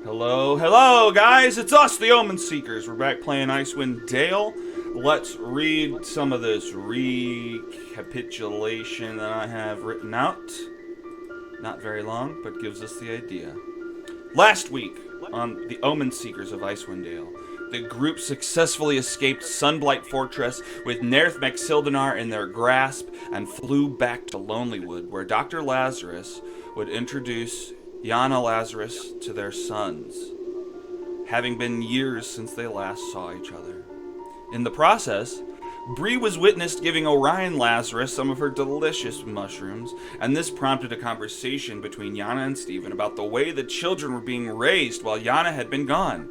Hello, guys! It's us, the Omen Seekers. We're back playing Icewind Dale. Let's read some of this recapitulation that I have written out. Not very long, but gives us the idea. Last week, on the Omen Seekers of Icewind Dale, the group successfully escaped Sunblight Fortress with Nerth Maxildinar in their grasp and flew back to Lonelywood, where Dr. Lazarus would introduce Yana Lazarus to their sons, having been years since they last saw each other. In the process, Bree was witnessed giving Orion Lazarus some of her delicious mushrooms, and this prompted a conversation between Yana and Stephen about the way the children were being raised while Yana had been gone.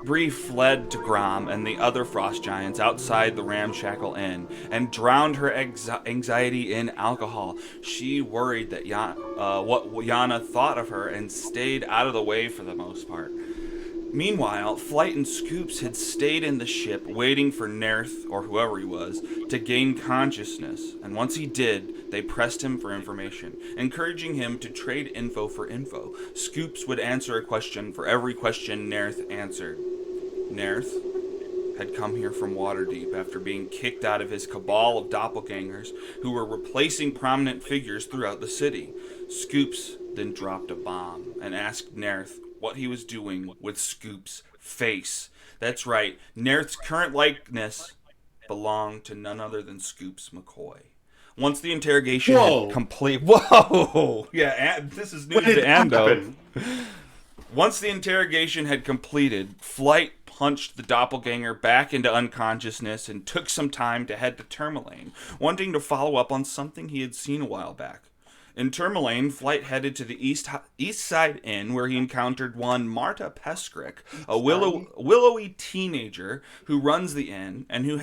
Bree fled to Grom and the other frost giants outside the Ramshackle Inn and drowned her anxiety in alcohol. She worried that what Yana thought of her and stayed out of the way for the most part. Meanwhile, Flight and Scoops had stayed in the ship waiting for Nerth, or whoever he was, to gain consciousness, and once he did, they pressed him for information, encouraging him to trade info for info. Scoops would answer a question for every question Nerth answered. Nerth had come here from Waterdeep after being kicked out of his cabal of doppelgangers who were replacing prominent figures throughout the city. Scoops then dropped a bomb and asked Nerth what he was doing with Scoop's face. That's right, Nerth's current likeness belonged to none other than Scoops McCoy. Once the interrogation had Whoa! complete, whoa, yeah, this is When news to did that Ando. happen? Once the interrogation had completed, Flight punched the doppelganger back into unconsciousness and took some time to head to Tourmaline, wanting to follow up on something he had seen a while back. In Tourmaline, Flight headed to the East Side Inn, where he encountered one Marta Peskrick, a willowy teenager who runs the inn and who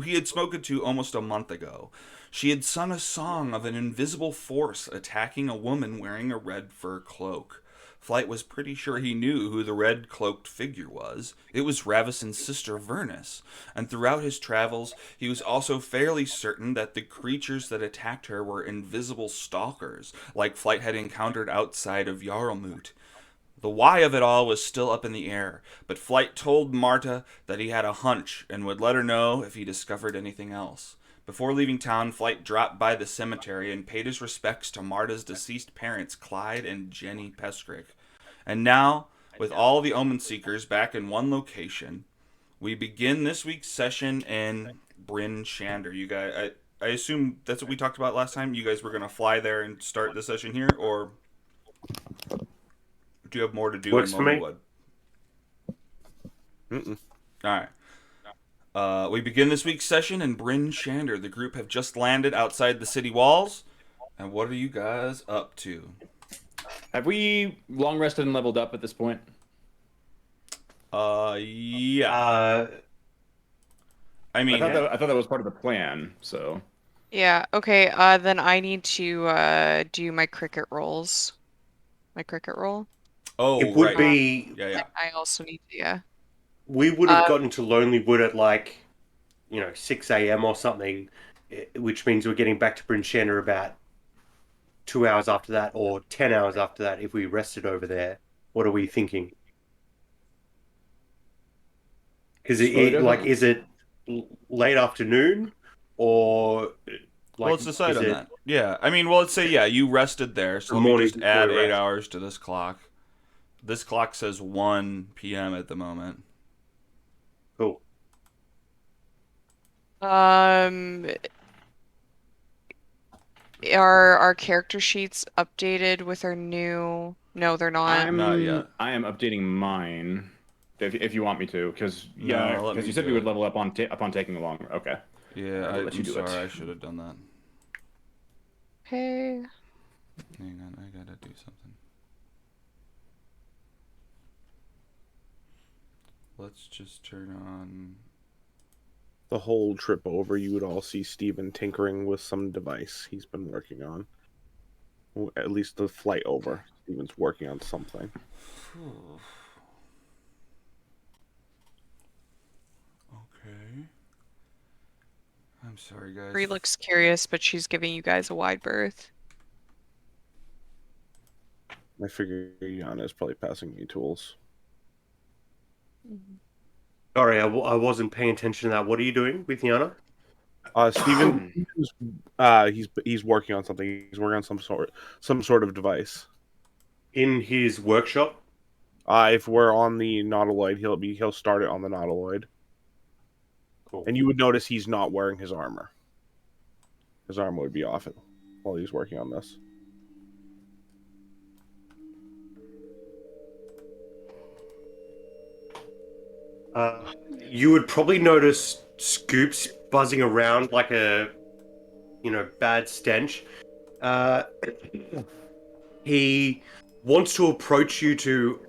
he had spoken to almost a month ago. She had sung a song of an invisible force attacking a woman wearing a red fur cloak. Flight was pretty sure he knew who the red cloaked figure was. It was Ravison's sister Vernus, and throughout his travels, he was also fairly certain that the creatures that attacked her were invisible stalkers, like Flight had encountered outside of Yarlmoot. The why of it all was still up in the air, but Flight told Marta that he had a hunch and would let her know if he discovered anything else. Before leaving town, Flight dropped by the cemetery and paid his respects to Marta's deceased parents, Clyde and Jenny Peskrick. And now, with all the Omen Seekers back in one location, we begin this week's session in Bryn Shander. You guys, I assume that's what we talked about last time. You guys were going to fly there and start the session here, or do you have more to do in Works for me. Lonelywood? Mm-mm. All right. We begin this week's session in Bryn Shander. The group have just landed outside the city walls. And what are you guys up to? Have we long rested and leveled up at this point? Yeah. I I mean, thought that was part of the plan. So Yeah, okay, then I need to do my cricket rolls. My cricket roll. oh, It would right. be. Yeah. I also need to, yeah. We would have Uh, gotten to Lonelywood at 6 a.m. or something, which means we're getting back to Bryn Shander about 2 hours after that, or 10 hours after that if we rested over there. What are we thinking? Because is it late afternoon or Well, let's decide is on it that. Yeah. I mean, well, let's say, yeah, you rested there. So the let me morning just before add we 8 rest? hours to this clock. This clock says 1 p.m. at the moment. Cool? um, are our character sheets updated with our new... No, they're not. Not yet. I am updating mine. If you want me to, because No, let me you said do we would it. level up upon taking a longer. Okay. Yeah, I will let you I'm do sorry. it. I should have done that. Okay. Hang on, I gotta do something. Let's just turn on. The whole trip over, you would all see Steven tinkering with some device he's been working on. At least the flight over, Steven's working on something. Okay. I'm sorry, guys. Bree looks curious, but she's giving you guys a wide berth. I figure Yana is probably passing me tools. Sorry, I wasn't paying attention to that. What are you doing with Yana? Steven, he's working on something. He's working on some sort of device. In his workshop? If we're on the Nautiloid, he'll start it on the Nautiloid. Cool. And you would notice he's not wearing his armor. His armor would be off while he's working on this. You would probably notice Scoops buzzing around like a, bad stench. He wants to approach you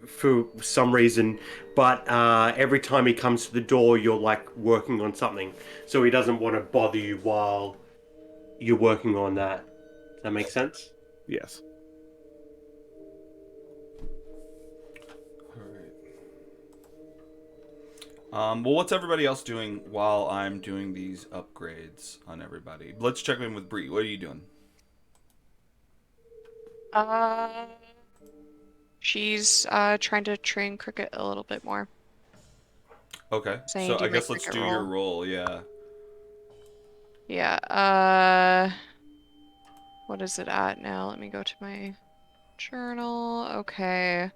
for some reason, but every time he comes to the door, you're like working on something, so he doesn't want to bother you while you're working on that. Does that make sense? Yes. Well, what's everybody else doing while I'm doing these upgrades on everybody? Let's check in with Bree. What are you doing? She's trying to train Cricket a little bit more. Okay, Saying so do I my guess let's cricket do your roll. roll. Yeah. Yeah, what is it at now? Let me go to my journal. Okay.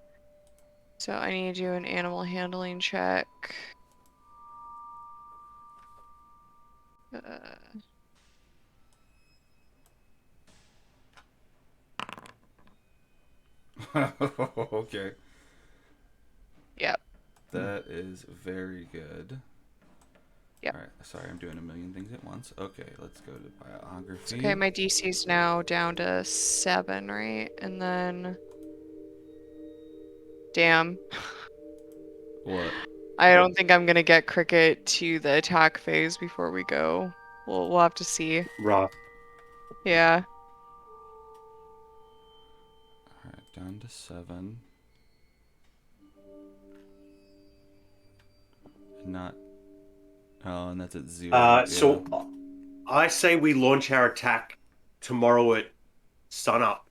So I need to do an animal handling check. Okay. Yep. That is very good. Yep. All right. Sorry, I'm doing a million things at once. Okay, let's go to biography. Okay, my DC's now down to 7, right? And then... Damn. What? I don't think I'm gonna get Cricket to the attack phase before we go. We'll have to see. Right. Yeah. All right, down to 7. Not. Oh, and that's at 0. So I say we launch our attack tomorrow at sunup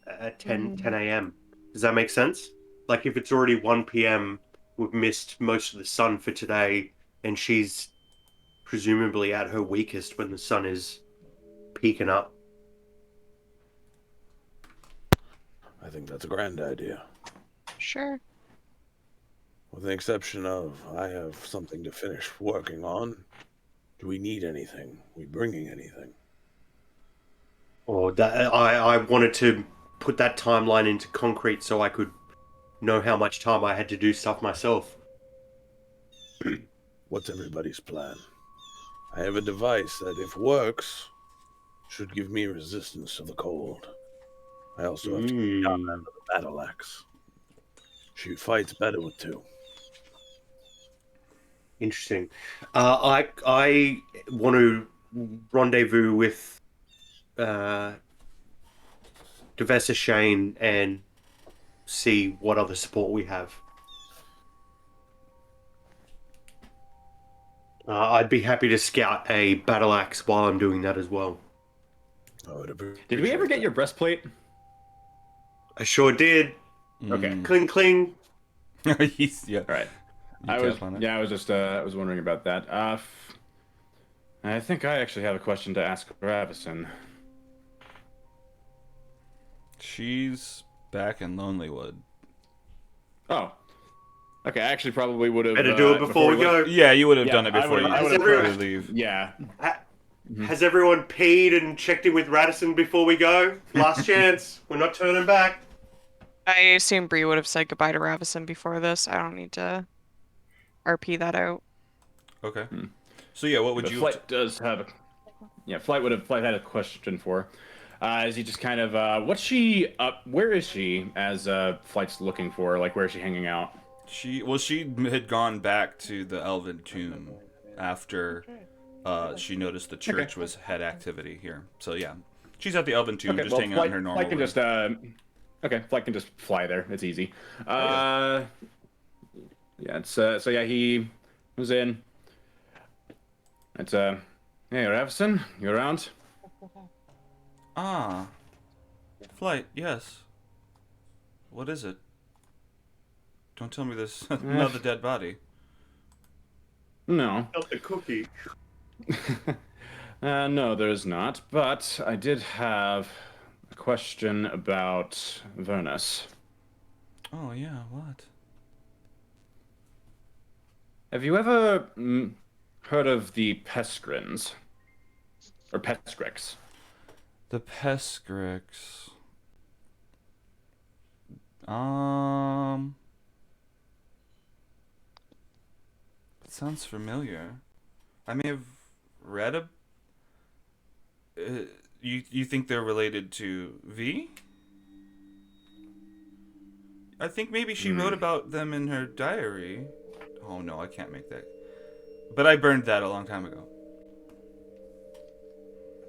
at 10 a.m. Does that make sense? Like if it's already 1 p.m., we've missed most of the sun for today, and she's presumably at her weakest when the sun is peaking up. I think that's a grand idea. Sure. With the exception of, I have something to finish working on. Do we need anything? We bringing anything? Or that I wanted to put that timeline into concrete so I could know how much time I had to do stuff myself. What's everybody's plan? I have a device that, if works, should give me resistance to the cold. I also have to get down under the battle axe. She fights better with 2. Interesting. I want to rendezvous with Professor Shane and see what other support we have. I'd be happy to scout a battle axe while I'm doing that as well. Did we ever get your breastplate? I sure did. Okay. Cling, cling. Yeah. All right. You tap on it? I was just I was wondering about that. I think I actually have a question to ask Ravison. She's back in Lonelywood. Oh. Okay, I actually probably would have Better do it before we go. Yeah, you would have Yeah, done it I before would've- you I would've before you probably- leave. Yeah. Has everyone peed and checked in with Radisson before we go? Last chance. We're not turning back. I assume Bree would have said goodbye to Ravison before this. I don't need to RP that out. Okay. So yeah, what would But you? Flight does have a... Yeah, Flight had a question for her. Is he just kind of... what's she up... Where is she as Flight's looking for? Like, where is she hanging out? She had gone back to the Elven tomb after she noticed the church had activity here. So yeah, she's at the Elven tomb, just hanging out in her normal Flight can room. just okay, Flight can just fly there. It's easy. Yeah, it's so yeah, he was in. It's hey, Ravison, you around? Ah, Flight, yes. What is it? Don't tell me there's another dead body. No. Not the cookie. No, there's not. But I did have a question about Vernus. Oh, yeah, what? Have you ever heard of the Peskrins? Or Peskrix? The Peskrix. It sounds familiar. I may have read a. You think they're related to V? I think maybe she wrote about them in her diary. Oh no, I can't make that. But I burned that a long time ago.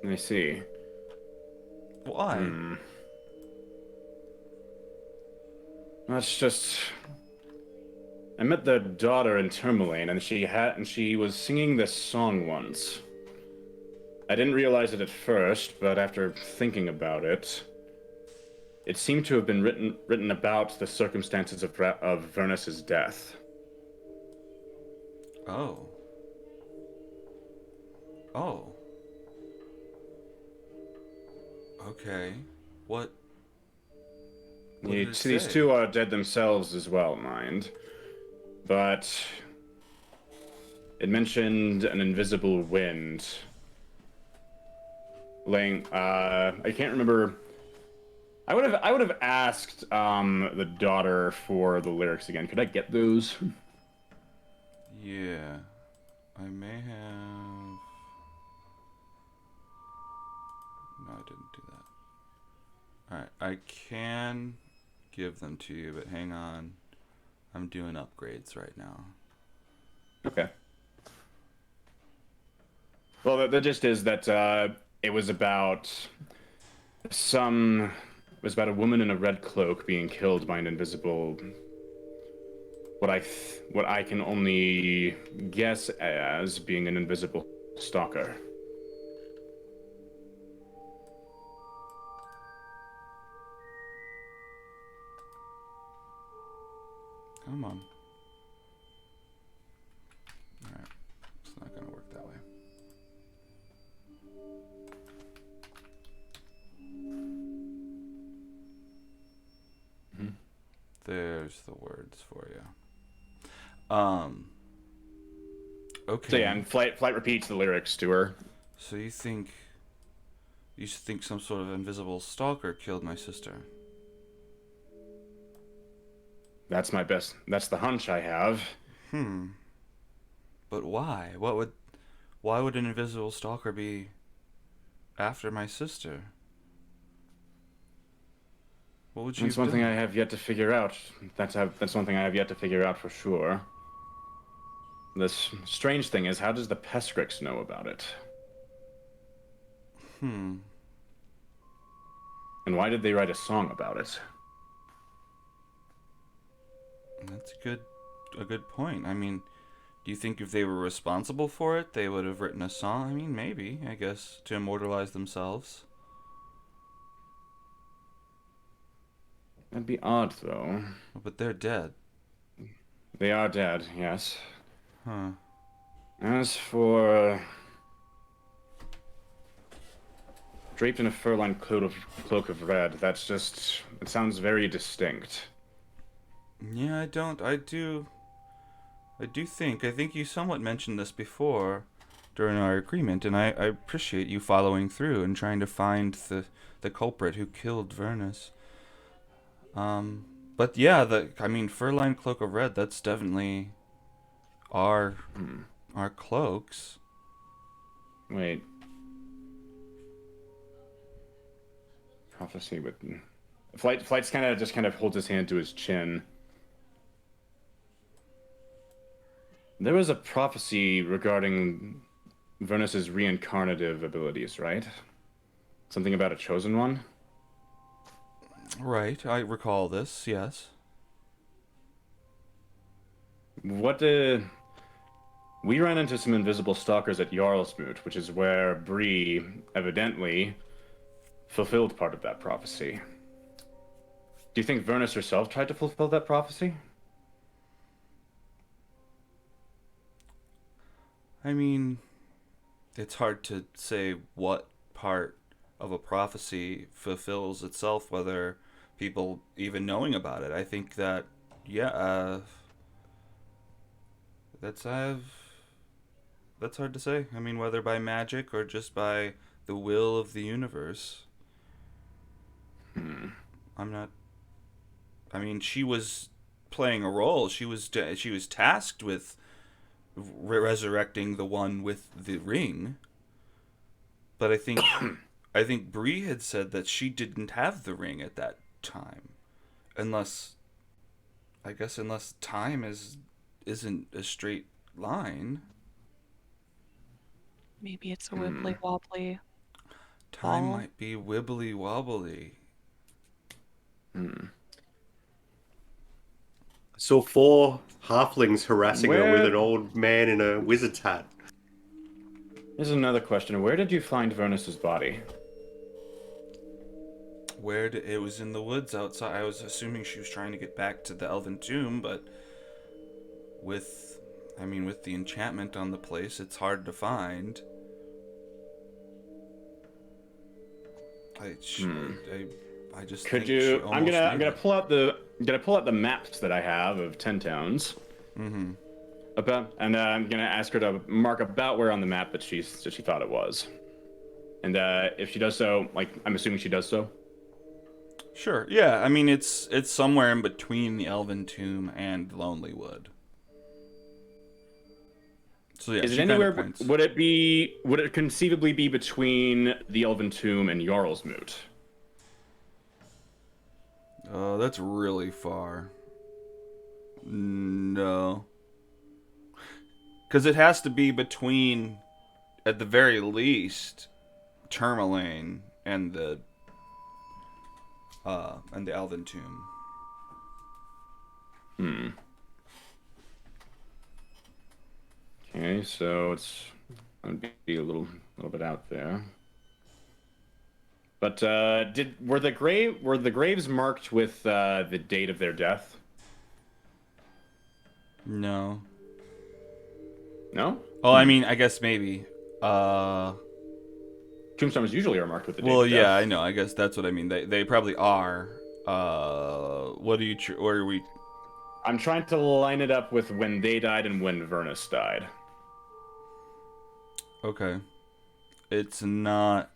I see. Why? That's just. I met their daughter in Tourmaline, and she was singing this song once. I didn't realize it at first, but after thinking about it, it seemed to have been written about the circumstances of Vernus's death. Oh. Oh. Okay. What? What did it These say? two are dead themselves as well, mind. But it mentioned an invisible wind. I can't remember. I would have asked the daughter for the lyrics again. Could I get those? Yeah. I may have. No, I didn't do that. Alright, I can give them to you, but hang on. I'm doing upgrades right now. Okay. Well, the gist is that it was about a woman in a red cloak being killed by an invisible. What I can only guess as being an invisible stalker. Come on. Alright. It's not gonna work that way. There's the words for you. Okay. So yeah, and Flight repeats the lyrics to her. So you think some sort of invisible stalker killed my sister? That's the hunch I have. But why? Why would an invisible stalker be after my sister? What would you That's have one thing done? I have yet to figure out. That's one thing I have yet to figure out for sure. The strange thing is, how does the Peskrix know about it? And why did they write a song about it? That's a good point. I mean, do you think if they were responsible for it, they would have written a song? I mean, maybe, I guess, to immortalize themselves. That'd be odd, though. But they're dead. They are dead, yes. Huh. As for draped in a fur-lined cloak of red, that's just... It sounds very distinct. Yeah, I do think. I think you somewhat mentioned this before during our agreement, and I appreciate you following through and trying to find the culprit who killed Vernus. But yeah, fur-lined cloak of red, that's definitely our cloaks. Wait. Prophecy with... Flight's kind of holds his hand to his chin. There was a prophecy regarding Vernus's reincarnative abilities, right? Something about a chosen one? Right, I recall this, yes. We ran into some invisible stalkers at Jarlsmoot, which is where Bree evidently fulfilled part of that prophecy. Do you think Vernus herself tried to fulfill that prophecy? I mean, it's hard to say what part of a prophecy fulfills itself, whether people even knowing about it. I think that, yeah, that's hard to say. I mean, whether by magic or just by the will of the universe. I'm not. I mean, she was playing a role. She was tasked with resurrecting the one with the ring. But I think Bree had said that she didn't have the ring at that time, unless time isn't a straight line. Maybe it's a wibbly wobbly. Time Ball. might be wibbly wobbly. Saw 4 halflings harassing her with Where- an old man in a wizard's hat. Here's another question. Where did you find Vernus's body? It was in the woods outside. I was assuming she was trying to get back to the elven tomb, but with the enchantment on the place, it's hard to find. I just Could think she you? I'm almost gonna knew it. pull out the maps that I have of 10 towns. Mm-hmm. And I'm gonna ask her to mark about where on the map that she thought it was. And if she does so, I'm assuming she does so. Sure. Yeah. I mean, it's somewhere in between the elven tomb and Lonely Wood. So yeah, Is it she kinda anywhere? points. Would it conceivably be between the Elven Tomb and Jarlsmoot? Oh, that's really far. No. Because it has to be between, at the very least, Tourmaline and the Elven Tomb. Okay, so it's gonna be a little bit out there. But were the graves marked with the date of their death? No. No. Oh, I mean, I guess maybe. Tombstones usually are marked with the date. Well, of yeah, death. I know. I guess that's what I mean. They probably are. What do you? Or are we? I'm trying to line it up with when they died and when Vernus died. Okay. It's not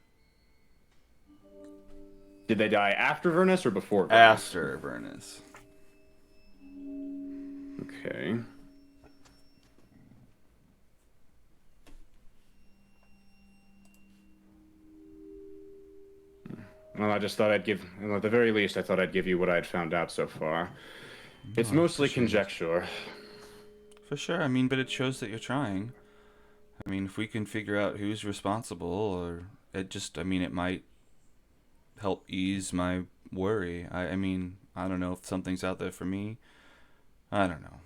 Did they die after Vernus or before Vernus? after Vernus. Okay. Well, I just thought at the very least, I thought I'd give you what I'd found out so far. It's mostly conjecture. For sure. I mean, but it shows that you're trying. I mean, if we can figure out who's responsible, or it might help ease my worry. I mean, I don't know if something's out there for me. I don't know.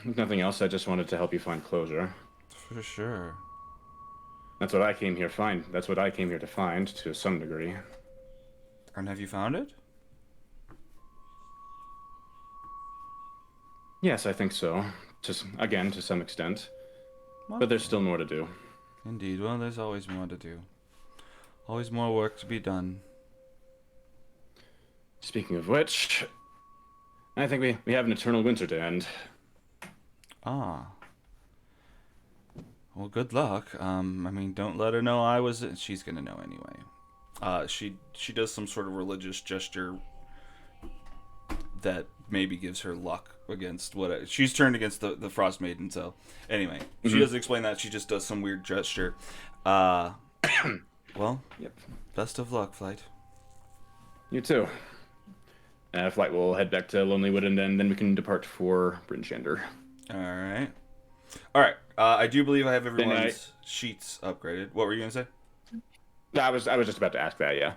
If nothing else, I just wanted to help you find closure. For sure. That's what I came here to find, to some degree. And have you found it? Yes, I think so. To some extent. Well, But there's still more to do. indeed. Well, there's always more to do. Always more work to be done. Speaking of which, I think we have an eternal winter to end. Ah. Well, good luck. I mean, don't let her know I was. She's gonna know anyway. She does some sort of religious gesture that maybe gives her luck against she's turned against the Frost Maiden. So anyway, she doesn't explain that. She just does some weird gesture. Well, Yep. best of luck, Flight. You too. Flight will head back to Lonelywood, and then we can depart for Bryn Shander. All right. I do believe I have everyone's sheets upgraded. What were you gonna say? I was just about to ask that. Yeah.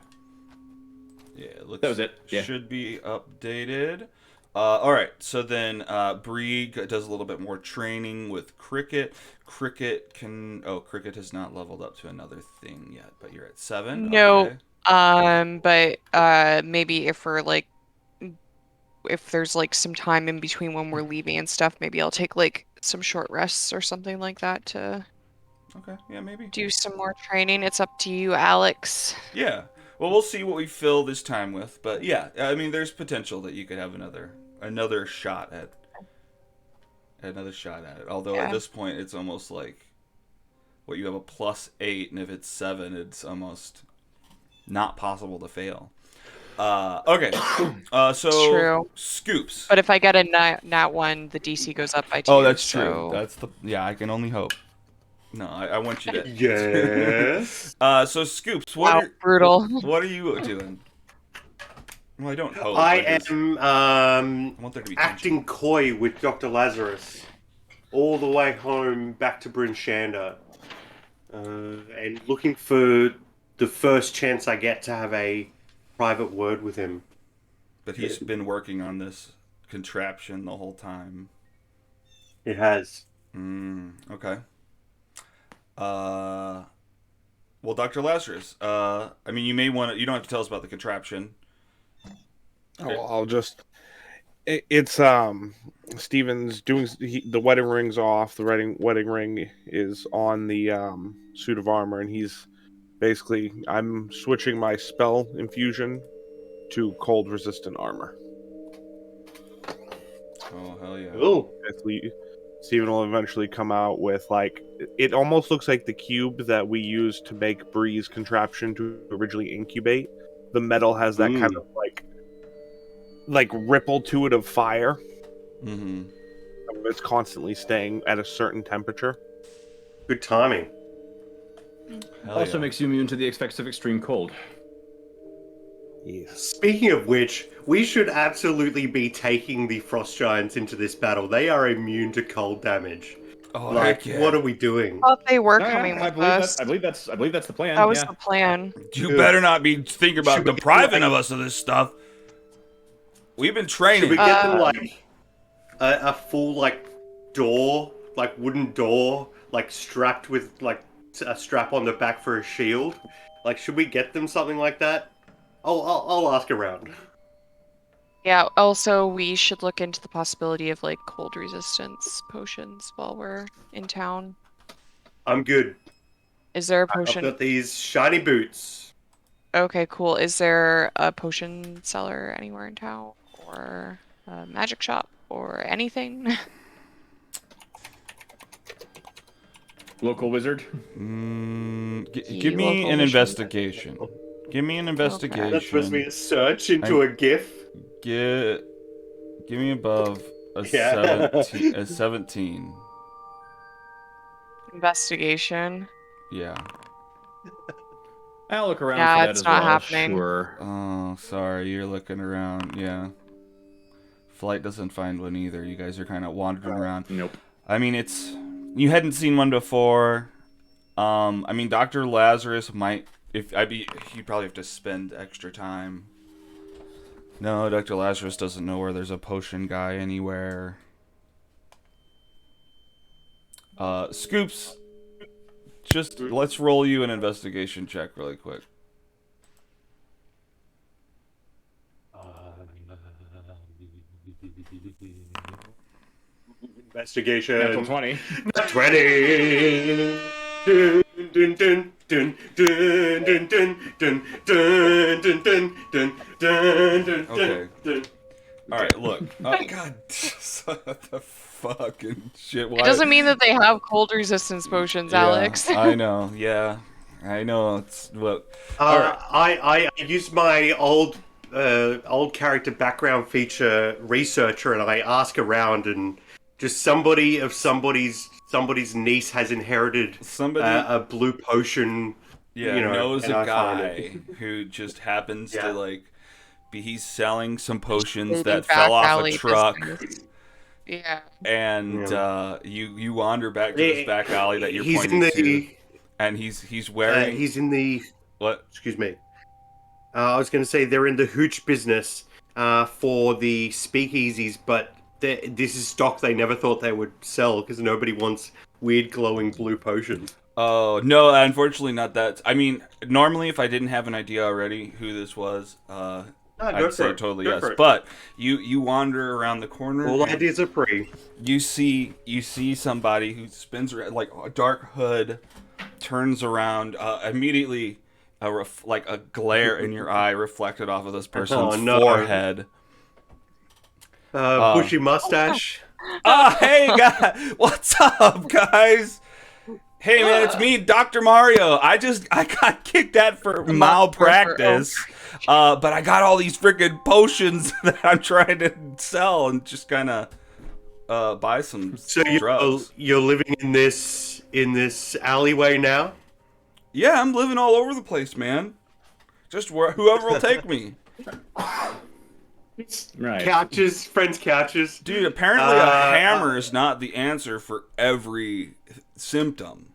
Yeah, it looks That was it. Yeah. should be updated. All right, so then Bree does a little bit more training with Cricket. Cricket has not leveled up to another thing yet, but you're at 7. No. Okay. But maybe if we're like, if there's like some time in between when we're leaving and stuff, maybe I'll take like some short rests or something like that to Okay, yeah, maybe. do some more training. It's up to you, Alex. Yeah. Well, we'll see what we fill this time with, but yeah, I mean, there's potential that you could have another shot at it. Although at Yeah. this point, it's almost like what you have a +8, and if it's 7, it's almost not possible to fail. Okay. So True. scoops. But if I get a nat 1, the DC goes up by 2. Oh, that's true. So... That's yeah. I can only hope. No, I want you to. Yes. So scoops. Wow, brutal. What are you doing? Well, I don't hope. I because am I want there to be tension. acting coy with Dr. Lazarus all the way home back to Bryn Shander, and looking for the first chance I get to have a private word with him. But he's been working on this contraption the whole time. It has. Okay. Well, Dr. Lazarus, I mean, you may want to. You don't have to tell us about the contraption. Oh, I'll just. It's Steven's doing the wedding ring's off. The wedding ring is on the suit of armor, and he's basically I'm switching my spell infusion to cold resistant armor. Oh hell yeah! Oh, Steven will eventually come out with like it almost looks like the cube that we used to make Bree's contraption to originally incubate. The metal has that kind of like ripple to it of fire. Mm-hmm. It's constantly staying at a certain temperature. good timing. Hell Also yeah. makes you immune to the effects of extreme cold. Yes. Speaking of which, we should absolutely be taking the Frost Giants into this battle. They are immune to cold damage. Oh, Like, heck yeah. what are we doing? I thought they were No, yeah, coming I with believe us. I believe that's the plan. That was yeah. the plan. You better not be thinking about Should we depriving get, of us of this stuff. We've been Should training. we get them like a full like door, like wooden door, like strapped with like a strap on the back for a shield? Like, should we get them something like that? I'll ask around. Yeah, also we should look into the possibility of like cold resistance potions while we're in town. I'm good. Is there a I've potion? got these shiny boots. Okay, cool. Is there a potion seller anywhere in town? Or a magic shop? Or anything? Local wizard. Give me local an mission. investigation. Give me an investigation. That's supposed to be a search into a GIF. Give me above a Yeah. 17. Investigation. Yeah. I'll look around Yeah, for that it's as not well. happening. Sure. Oh, sorry. You're looking around. Yeah. Flight doesn't find one either. You guys are kind of wandering around. Nope. I mean, you hadn't seen one before. I mean, Dr. Lazarus might you'd probably have to spend extra time. No, Dr. Lazarus doesn't know where there's a potion guy anywhere. Scoops, just let's roll you an investigation check really quick. Investigation. Natural 20. 20. Dun, dun, dun, dun, dun, dun, dun, dun, dun, dun, dun, dun, dun, dun, Okay. dun. All right, look. Oh God, what the fucking shit? Why? It doesn't mean that they have cold resistance potions, Yeah, Alex. I know. Yeah, I know. It's what. I used my old character background feature researcher, and I ask around, and just somebody's niece has inherited a blue potion. Yeah, you know, knows and a I find guy it. who just happens Yeah. to like he's selling some potions Shady that back fell off a alley truck, business. Yeah. and you wander back to this back alley that you're He's pointing in to, the. and he's wearing He's in the. what? Excuse me. I was going to say they're in the hooch business for the speakeasies, but this is stock they never thought they would sell because nobody wants weird glowing blue potions. Oh no, unfortunately not that. I mean, normally if I didn't have an idea already who this was, No, go I'd for say it. totally Go yes. for it. But you wander around the corner. All and ideas are free. you see somebody who spins around, like a dark hood, turns around immediately. Like a glare in your eye reflected off of this person's no. forehead. Bushy mustache. Hey guys, what's up, guys? Hey man, it's me, Dr. Mario. I got kicked out for malpractice, but I got all these freaking potions that I'm trying to sell and just kind of buy some So drugs. you're living in this alleyway now? Yeah, I'm living all over the place, man. Just whoever will take me. Right. Couches, friends' couches. Dude, apparently a hammer is not the answer for every symptom.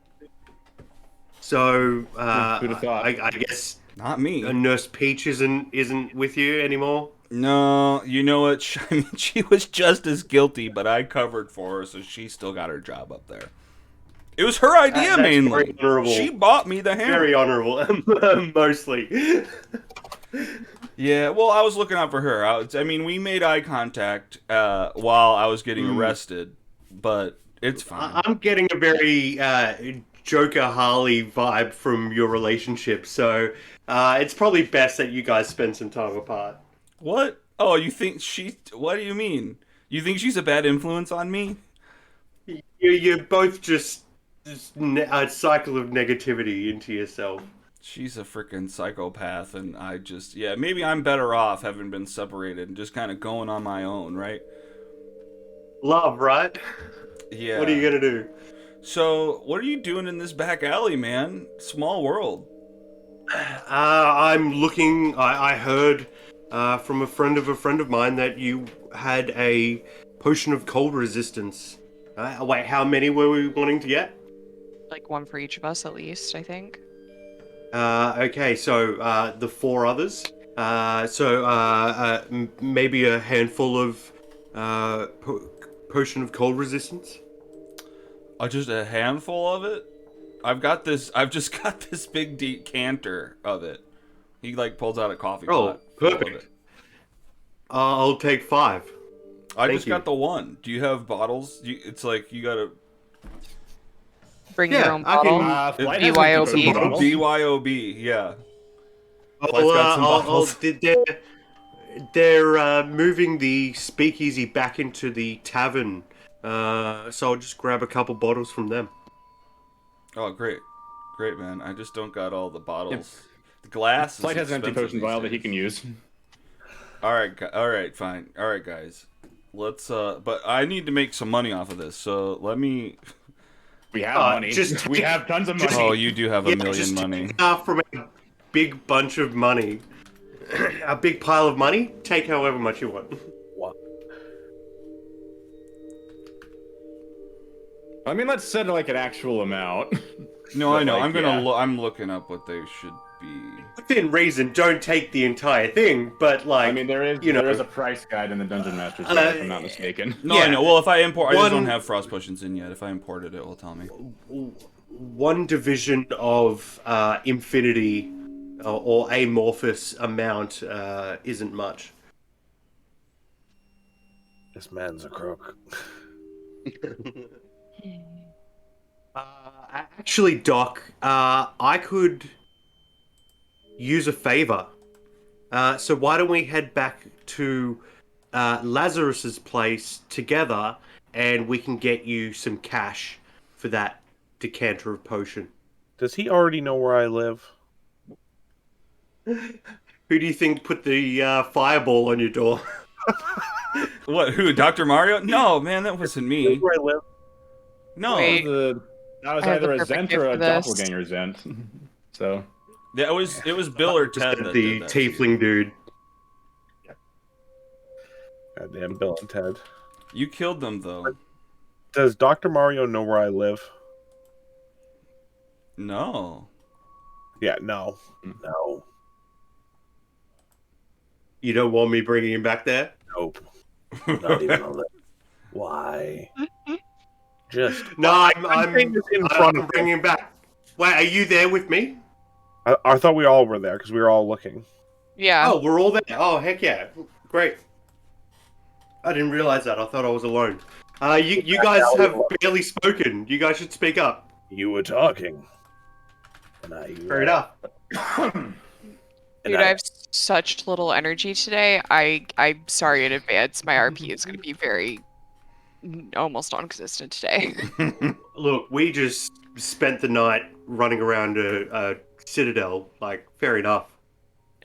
So Who'd have thought? I guess Not me. Nurse Peach isn't with you anymore. No, you know what? I mean, she was just as guilty, but I covered for her, so she still got her job up there. It was her idea That's mainly. very honorable. She bought me the hammer. Very honorable, mostly. Yeah, well, I was looking out for her. I mean, we made eye contact while I was getting arrested, but it's fine. I'm getting a very Joker Harley vibe from your relationship, so it's probably best that you guys spend some time apart. What? Oh, you think she... What do you mean? You think she's a bad influence on me? You're both just a cycle of negativity into yourself. She's a freaking psychopath, and I just... Yeah, maybe I'm better off having been separated and just kind of going on my own, right? Love, right? Yeah. What are you gonna do? So, what are you doing in this back alley, man? Small world. I'm looking. I heard from a friend of mine that you had a potion of cold resistance. Wait, how many were we wanting to get? Like one for each of us, at least, I think. Okay, so the four others. Maybe a handful of potion of cold resistance. Just a handful of it? I've just got this big decanter of it. He like pulls out a coffee pot. full of Perfect. it. I'll take 5. I Thank just you. got the one. Do you have bottles? It's like you gotta Bring Yeah, your own I can- bottle. Flight has BYOB. empty potion bottles. BYOB, yeah. Flight's I'll, got some I'll- bottles. they're moving the speakeasy back into the tavern, so I'll just grab a couple bottles from them. Oh, great. Great, man. I just don't got all the bottles. The glass Flight is has an empty expensive potion these vial that he days. can use. Alright, fine. Alright, guys. Let's, but I need to make some money off of this, so let me... We have money. just We take- have tons of just- money. Oh, you do have a million just money. take half from a big bunch of money. A big pile of money? Take however much you want. What? I mean, let's set like an actual amount. No, I But, know. like, I'm looking up what they should be. Within reason, don't take the entire thing, but like... I mean, there is You know- there is a price guide in the Dungeon Master's Guide, if I'm not mistaken. No, I Yeah. know. Well, if I import, I just don't One- have frost potions in yet. If I imported it, will tell me. one division of infinity or amorphous amount isn't much. This man's a crook. Actually, Doc, I could use a favor. So why don't we head back to Lazarus's place together, and we can get you some cash for that decanter of potion. Does he already know where I live? Who do you think put the fireball on your door? What? Who? Dr. Mario? No, man, that wasn't me. Where I live? No, Wait. That was I have either the a perfect Zhent or gift a for this. doppelganger Zhent. So it was Bill or Ted that The did that. tiefling dude. Goddamn Bill and Ted. You killed them though. Does Dr. Mario know where I live? No. Yeah, no. No. You don't want me bringing him back there? Nope. Not even a little. Why? Just No, I'm saying this in front of him. bringing him back. Wait, are you there with me? I thought we all were there because we were all looking. Yeah. Oh, we're all there. Oh, heck yeah. Great. I didn't realize that. I thought I was alone. You guys have barely spoken. You guys should speak up. You were talking. And Fair enough. Dude, I have such little energy today. I'm sorry in advance. My RP is going to be very almost non-existent today. Look, we just spent the night running around a citadel. Like, fair enough.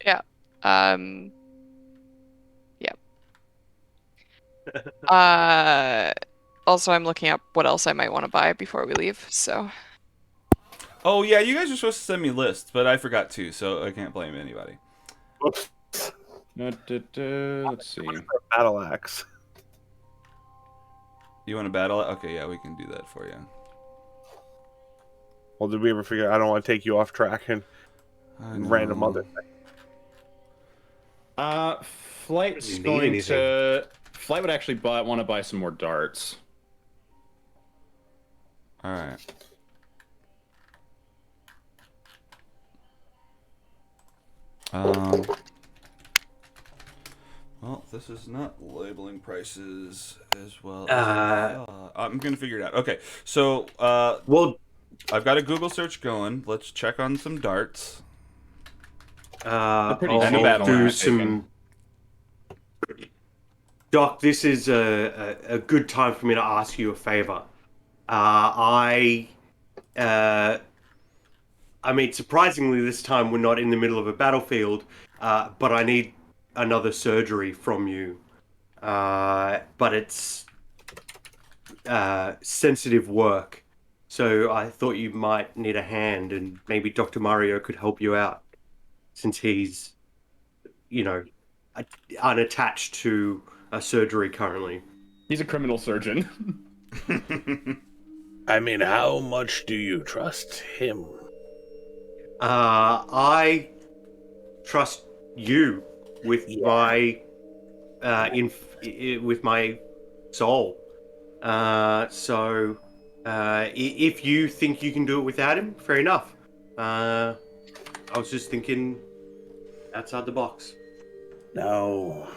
Yeah. Yeah. Also, I'm looking up what else I might want to buy before we leave. So. Oh yeah, you guys are supposed to send me lists, but I forgot to, so I can't blame anybody. Whoops. Let's see. Battle axe. You want to battle it? Okay, yeah, we can do that for you. Well, did we ever figure? I don't want to take you off track and random other thing. Flight's Need going anything. to. Flight would actually want to buy some more darts. All right. Well, this is not labeling prices as well as I thought. I'm gonna figure it out. Okay, so Well, I've got a Google search going. Let's check on some darts. pretty I'll cheap. battle do axe, some. Doc, this is a good time for me to ask you a favor. I mean, surprisingly, this time we're not in the middle of a battlefield, but I need another surgery from you. But it's sensitive work, so I thought you might need a hand, and maybe Dr. Mario could help you out, since he's, unattached to a surgery currently. He's a criminal surgeon. I mean, how much do you trust him? I trust you with my with my soul. So if you think you can do it without him, fair enough. I was just thinking outside the box. No.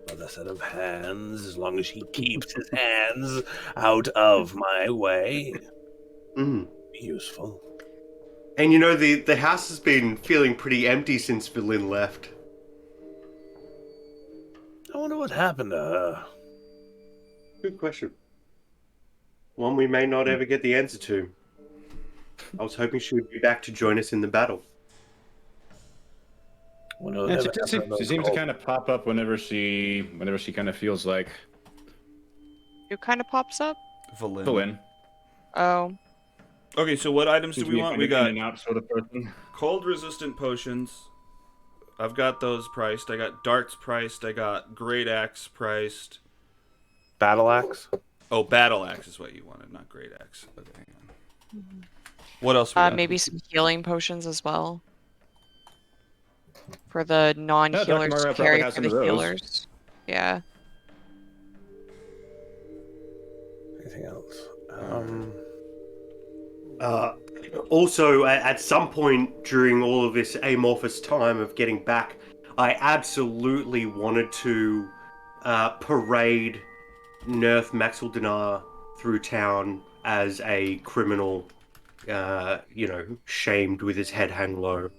Another set of hands, as long as he keeps his hands out of my way. Mm. Useful. And the house has been feeling pretty empty since Velyn left. I wonder what happened to her. Good question. One we may not ever get the answer to. I was hoping she would be back to join us in the battle. She seems to kind of pop up whenever she kind of feels like. Who kind of pops up? Velyn. Oh. Okay, so what items do we want? We got in and out sort of person. cold resistant potions. I've got those priced. I got darts priced. I got great axe priced. Battle axe. Oh, battle axe is what you wanted, not great axe. Okay, hang on. What else? We got? Maybe some healing potions as well. For the non-healers Mario to carry probably has for some the of those. healers. Yeah. Anything else? Also, at some point during all of this amorphous time of getting back, I absolutely wanted to parade Nerf Maxwell Dinar through town as a criminal, shamed with his head hang low.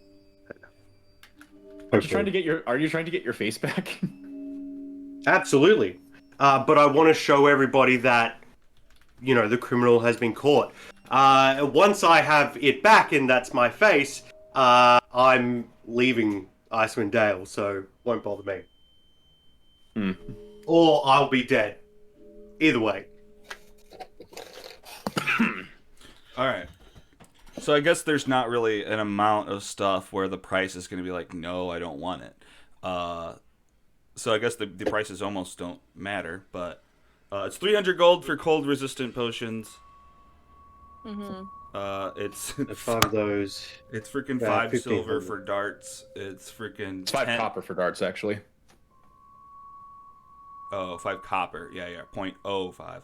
Are you trying to get your face back? Absolutely. But I want to show everybody that, the criminal has been caught. Once I have it back and that's my face, I'm leaving Icewind Dale, so won't bother me. Or I'll be dead. Either way. All right. So I guess there's not really an amount of stuff where the price is going to be like, no, I don't want it. So I guess the prices almost don't matter, but it's 300 gold for cold resistant potions. It's 5 of those. It's freaking Yeah, 5 silver 1500. for darts. It's freaking It's 5 10 copper for darts, actually. Oh, 5 copper. Yeah, 0.05.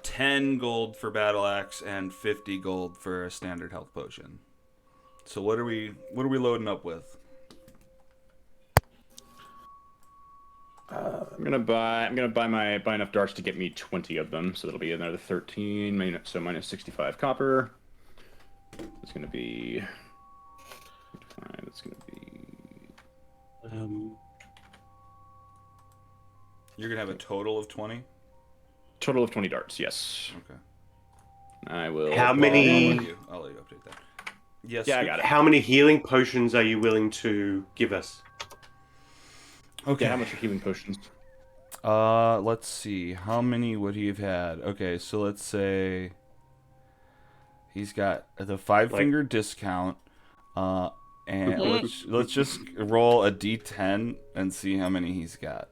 10 gold for battle axe and 50 gold for a standard health potion. So what are we loading up with? I'm gonna buy enough darts to get me 20 of them, so that'll be another 13. So minus 65 copper. It's gonna be. It's gonna be. You're gonna have a total of 20. Total of 20 darts. Yes. Okay. I will. How I'll many? let you update that. Yes. Yeah, I got it. How many healing potions are you willing to give us? Okay. Yeah, how much are healing potions? Let's see. How many would he have had? Okay, so let's say he's got the 5-finger discount. And Mhm. let's just roll a d10 and see how many he's got.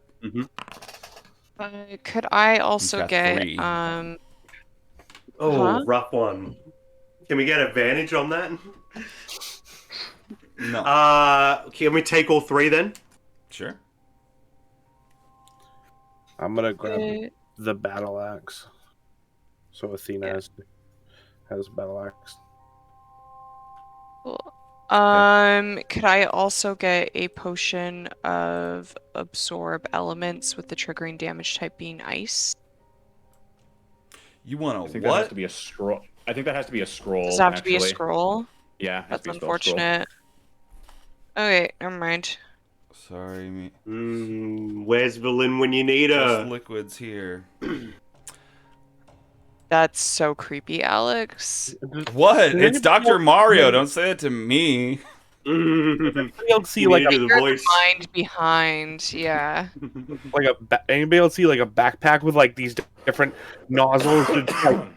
Could I also got get 3. Oh, Huh? rough one. Can we get advantage on that? No. Can we take all 3 then? Sure. I'm gonna grab Uh, the battle axe. So Athena has battle axe. cool. Could I also get a potion of absorb elements with the triggering damage type being ice? You want I a think that has what? to be a scroll. I think that has to be a scroll. Does it have to actually. be a scroll? Yeah, it has That's to be a spell scroll. unfortunate. Okay, never mind. Sorry, me. Where's Valin when you need Just her? liquids here. That's so creepy, Alex. What? Does It's anybody Dr. else- Mario. Don't say it to me. Anybody else see You like need to a do the You're the voice. mind behind, yeah. anybody else see like a backpack with like these different nozzles? It's like,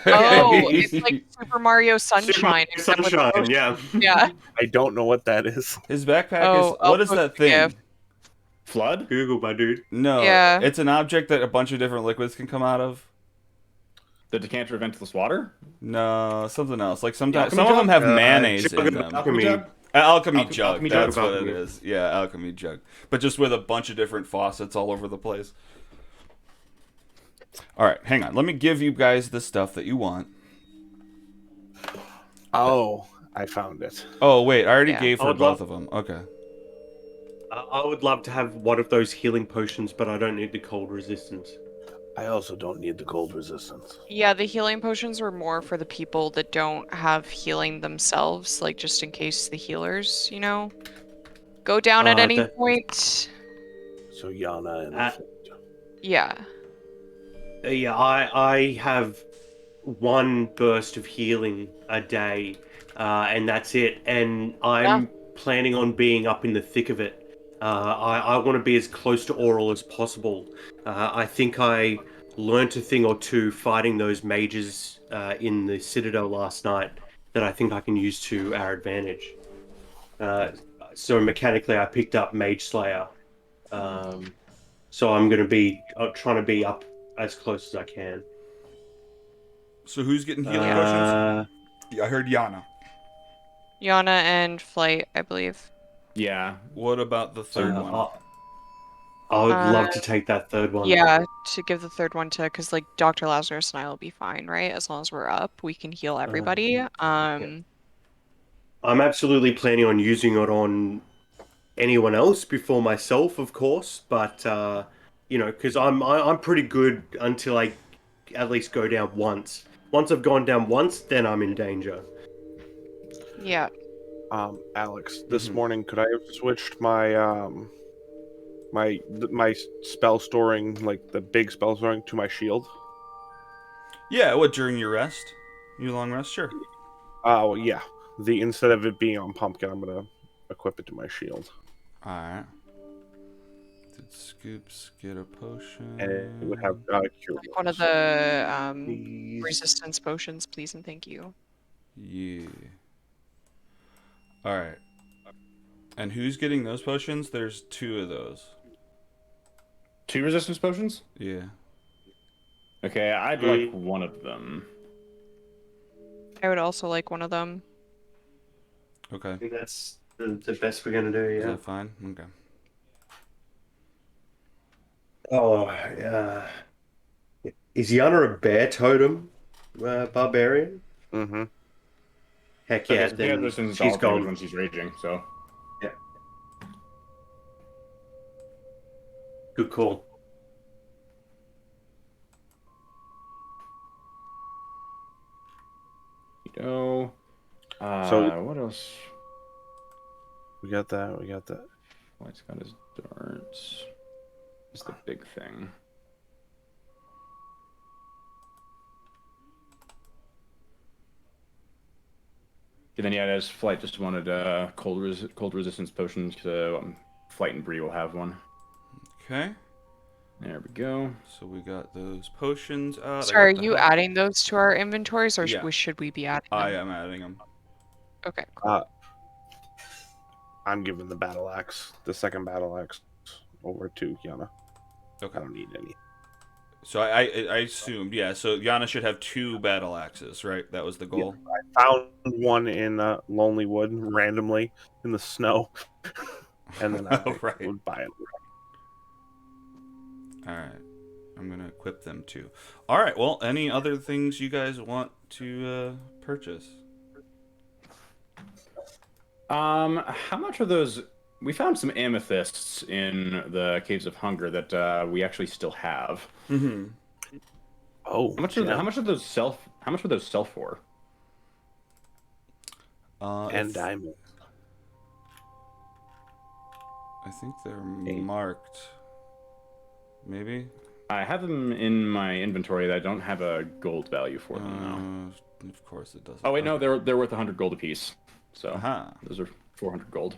Oh, it's like Super Mario Super Sunshine, except with Sunshine, potions. yeah. Yeah. I don't know what that is. His backpack Oh, is. I'll What is post that the GIF. thing? Flood? Google, my dude. No, Yeah. it's an object that a bunch of different liquids can come out of. The decanter of ventless water? No, something else. Like sometimes alchemy some of them jug? have mayonnaise Jug in of them. alchemy. jug? Alchemy Alchemy jug. jug. That's what it Alchemy. is. Yeah, alchemy jug. But just with a bunch of different faucets all over the place. All right, hang on. Let me give you guys the stuff that you want. Oh, I found it. Oh wait, I already Yeah. gave I her would both love- of them. Okay. I would love to have one of those healing potions, but I don't need the cold resistance. I also don't need the cold resistance. Yeah, the healing potions were more for the people that don't have healing themselves, like just in case the healers, go down at any that- point. So Yana and Uh, Yeah. Yeah, I have one burst of healing a day, and that's it. And I'm planning on being up in the thick of it. I want to be as close to oral as possible. I think I learnt a thing or two fighting those mages in the Citadel last night that I think I can use to our advantage. So mechanically, I picked up Mage Slayer. So I'm going to be trying to be up as close as I can. So who's getting healing potions? Uh, I heard Yana. Yana and Flight, I believe. Yeah. What about the third one? I would love to take that third one. Yeah, to give the third one to, because like Dr. Lazarus and I will be fine, right? As long as we're up, we can heal everybody. I'm absolutely planning on using it on anyone else before myself, of course. But because I'm pretty good until I at least go down once. Once I've gone down once, then I'm in danger. Yeah. Alex, this morning could I have switched my my spell storing, like the big spell storing, to my shield? Yeah, what, during your rest? Your long rest? Sure. Oh yeah. Instead of it being on pumpkin, I'm gonna equip it to my shield. Alright. Did Scoops get a potion? And it would have cure Like one of wounds. the resistance potions, please and thank you. Yeah. Alright. And who's getting those potions? There's 2 of those. 2 resistance potions? Yeah. Okay, I'd like one of them. I would also like one of them. Okay. I think that's the best we're gonna do. Is Yeah. that fine? Okay. Oh, is Yana a bear totem barbarian? Mm-hmm. Heck So I yeah, guess then Beatrice isn't she's all damage gone. when she's raging, so. Yeah, good call. You know. So What else? we got that. We got that. White's got his darts. Is the big thing. And then yeah, as Flight just wanted cold resistance potions. Flight and Bree will have one. Okay. There we go. So we got those potions out. I Sorry, are got the you health. adding those to our inventories, or Yeah. should we be adding I them? am adding them. Okay, cool. I'm giving the battle axe, the second battle axe, over to Yana. Okay. I don't need any. So I assumed, yeah. So Yana should have 2 battle axes, right? That was the goal. I found one in Lonely Wood randomly in the snow, and then I Right. would buy it. All right. I'm gonna equip them too. All right. Well, any other things you guys want to purchase? How much are those? We found some amethysts in the Caves of Hunger that we actually still have. Mm-hmm. Oh, How much are those sell? How much were those sell for? and diamond. I think they're marked. Maybe. I have them in my inventory. That I don't have a gold value for them now. Of course it doesn't. Oh wait, no, they're worth 100 gold apiece. So Aha. those are 400 gold.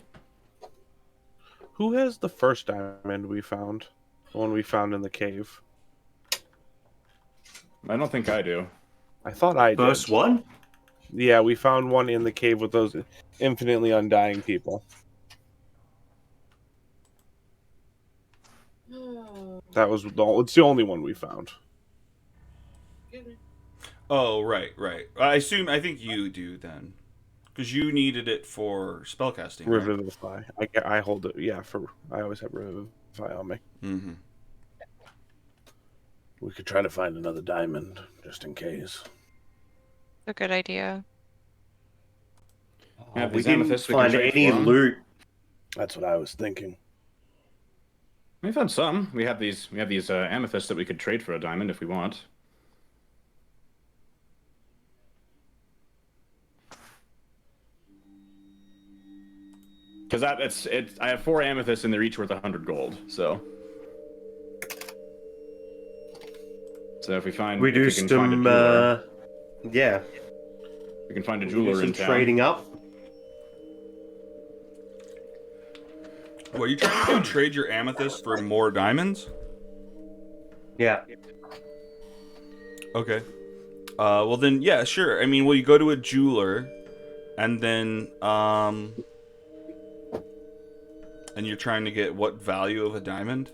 Who has the first diamond we found? The one we found in the cave. I don't think I do. I thought I did. First one? Yeah, we found one in the cave with those infinitely undying people. That was it's the only one we found. Oh, right. I think you do then, because you needed it for spellcasting. Right? Revivify. I hold it. Yeah, I always have Revivify on me. Mm-hmm. We could try to find another diamond, just in case. A good idea. Yeah, We these didn't amethysts we can find trade any for 'em. loot. That's what I was thinking. We found some. We have these amethysts that we could trade for a diamond if we want. Because I have 4 amethysts and they're each worth 100 gold. So if we find We do if we can find a some, jeweler, yeah, we can find a we do jeweler some in town. trading up. What are you trying to do? Trade your amethyst for more diamonds? Yeah. Okay. Well then, yeah, sure. I mean, you go to a jeweler, and then and you're trying to get what value of a diamond?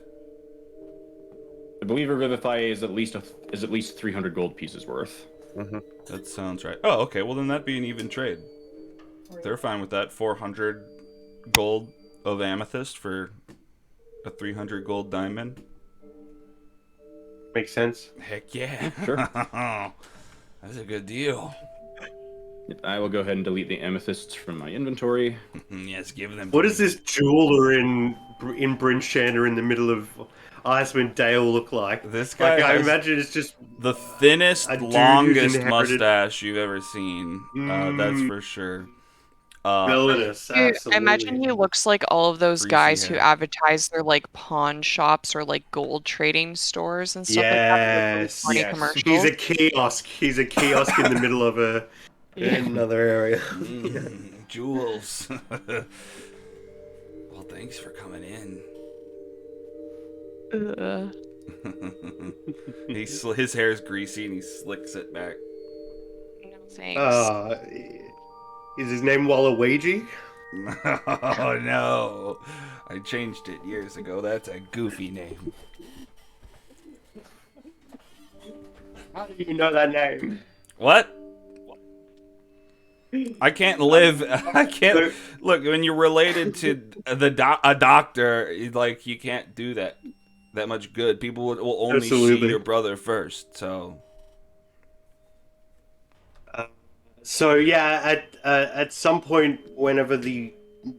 I believe Revivify is at least 300 gold pieces worth. Mm-hmm. That sounds right. Oh, okay. Well then that'd be an even trade. They're fine with that. 400 gold of amethyst for a 300 gold diamond. Makes sense. Heck yeah. Sure. That's a good deal. I will go ahead and delete the amethysts from my inventory. Yes, give them. What does this jeweler in Bryn Shander in the middle of Icewind Dale look like? This guy I has imagine it's just the thinnest, a dude who's longest inherited- mustache you've ever seen. That's for sure. villainous. Absolutely. I imagine he looks like all of those Greasy guys who hair. advertise their like pawn shops or like gold trading stores and stuff like that. Yes. Funny Yes. commercials. He's a kiosk. He's a kiosk in the middle of another area. Jules. Well, thanks for coming in. His hair is greasy and he slicks it back. No thanks. Is his name Waluigi? Oh no, I changed it years ago. That's a goofy name. How do you know that name? What? I can't live. I can't look when you're related to a doctor. Like you can't do that. that much good. People will only see Absolutely. your brother first. So So yeah, at some point, whenever the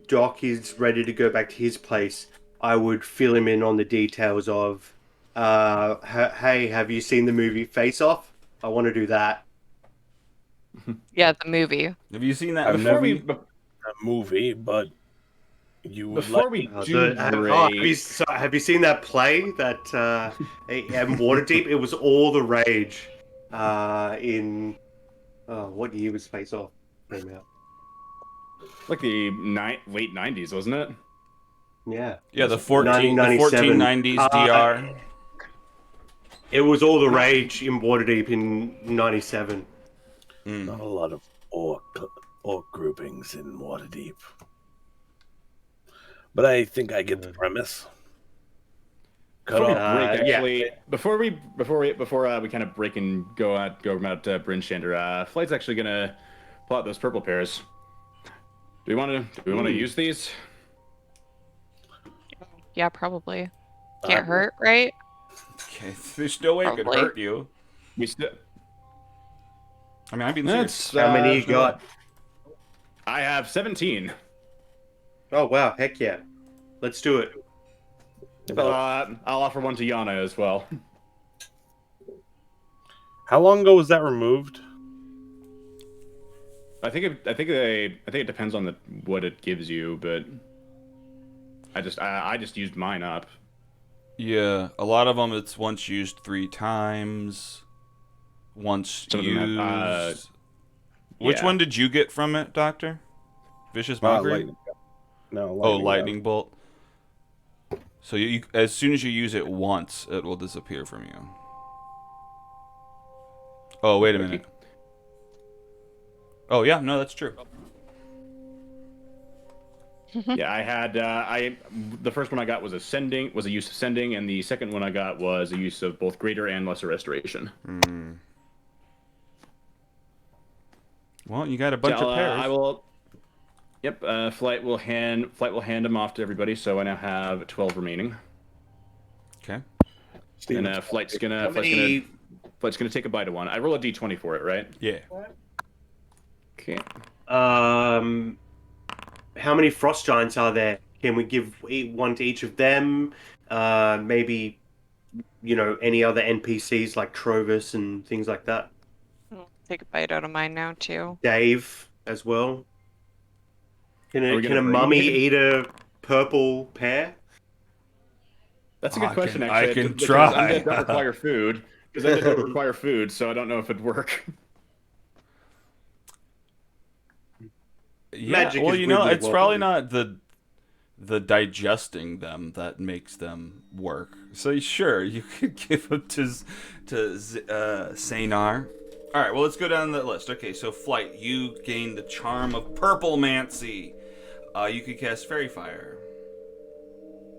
doc is ready to go back to his place, I would fill him in on the details of, hey, have you seen the movie Faceoff? I want to do that. Yeah, the movie. have you seen that I've Before movie? we be- A movie, but you would before like. we do Have you seen that play that in Waterdeep? It was all the rage in what year was Faceoff came out? like the late 90s, wasn't it? Yeah, Yeah, the 1997. 1490s DR. It was all the rage in Waterdeep in '97. Not a lot of orc groupings in Waterdeep. But I think I get the premise. Cut Before we off. break, yeah. actually, before we kind of break and go about Bryn Shander, Flight's actually gonna pull out those purple pairs. Do we want to use these? Yeah, probably. Can't hurt, right? Okay, there's no way it could Probably. hurt you. We still. I mean, I've been serious. That's How many you got? I have 17. Oh wow, heck yeah! Let's do it. I'll offer one to Yana as well. How long ago was that removed? I think it depends on what it gives you, but I just used mine up. Yeah, a lot of them it's once used 3 times. Once Some of them used. have, Which yeah. one did you get from it, Doctor? Vicious Mockery? Lightning. No, Lightning Bolt. So you as soon as you use it once, it will disappear from you. Oh, wait a minute. Oh yeah, no, that's true. Yeah, I had the first one I got was a use of sending, and the second one I got was a use of both greater and lesser restoration. Well, you got a bunch of pairs. I will. Yep. Flight will hand them off to everybody. So I now have 12 remaining. Okay. And Flight's gonna take a bite of one. I roll a d20 for it, right? Yeah. Okay. How many frost giants are there? Can we give one to each of them? Maybe, any other NPCs like Trovis and things like that. I'll take a bite out of mine now too. Dave as well. Can Are we a gonna mummy breed? eat a purple pear? That's a good question. I Actually, can because try. undead don't require food. Because undead don't require food, so I don't know if it'd work. Yeah. Magic Well, is you know, weirdly it's probably welcome. not the digesting them that makes them work. So sure, you could give them to Sanar. All right, well, let's go down the list. Okay, so Flight, you gain the charm of Purple Mancy. You could cast Fairy Fire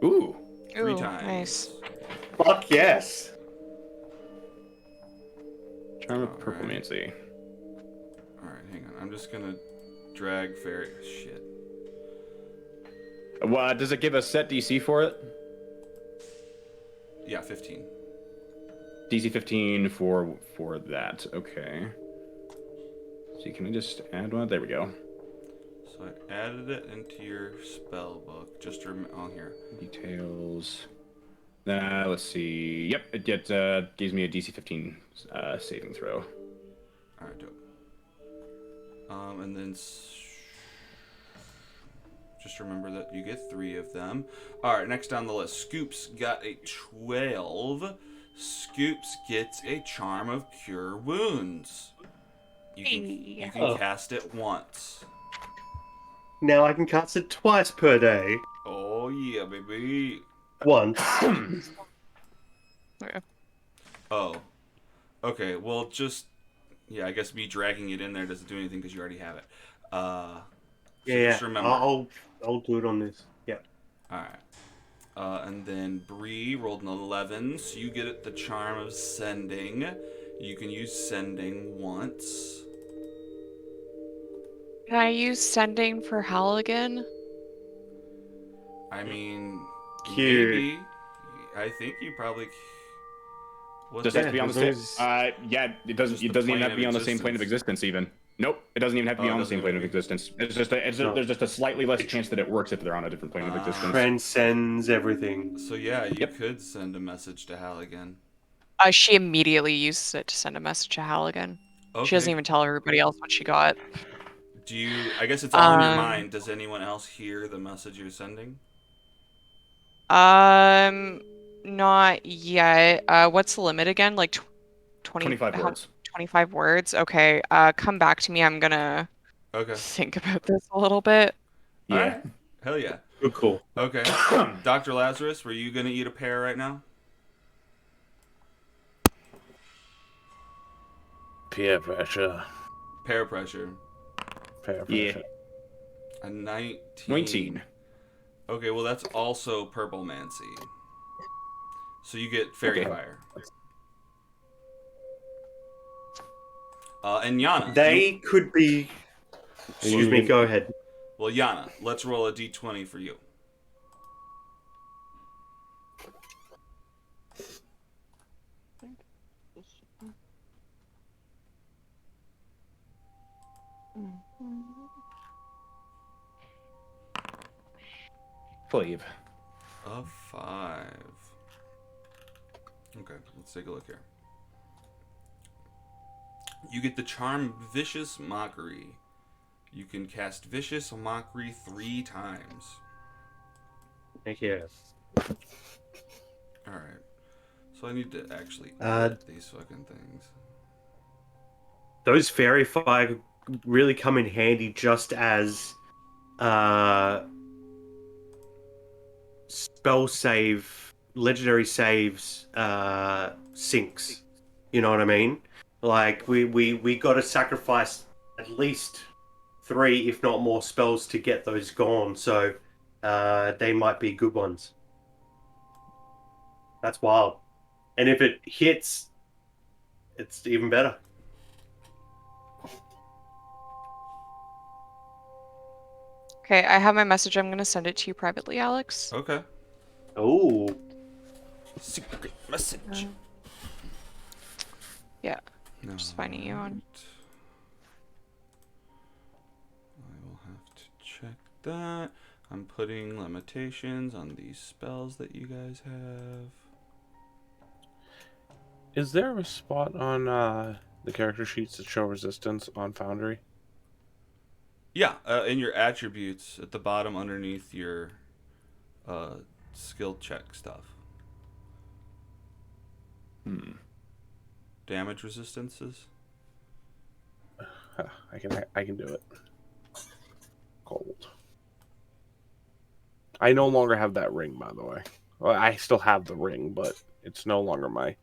Ooh. 3 Ooh, times. nice. Fuck yes. Charm of Purplemancy. All right, hang on. I'm just gonna drag Fairy. Shit. Does it give a set DC for it? Yeah, 15. DC 15 for that. Okay. So can I just add one? There we go. So I added it into your spell book. Just to here. Details. Let's see. Yep, it gives me a DC 15 saving throw. All right, dope. And then just remember that you get 3 of them. All right, next on the list, Scoops got a 12. Scoops gets a charm of Cure Wounds. You can cast it once. Now I can cast it twice per day. Oh yeah, baby. Once. Okay. Oh. Okay, well I guess me dragging it in there doesn't do anything because you already have it. So Yeah, just remember. I'll do it on this. Yeah. Alright. And then Bree rolled an 11, so you get the charm of Sending. You can use Sending once. Can I use sending for Halligan? I mean, Cute. maybe. I think you probably. Does it have to be on the same? Yeah, it doesn't. Just It the doesn't even plane have to of be on the same plane of existence. existence. Even. Nope. It doesn't even have to be Oh, it on the doesn't same plane have of to be. existence. It's just there's just a slightly less chance that it works if they're on a different plane of existence. Transcends everything. So yeah, you Yep. could send a message to Hal again. She immediately uses it to send a message to Halligan. Okay. She doesn't even tell everybody else what she got. Do you? I guess it's on your Um, mind. Does anyone else hear the message you're sending? Not yet. What's the limit again? Like 20, 25 words. 25 words? Okay. Come back to me. I'm gonna Okay. think about this a little bit. Yeah. All right. Hell yeah. Cool. Okay. Dr. Lazarus, were you gonna eat a pear right now? Peer pressure. Pear pressure. Peer Yeah. pressure. A 19. 19. Okay, well that's also purple mancy. So you get fairy Okay. fire. And Yana. They could be. Excuse me. Go ahead. Well, Yana, let's roll a d20 for you. Cleave. A 5. Okay, let's take a look here. You get the charm Vicious Mockery. You can cast Vicious Mockery 3 times. Yes. Alright. So I need to actually edit these fucking things. Those fairy fire really come in handy just as spell save, legendary saves sinks. You know what I mean? Like we got to sacrifice at least 3, if not more, spells to get those gone. So they might be good ones. That's wild. And if it hits, it's even better. Okay, I have my message. I'm gonna send it to you privately, Alex. Okay. Oh. Secret message. Yeah. No. Just finding you on. I will have to check that. I'm putting limitations on these spells that you guys have. Is there a spot on the character sheets that show resistance on Foundry? Yeah, in your attributes at the bottom underneath your skill check stuff. Damage resistances. I can do it. Cold. I no longer have that ring, by the way. Well, I still have the ring, but it's no longer my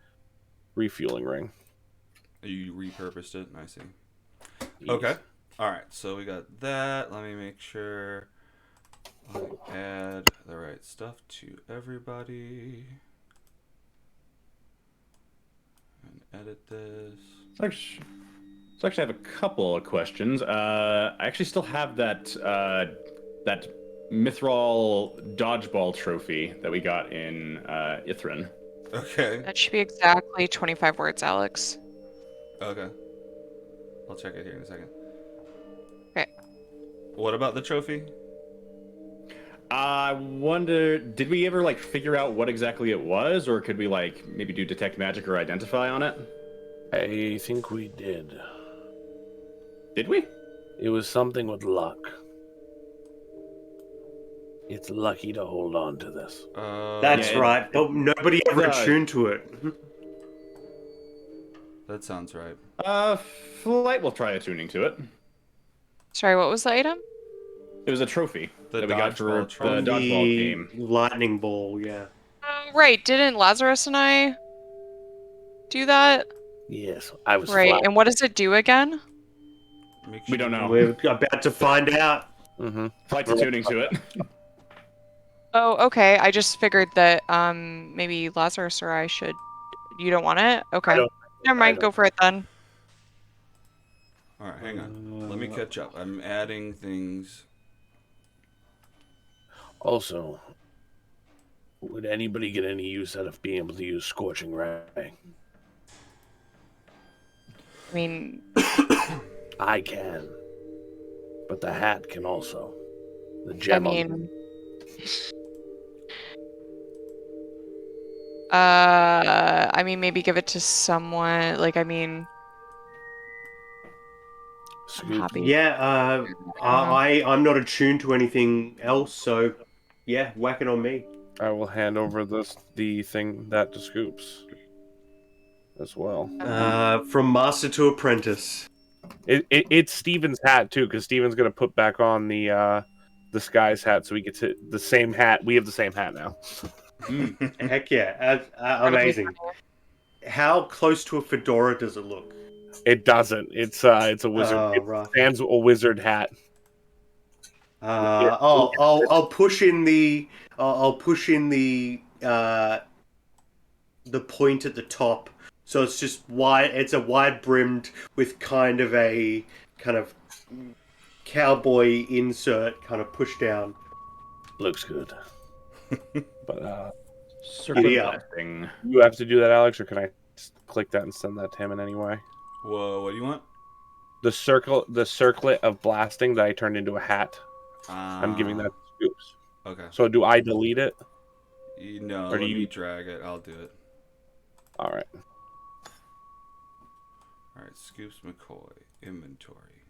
refueling ring. You repurposed it, I see. Yes. Okay. Alright, so we got that. Let me make sure I add the right stuff to everybody. And edit this. So I actually have a couple of questions. I actually still have that that Mithril dodgeball trophy that we got in Ithrin. Okay. That should be exactly 25 words, Alex. Okay. I'll check it here in a second. Okay. What about the trophy? I wonder, did we ever like figure out what exactly it was, or could we like maybe do detect magic or identify on it? I think we did. Did we? It was something with luck. It's lucky to hold on to this. That's Yeah, right. But nobody ever does. attuned to it. That sounds right. Flight will try attuning to it. Sorry, what was the item? It was a trophy The that we got for dodgeball trophy. the dodgeball The game. lightning ball, yeah. Right, didn't Lazarus and I do that? Yes, I was Right, flat. and what does it do again? Make We don't know. We're about to find out. Mm-hmm. Flight's attuning to it. Oh, okay. I just figured that maybe Lazarus or I should. You don't want it? Okay. Never mind. Go for it then. Alright, hang on. Let me catch up. I'm adding things. Also, Would anybody get any use out of being able to use Scorching Ray? I mean, I can. But the hat can also. The I gem on mean, maybe give it to someone. Like, I mean, I'm Scoop. happy. Yeah, I'm not attuned to anything else, so yeah, whack it on me. I will hand over the thing that to Scoops as well. From master to apprentice. It's Steven's hat too, because Steven's gonna put back on the Sky's hat, so we get to the same hat. We have the same hat now. Heck yeah, amazing. How close to a fedora does it look? It doesn't. It's a wizard. Oh, It rough. stands a wizard hat. I'll push in the point at the top, so it's just wide. It's a wide brimmed with kind of cowboy insert, kind of push down. Looks good. But Circle Yeah. blasting. you have to do that, Alex, or can I just click that and send that to him in any way? Whoa, what do you want? The circlet of blasting that I turned into a hat. I'm giving that to Scoops. Okay. So do I delete it? No, Or do let me you- drag it. I'll do it. All right. All right, Scoops McCoy, inventory.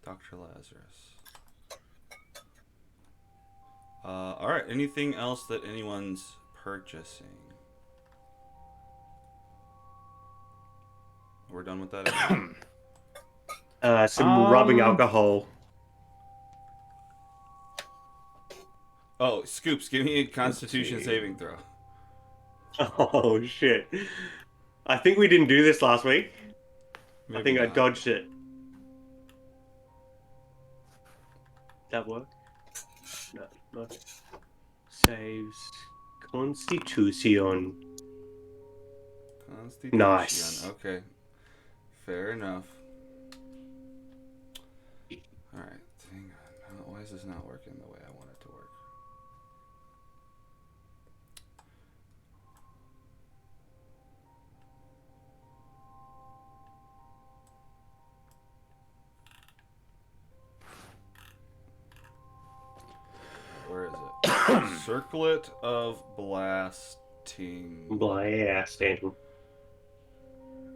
Dr. Lazarus. All right, anything else that anyone's purchasing? We're done with that. Some rubbing alcohol. Oh, Scoops, give me a Constitution see. saving throw. Oh shit! I think we didn't do this last week. I Maybe think I not. dodged it. That work? No, not saves. Constitution. Constitution. Nice. Okay. Fair enough. All right. Hang on. Why is this not working the way I want it to work? Where is it? Circlet of blasting. Blasting.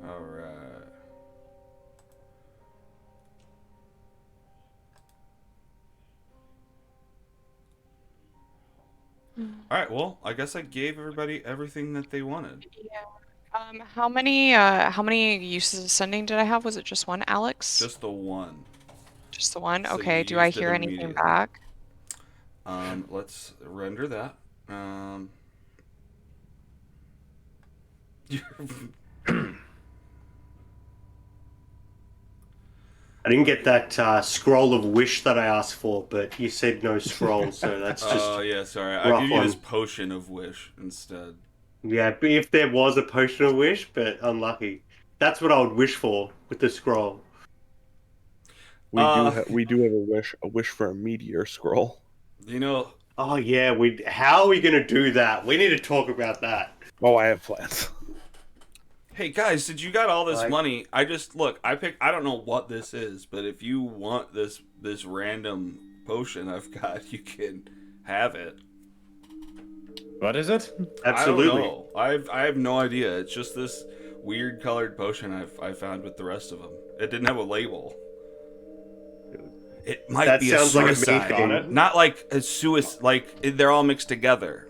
All right. All right. Well, I guess I gave everybody everything that they wanted. How many uses of sending did I have? Was it just one, Alex? Just the one. Just the one? So Okay, you do I used it hear anything immediately. back? Let's render that. I didn't get that scroll of wish that I asked for, but you said no scroll, so that's just Oh yeah, sorry. I rough give you this one. potion of wish instead. yeah. But if there was a potion of wish, but unlucky. That's what I would wish for with the scroll. We Uh, do have a wish for a meteor scroll. You know, Oh yeah, how are we gonna do that? We need to talk about that. Oh, I have plans. hey guys, since you got all this Like- money, I don't know what this is, but if you want this random potion I've got, you can have it. What is it? Absolutely. I don't know. I have no idea. It's just this weird colored potion I found with the rest of them. It didn't have a label. It might That be a sounds like a me suicide. thing. Not like a suicide. Like they're all mixed together.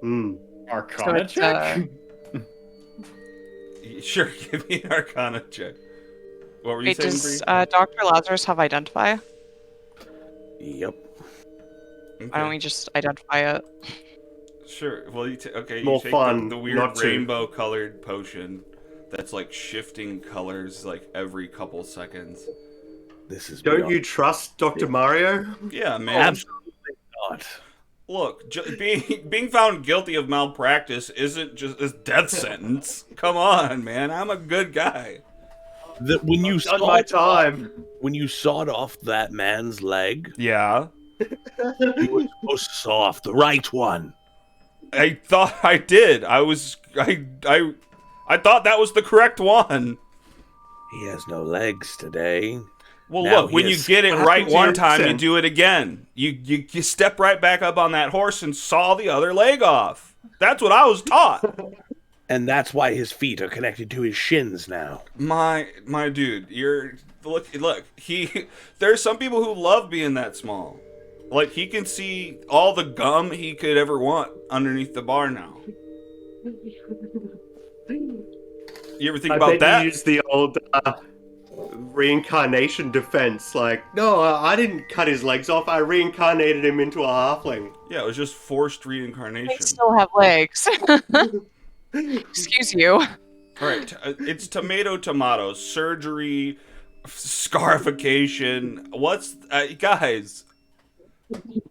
Hmm. Arcana it's, check? Sure, give me an Arcana check. What were you Wait, saying, does Bree? Dr. Lazarus have identify? Yep. Okay. Why don't we just identify it? Sure. Well, you More take fun, the weird not to. rainbow-colored potion that's like shifting colors like every couple seconds. This is Don't beyond- you trust Dr. Mario? Yeah, man. Absolutely not. Look, being found guilty of malpractice isn't just a death sentence. Come on, man. I'm a good guy. When you Done my time. when you sawed off that man's leg, Yeah. You were supposed to saw off the right one. I thought I did. I thought that was the correct one. He has no legs today. Well, Now look, when he you is- get it What right happened to one your time, you accent? do it again. You step right back up on that horse and saw the other leg off. That's what I was taught. And that's why his feet are connected to his shins now. My dude, look. There's some people who love being that small. Like, he can see all the gum he could ever want underneath the bar now. You ever think I about bet that? you use the old reincarnation defense. Like, no, I didn't cut his legs off. I reincarnated him into a halfling. Yeah, it was just forced They reincarnation. still have legs. Excuse you. All right, it's tomato, surgery, scarification. What's guys?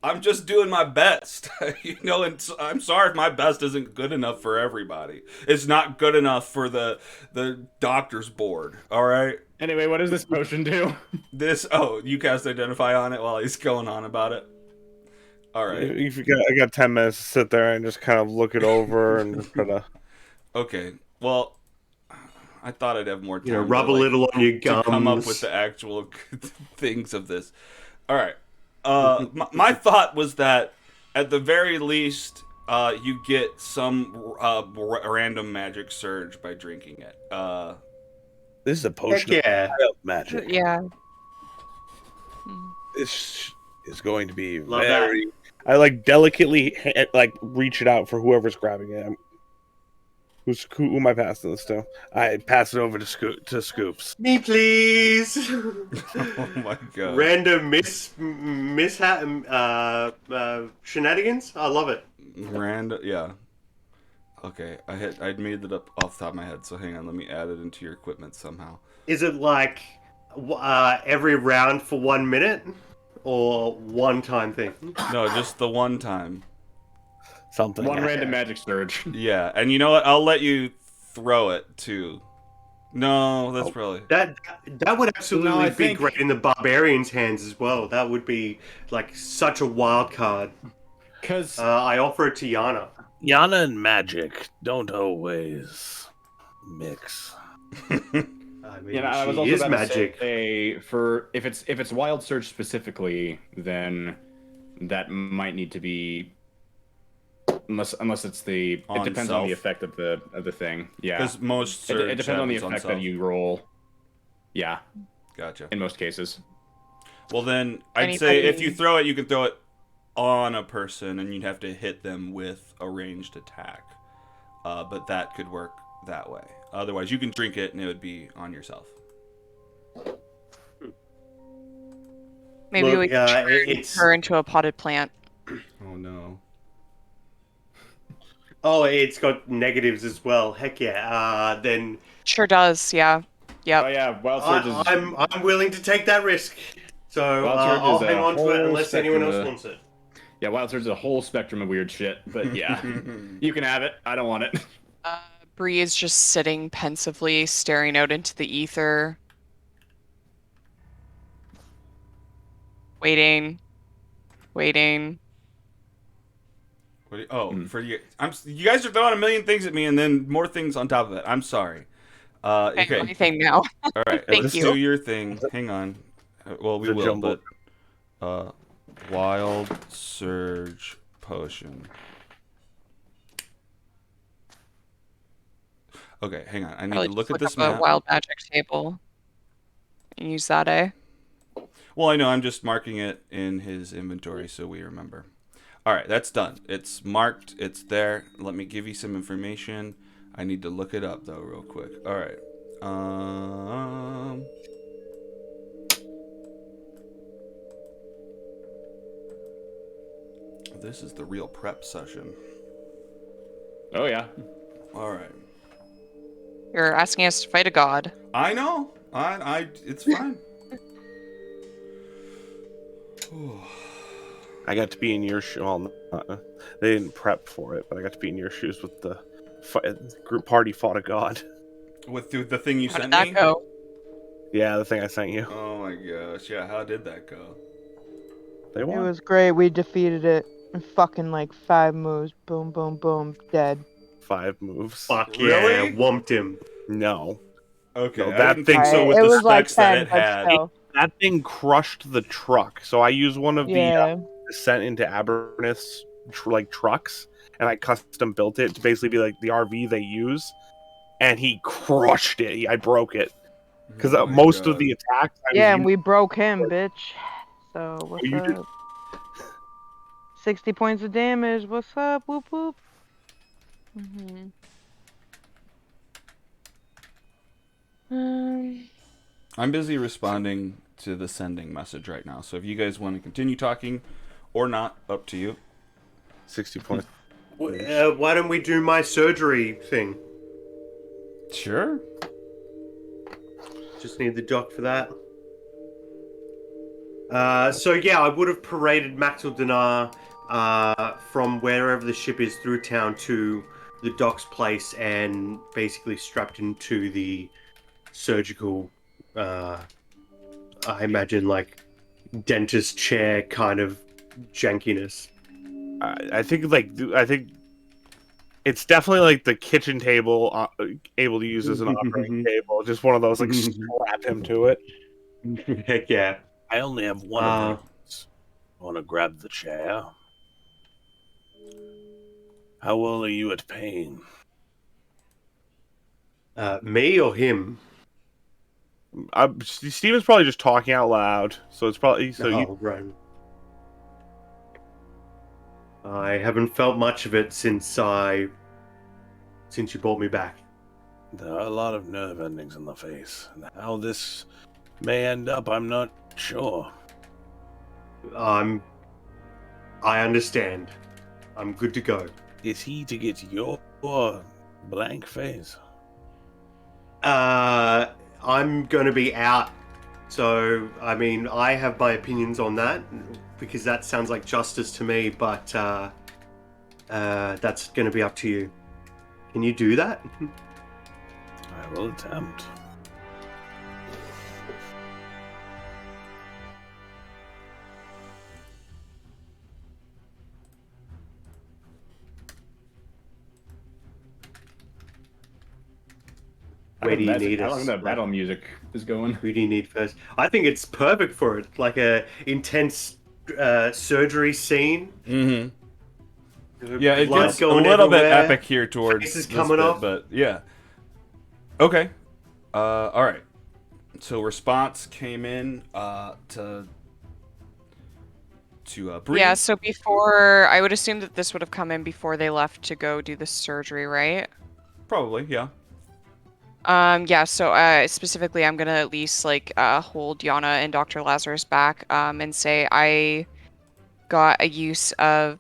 I'm just doing my best, and I'm sorry if my best isn't good enough for everybody. It's not good enough for the doctor's board. All right. Anyway, what does this potion do? You cast identify on it while he's going on about it. All right. If you got, I got 10 minutes to sit there and just kind of look it over and just try to. Okay. Well, I thought I'd have more time. Rub a little on your to gums. come up with the actual things of this. All right. My thought was that at the very least, you get some random magic surge by drinking it. This is a potion Heck yeah. of wild magic. Yeah. This is going to be Love very. I like delicately reach it out for whoever's grabbing it. Who am I passing this to? I pass it over to Scoops. Me, please. Oh my god. Random shenanigans. I love it. Random, yeah. Okay, I made it up off the top of my head. So hang on, let me add it into your equipment somehow. Is it like every round for 1 minute, or one-time thing? No, just the one time. Something. One random magic surge. Yeah, and you know what? I'll let you throw it too. No, that's probably. That would absolutely No, I be think- great in the barbarian's hands as well. That would be like such a wild card. Because I offer it to Yana. Yana and magic don't always mix. I mean, I was she also is about magic. to say, for if it's wild surge specifically, then that might need to be unless it's it On depends on the self. effect of the thing. Yeah, Because most surge it depends on the happens effect self. that you roll. Yeah, Gotcha. in most cases. Well, then I'd say Anybody- if you throw it, you can throw it on a person, and you'd have to hit them with a ranged attack. But that could work that way. Otherwise, you can drink it, and it would be on yourself. Maybe Look, we can turn it's- her into a potted plant. Oh no. Oh, it's got negatives as well. Heck yeah. Then Sure does. Yeah. Yep. Oh yeah, wild surge is. I'm willing to take that risk. So Wild surge I'll is hang a on to it whole unless anyone else spectrum of- wants it. Yeah, wild surge is a whole spectrum of weird shit. But yeah, you can have it. I don't want it. Bree is just sitting pensively, staring out into the ether. Waiting. Waiting. What do you, for you, you guys are throwing a million things at me, and then more things on top of it. I'm sorry. Okay. Anything now. All right. Thank Let's you. do your thing. Hang on. Well, we The will, jumble. but wild surge potion. Okay, hang on. I need Probably to look just at this up a map. wild magic table. And use that, eh? Well, I know. I'm just marking it in his inventory so we remember. All right, that's done. It's marked. It's there. Let me give you some information. I need to look it up though, real quick. All right. This is the real prep session. Oh yeah. All right. You're asking us to fight a god. I know. It's fine. I got to be in your shoes. Well, they didn't prep for it, but I got to be in your shoes with the group party fought a god. With the thing you How sent did that me. go? Yeah, the thing I sent you. Oh my gosh! Yeah, how did that go? They It won. was great. We defeated it in fucking like 5 moves. Boom, boom, boom. Dead. 5 moves. Fuck Really? yeah, whomped him. No. Okay, No, I that didn't thing- think so with It the was like specs that 10, it but had. still. That thing crushed the truck. So I used one of the Yeah. Descent into Aberneth's trucks, and I custom built it to basically be like the RV they use. And he crushed it. I broke it because Oh my most of God. the attacks. I was Yeah, and using- we broke him, bitch. So, what's you did- up? 60 points of damage. What's up? Whoop, whoop. Mm-hmm. I'm busy responding to the sending message right now. So if you guys want to continue talking or not, up to you. 60 points. Why don't we do my surgery thing? Sure. Just need the doc for that. So yeah, I would have paraded Maxwell Dinar from wherever the ship is through town to the doc's place and basically strapped into the surgical, I imagine like dentist chair kind of jankiness. I think it's definitely like the kitchen table able to use as an operating table. Just one of those like strap him to it. Heck yeah. I only have one of these. I want to grab the chair. How well are you at pain? Me or him? Steven's probably just talking out loud, so it's probably Right. I haven't felt much of it since you brought me back. There are a lot of nerve endings in the face. And how this may end up, I'm not sure. I understand. I'm good to go. Is he to get your blank face? I'm going to be out. So, I mean, I have my opinions on that because that sounds like justice to me, but that's going to be up to you. Can you do that? I will attempt. Where do you need How us? long that battle music is going? Who do you need first? I think it's perfect for it. Like a intense surgery scene. Mm-hmm. Yeah, it Blood gets a going little bit everywhere. epic here towards Faces this coming bit, off. but yeah. Okay. All right. So response came in to Bree. Yeah, so before, I would assume that this would have come in before they left to go do the surgery, right? Probably, yeah. Yeah, so specifically, I'm gonna at least like hold Yana and Dr. Lazarus back and say I got a use of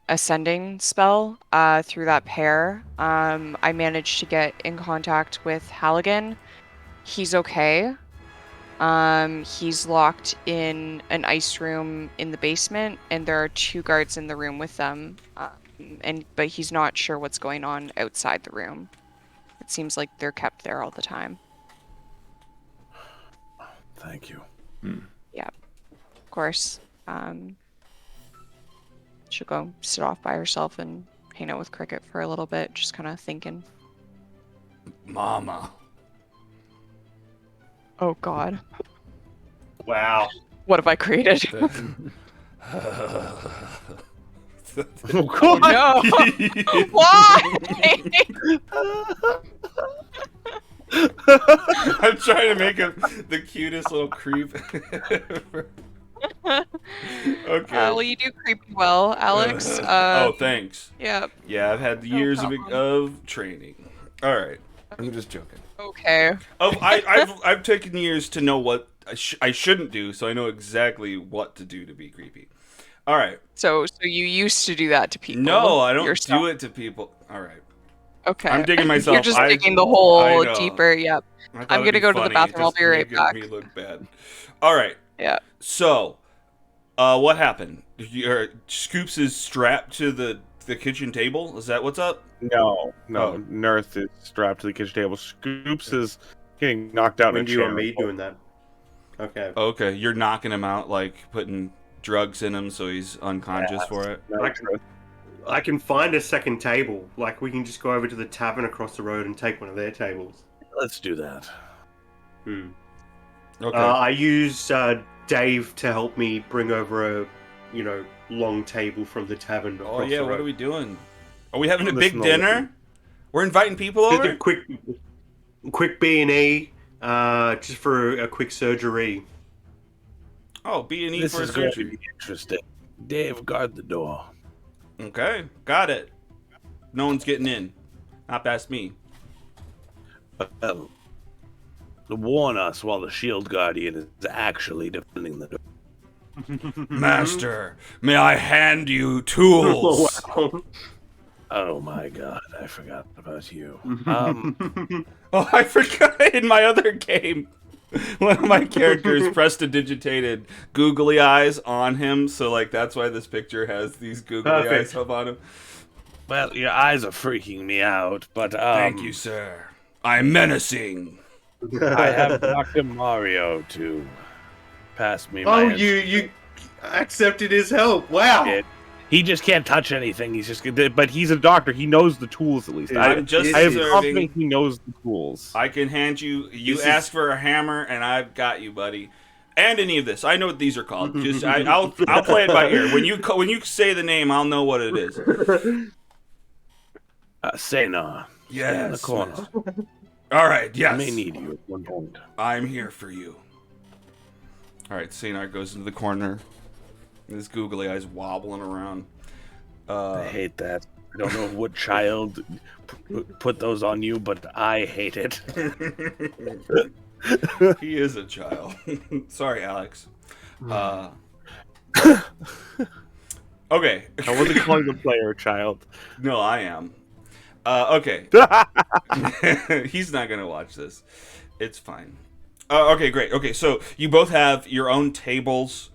ascending spell through that pair. I managed to get in contact with Halligan. He's okay. He's locked in an ice room in the basement, and there are 2 guards in the room with them. But he's not sure what's going on outside the room. It seems like they're kept there all the time. Thank you. Yeah, of course. She'll go sit off by herself and hang out with Cricket for a little bit, just kind of thinking. Mama. Oh God, Wow. what have I created? Oh god! No! Why? I'm trying to make him the cutest little creep. Okay. Well, you do creepy well, Alex. Oh, thanks. Yeah. Yeah, I've had No years problem. of training. All right, I'm just joking. Okay. Oh, I've taken years to know what I shouldn't do, so I know exactly what to do to be creepy. All right. So you used to do that to people? No, I don't yourself. do it to people. All right. Okay. I'm digging myself. You're just I- digging the I hole know. deeper. Yep. I thought I'm it'd gonna be go to the funny, bathroom. I'll just be right making back. me look bad. All right. Yeah. So, what happened? Scoops is strapped to the kitchen table. Is that what's up? No. Oh. Nurse is strapped to the kitchen table. Scoops is getting knocked out When in a do you chair. want me doing that? Okay. Okay, you're knocking him out, like putting drugs in him so he's unconscious for it. I can find a second table. Like, we can just go over to the tavern across the road and take one of their tables. Let's do that. Okay. I use Dave to help me bring over a, long table from the tavern across Oh yeah, the what road. are we doing? Are we having a Listen big to dinner? We're inviting people Just over? a quick B&E, just for a quick surgery. Oh, B&E This for a is going to surgery. be interesting. Dave, guard the door. Okay, got it. No one's getting in. Not past me. Well, warn us while the shield guardian is actually defending the door. Master, may I hand you tools? Oh my god, I forgot about you. Oh, I forgot in my other game. One of my characters prestidigitated googly eyes on him, so like that's why this picture has these googly eyes Perfect. up on him. Well, your eyes are freaking me out, but Thank you, sir. I'm menacing. I have Dr. Mario to pass me my Oh, you accepted his help. Wow. it. He just can't touch anything. But he's a doctor. He knows the tools at least. I'm just I am serving. confident he knows the tools. I can hand you. You This ask is- for a hammer, and I've got you, buddy. And any of this, I know what these are called. Just I'll play it by ear. When you say the name, I'll know what it is. Sena, stay in the corner. All right. Yes. I may need you at one point. I'm here for you. All right. Saynar goes into the corner. His googly eyes wobbling around. I hate that. I don't know what child put those on you, but I hate it. He is a child. Sorry, Alex. Okay. I wasn't calling the player a child. No, I am. Okay. He's not gonna watch this. It's fine. Okay, great. Okay, so you both have your own tables.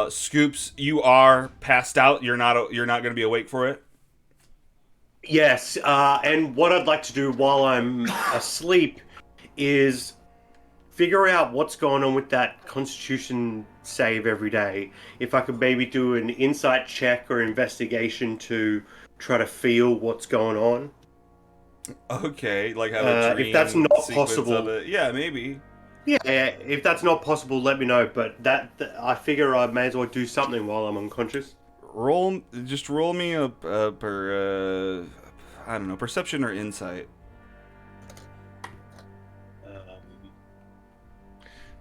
Scoops, you are passed out. You're not gonna be awake for it. Yes, and what I'd like to do while I'm asleep is figure out what's going on with that Constitution save every day. If I could maybe do an insight check or investigation to try to feel what's going on. Okay, like have a dream if that's not sequence possible- of it. Yeah, maybe. Yeah, if that's not possible, let me know. But I figure I may as well do something while I'm unconscious. Roll me a I don't know, perception or insight.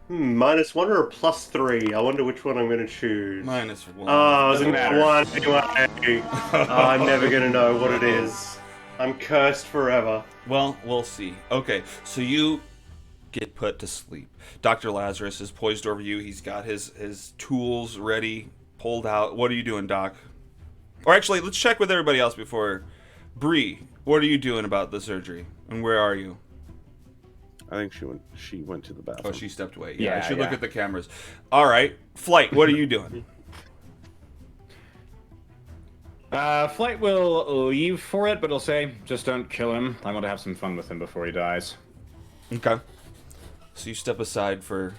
-1 or a +3. I wonder which one I'm going to choose. -1. Oh, I was Doesn't in matter. one anyway. I'm never going to know what it is. I'm cursed forever. Well, we'll see. Okay, so you get put to sleep. Dr. Lazarus is poised over you. He's got his tools ready, pulled out. What are you doing, Doc? Or actually, let's check with everybody else before. Bree, what are you doing about the surgery? And where are you? I think she went to the bathroom. Oh, she stepped away. Yeah, I Yeah, should look yeah. at the cameras. All right. Flight, what are you doing? Flight will leave for it, but it'll say, just don't kill him. I want to have some fun with him before he dies. Okay. So you step aside for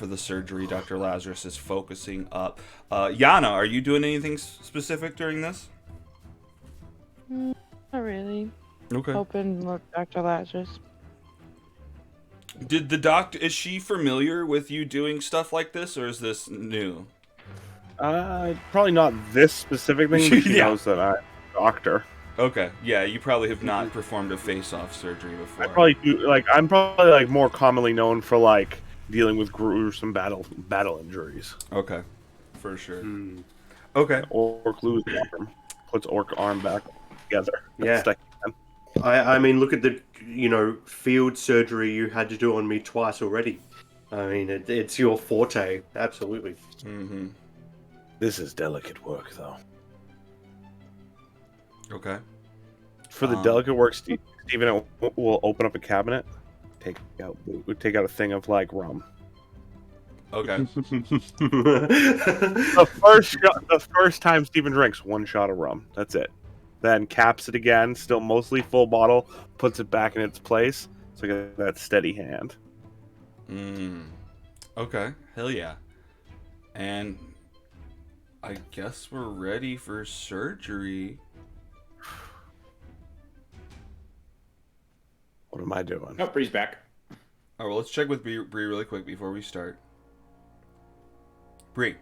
the surgery. Dr. Lazarus is focusing up. Yana, are you doing anything specific during this? Not really. Okay. Hoping look Dr. Lazarus. Did the doctor, is she familiar with you doing stuff like this, or is this new? Probably not this specific thing, but she Yeah. knows that I'm a doctor. Okay, yeah, you probably have not performed a face-off surgery before. I probably do. I'm probably more commonly known for dealing with gruesome battle injuries. Okay, for sure. Okay. Orc loses arm, puts orc arm back together. Yeah. That's like- I mean, look at the field surgery you had to do on me twice already. I mean, it's your forte, absolutely. Mm-hmm. This is delicate work, though. Okay. For the delicate work, Stephen will open up a cabinet, take out a thing of rum. Okay. The first time Stephen drinks 1 shot of rum. That's it. Then caps it again, still mostly full bottle, puts it back in its place. So I get that steady hand. Okay, hell yeah. And I guess we're ready for surgery. What am I doing? Oh, Bree's back. All right, well, let's check with Bree really quick before we start. Bree,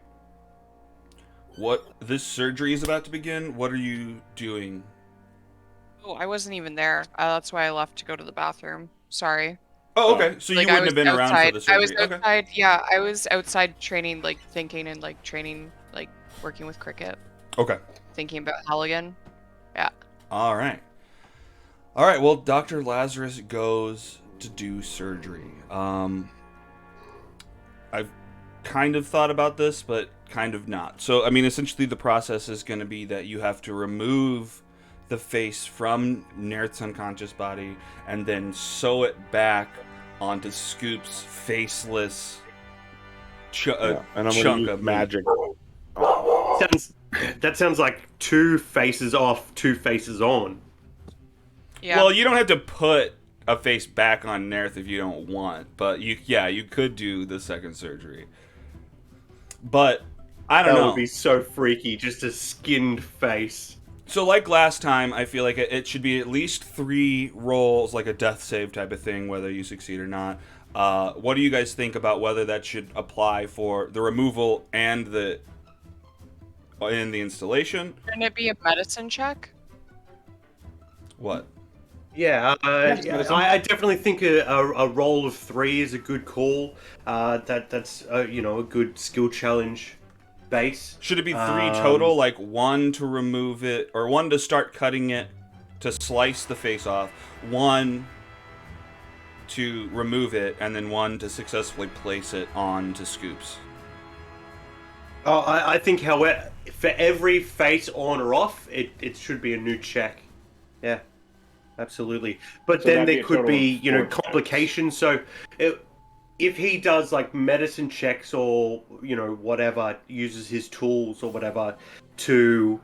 this surgery is about to begin. What are you doing? Oh, I wasn't even there. That's why I left to go to the bathroom. Sorry. Oh, okay. So you Like, wouldn't have been around for outside. the surgery. I was Okay. outside. Yeah, I was outside training, like thinking and like training, like working with cricket, Okay. thinking about Halligan. Yeah. All right. All right. Well, Dr. Lazarus goes to do surgery. I've kind of thought about this, but kind of not. So, I mean, essentially the process is going to be that you have to remove the face from Nerth's unconscious body and then sew it back onto Scoop's faceless and I'm gonna chunk use of magic. That sounds like 2 faces off, 2 faces on. Yeah. Well, you don't have to put a face back on Nerth if you don't want, but you could do the second surgery. But I don't know. That would be so freaky, just a skinned face. So like last time, I feel like it should be at least 3 rolls, like a death save type of thing, whether you succeed or not. What do you guys think about whether that should apply for the removal and in the installation? Shouldn't it be a medicine check? What? Yeah, medicine. I definitely think a roll of 3 is a good call. That's a good skill challenge base. Should it be 3 total, like 1 to remove it, or 1 to start cutting it, to slice the face off, 1 to remove it, and then 1 to successfully place it onto Scoops? Oh, I think, however, for every face on or off, it should be a new check. Yeah, absolutely. But So then that'd be there a could total be, of 4 checks. complications. So if he does like medicine checks or, whatever, uses his tools or whatever to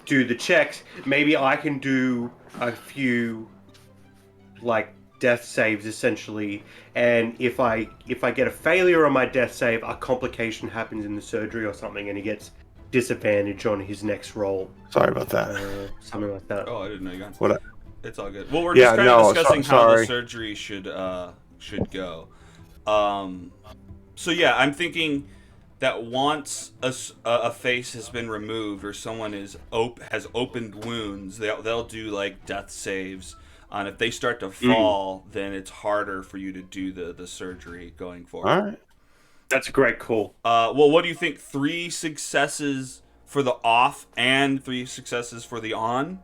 do the checks, maybe I can do a few like death saves essentially, and if I get a failure on my death save, a complication happens in the surgery or something and he gets disadvantage on his next roll, Sorry about that. something like that. Oh, I didn't know you got. What? It's all good. Well, we're Yeah, just kind of no, discussing how the sorry. surgery should go. So yeah, I'm thinking that once a face has been removed or someone has opened wounds, they'll do like death saves. And if they start to fall, then it's harder for you to do the surgery going forward. All right. That's a great call. Well, what do you think? 3 successes for the off and 3 successes for the on?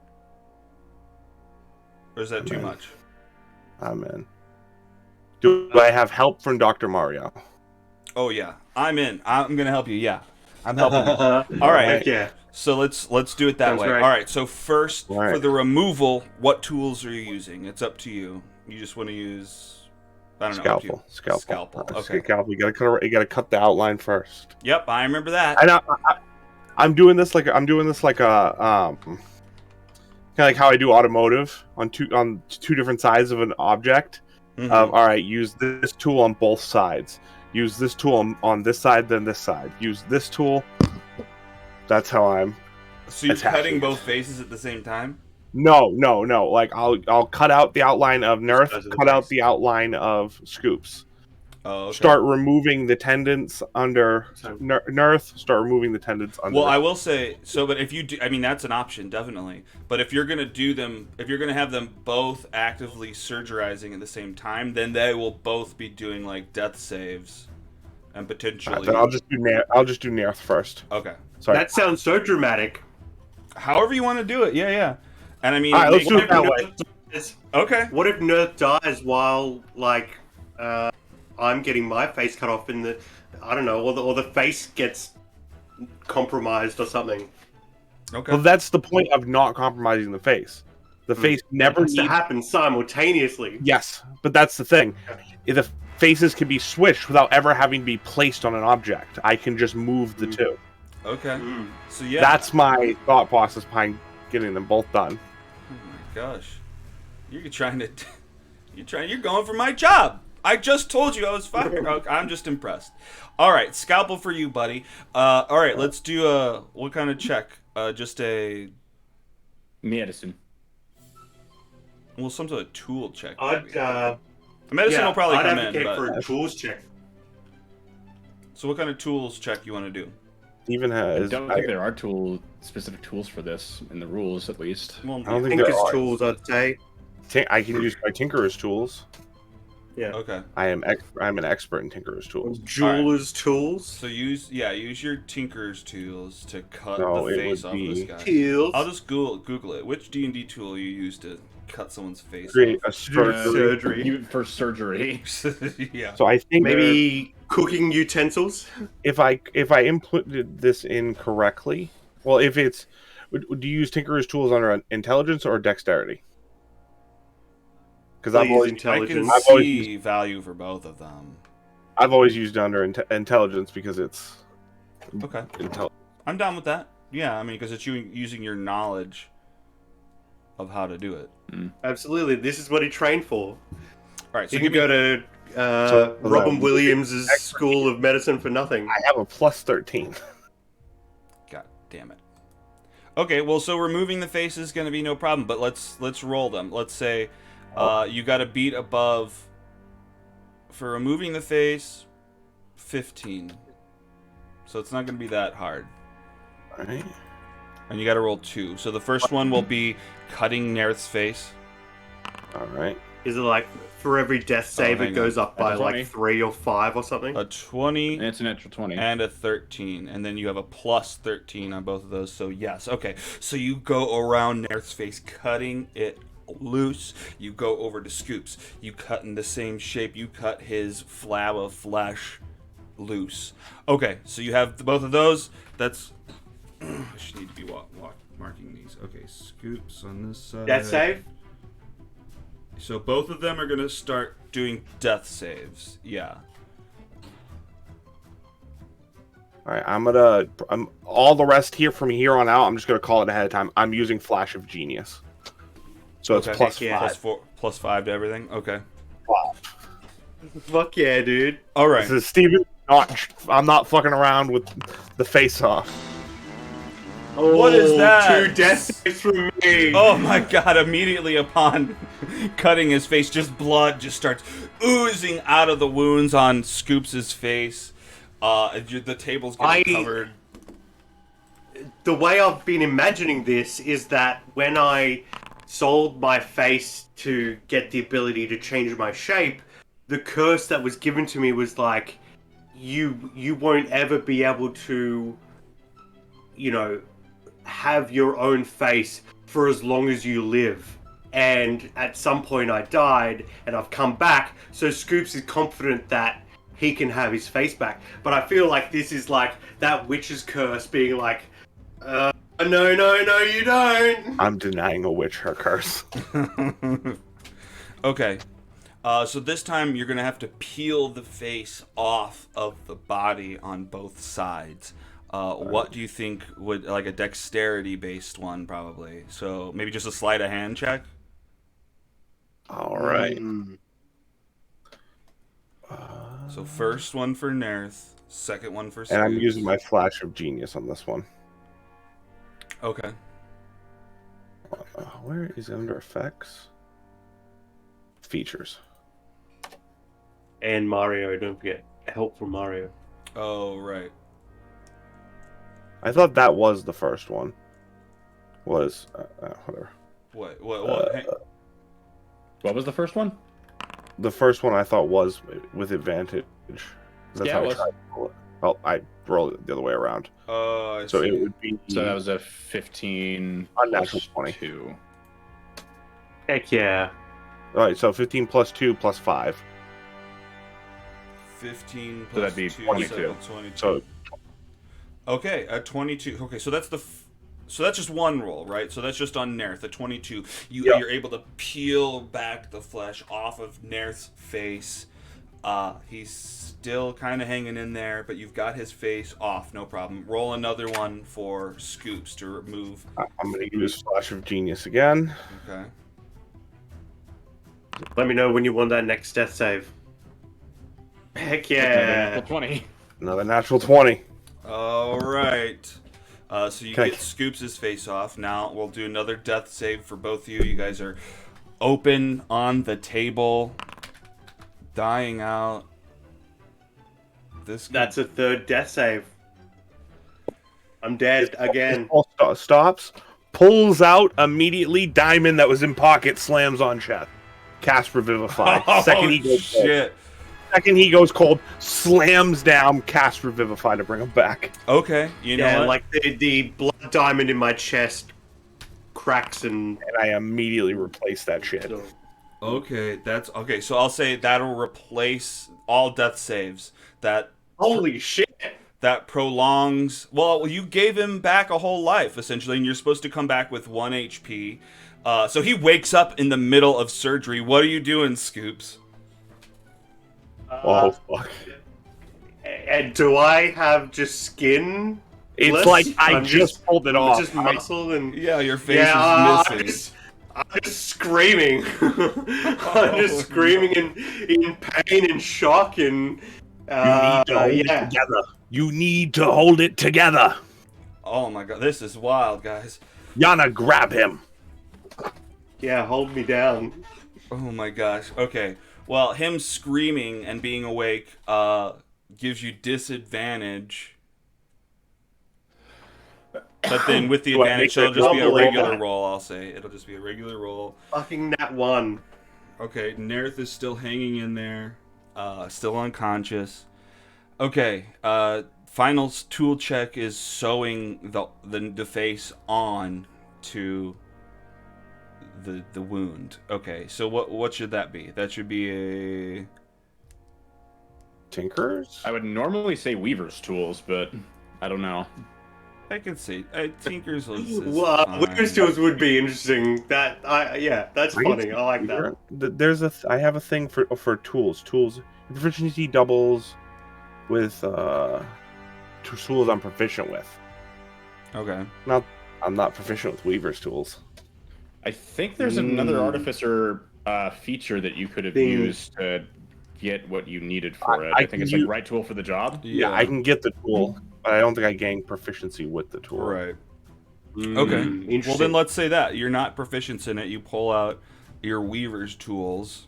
Or is that too much? I'm in. Do I have help from Dr. Mario? Oh yeah, I'm in. I'm gonna help you. Yeah, I'm helping you. All right. Heck yeah. So let's do it that Sounds way. right. All right. So first, Right. for the removal, what tools are you using? It's up to you. You just want to use, I don't know. up to you. Scalpel. Scalpel. Okay. Scalpel. You gotta cut the outline first. Yep, I remember that. And I'm doing this like a kind of like how I do automotive on two different sides of an object. Mhm. All right, use this tool on both sides. Use this tool on this side, then this side. Use this tool. That's how I'm. So you're attaching cutting it. both faces at the same time? No. Like I'll cut out the outline of Nerth, Those are the cut out base. the outline of Scoops. Oh, okay. Start removing the tendons under So- Nerth. Start removing the tendons under. Well, I will say so, but if you do, I mean, that's an option, definitely. But if you're gonna do them, if you're gonna have them both actively surgerizing at the same time, then they will both be doing like death saves, and potentially. Then I'll just do Nerth first. Okay. Sorry. That sounds so dramatic. However you want to do it, yeah. And I mean, All right, let's make- do it that way. Okay. What if Nerth dies while I'm getting my face cut off in the, I don't know, or the face gets compromised or something? Okay. Well, that's the point of not compromising the face. The face never It has to needs. happen simultaneously. Yes, but that's the thing. The faces can be switched without ever having to be placed on an object. I can just move the two. Okay. Mm. So yeah. That's my thought process behind getting them both done. Oh my gosh. You're trying to. You're going for my job. I just told you I was fired. Okay, I'm just impressed. All right, scalpel for you, buddy. All right, let's do what kind of check? Just a Medicine. some sort of tool check. I'd Medicine will probably I'd come advocate in. for But... a tools check. So what kind of tools check you want to do? Even I has. don't think there are specific tools for this in the rules, at least. Well, I don't think there Tinker's are. tools, I'd say. I can use my Tinkerer's tools. Yeah. Okay. I'm an expert in Tinkerer's tools. Jeweler's tools. So use your Tinker's tools to cut No, the it face would off of this be- guy. Tools. I'll just Google it. Which D&D tool you use to cut someone's face Create off? a surgery. Surgery. For surgery. Yeah. So I think Maybe cooking utensils. if I inputted this in correctly, well, if it's, do you use Tinkerer's tools under intelligence or dexterity? Because I've Please, always I can intelligence. I've always see value for both of them. used it under intelligence because it's Okay. intelligence. I'm down with that. Yeah, I mean, because it's you using your knowledge of how to do it. Absolutely. This is what he trained for. All right, so He give can me... go to So, Robin Williams' School of Medicine for nothing. I have a plus 13. God damn it. Okay, well, so removing the face is going to be no problem, but let's roll them. Let's say you got to beat above for removing the face 15. So it's not going to be that hard. All right. And you got to roll 2. So the first one will be cutting Nerth's face. All right. Is it like for every death save hang it goes up by That's a 20. like 3 or 5 or something? A 20 And it's a natural 20. and a 13, and then you have a plus 13 on both of those. So yes, okay. So you go around Nerth's face, cutting it loose. You go over to Scoops. You cut in the same shape. You cut his flab of flesh loose. Okay, so you have both of those. That's I should need to be marking these. Okay, Scoops on this side. Death save? So both of them are gonna start doing death saves. Yeah. All right. I'm all the rest here from here on out. I'm just gonna call it ahead of time. I'm using Flash of Genius. So it's Okay. plus Yeah. 5. Plus 5 to everything. Okay. Fuck yeah, dude. All right. This is Steven. I'm not fucking around with the face-off. Oh, What is that? 2 death saves from me. Oh my god, immediately upon cutting his face, just blood just starts oozing out of the wounds on Scoops' face. The table's getting covered. The way I've been imagining this is that when I sold my face to get the ability to change my shape, the curse that was given to me was like, you won't ever be able to, have your own face for as long as you live. And at some point I died and I've come back, so Scoops is confident that he can have his face back. But I feel like this is like that witch's curse being like, no, you don't. I'm denying a witch her curse. Okay. So this time you're gonna have to peel the face off of the body on both sides. What do you think would, like a dexterity based one probably? So maybe just a sleight of hand check? All right. So first one for Nerth, second one for Scoops. And I'm using my Flash of Genius on this one. Okay. Where is it under effects? Features. And Mario, don't forget, help from Mario. Oh, right. I thought that was the first one. Was whatever. What? Hey, What was the first one? The first one I thought was with advantage. That's Yeah, how it I was. tried to roll it. Well, I rolled it the other way around. I So see. it would be So that was a 15 Unnatural plus 20. 2. Heck yeah. all right. So 15 plus 2 plus 5. 15 plus So that'd be 2, 22. 22. So Okay, a 22. Okay, so that's so that's just one roll, right? So that's just on Nerth, a 22. You're able to peel back the flesh off of Nerth's face. He's still kind of hanging in there, but you've got his face off, no problem. Roll another one for Scoops to remove. I'm going to use Flash of Genius again. Okay. Let me know when you want that next death save. Heck Another yeah. natural 20. Another natural 20. All right. So you Can I- get Scoops' face off. Now we'll do another death save for both of you. You guys are open on the table, dying out. That's a third death save. I'm dead again. All stops, pulls out immediately. Diamond that was in pocket slams on chest. Cast Revivify. Second he goes cold. shit. Second he goes cold, slams down. Cast Revivify to bring him back. Okay, you know Yeah, what? like the blood diamond in my chest cracks and. And I immediately replace that shit. Okay, that's okay. So I'll say that'll replace all death saves. Holy shit! That prolongs. Well, you gave him back a whole life essentially, and you're supposed to come back with 1 HP. So he wakes up in the middle of surgery. What are you doing, Scoops? Oh fuck! And do I have just skin? It's less? like I I'm just pulled it off. Just muscle and. Yeah, your face Yeah, is missing. I'm just screaming. I'm just screaming in pain and shock and. You need to hold it together. You need to hold it together. Oh my god, this is wild, guys. Yana, grab him. Yeah, hold me down. Oh my gosh. Okay. Well, him screaming and being awake gives you disadvantage. But then with the Do I advantage, make it'll that just be a double regular roll? roll, I'll say. It'll just be a regular roll. Fucking nat 1. Okay, Nerith is still hanging in there. Still unconscious. Okay, final tool check is sewing the face on to the wound. Okay, so what should that be? That should be a... Tinkers? I would normally say Weaver's tools, but I don't know. I can see. Tinker's is Well, fine. Witness Tools would be interesting. Yeah, that's funny. I like that. There's I have a thing for tools. Tools proficiency doubles with tools I'm proficient with. Okay. I'm not proficient with Weaver's tools. I think there's another Artificer feature that you could have Thing. used to get what you needed for it. I think it's like right tool for the job. Yeah, I can get the tool, but I don't think I gain proficiency with the tool. Right. Okay. Well, Interesting. then let's say that. You're not proficient in it. You pull out your Weaver's tools.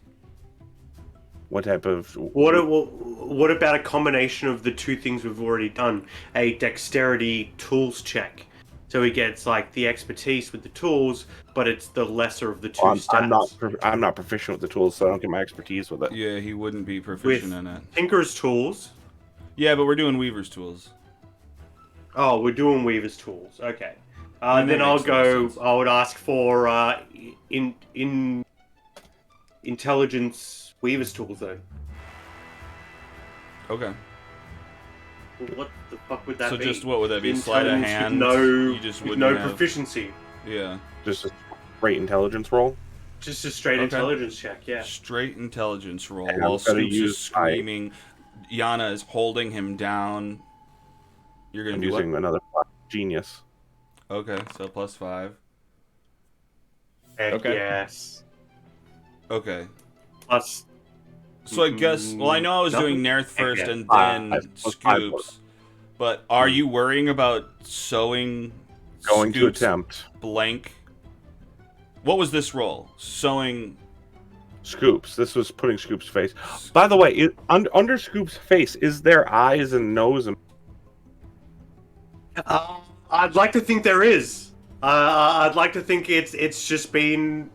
What type of... What about a combination of the two things we've already done? A dexterity tools check. So he gets like the expertise with the tools, but it's the lesser of the two stats. I'm not proficient with the tools, so I don't get my expertise with it. Yeah, he wouldn't be proficient in it. Tinker's tools. Yeah, but we're doing Weaver's tools. Oh, we're doing Weaver's tools. Okay. That Then I'll makes more go. sense. I would ask for in intelligence Weaver's tools though. Okay. What the fuck would that So be? just what would that be? Sleight of hand? With You just with wouldn't no have- proficiency. Yeah. Just a straight intelligence roll. Just a straight Okay. intelligence check. Yeah. Straight intelligence roll. And While I'm gonna Scoops is use screaming, Yana is holding him down. You're gonna I'm do using another genius. what? Okay, so +5. Heck Okay. yes. Okay. Plus. So I guess, well, I know I was doing Nerith first Okay. and then Plus five. Scoops, but are you worrying about sewing Going to Scoops attempt. blank? What was this roll? Sewing. Scoops. This was putting Scoops' face. By the way, under Scoops' face, is there eyes and nose? And... I'd like to think there is. I'd like to think it's just been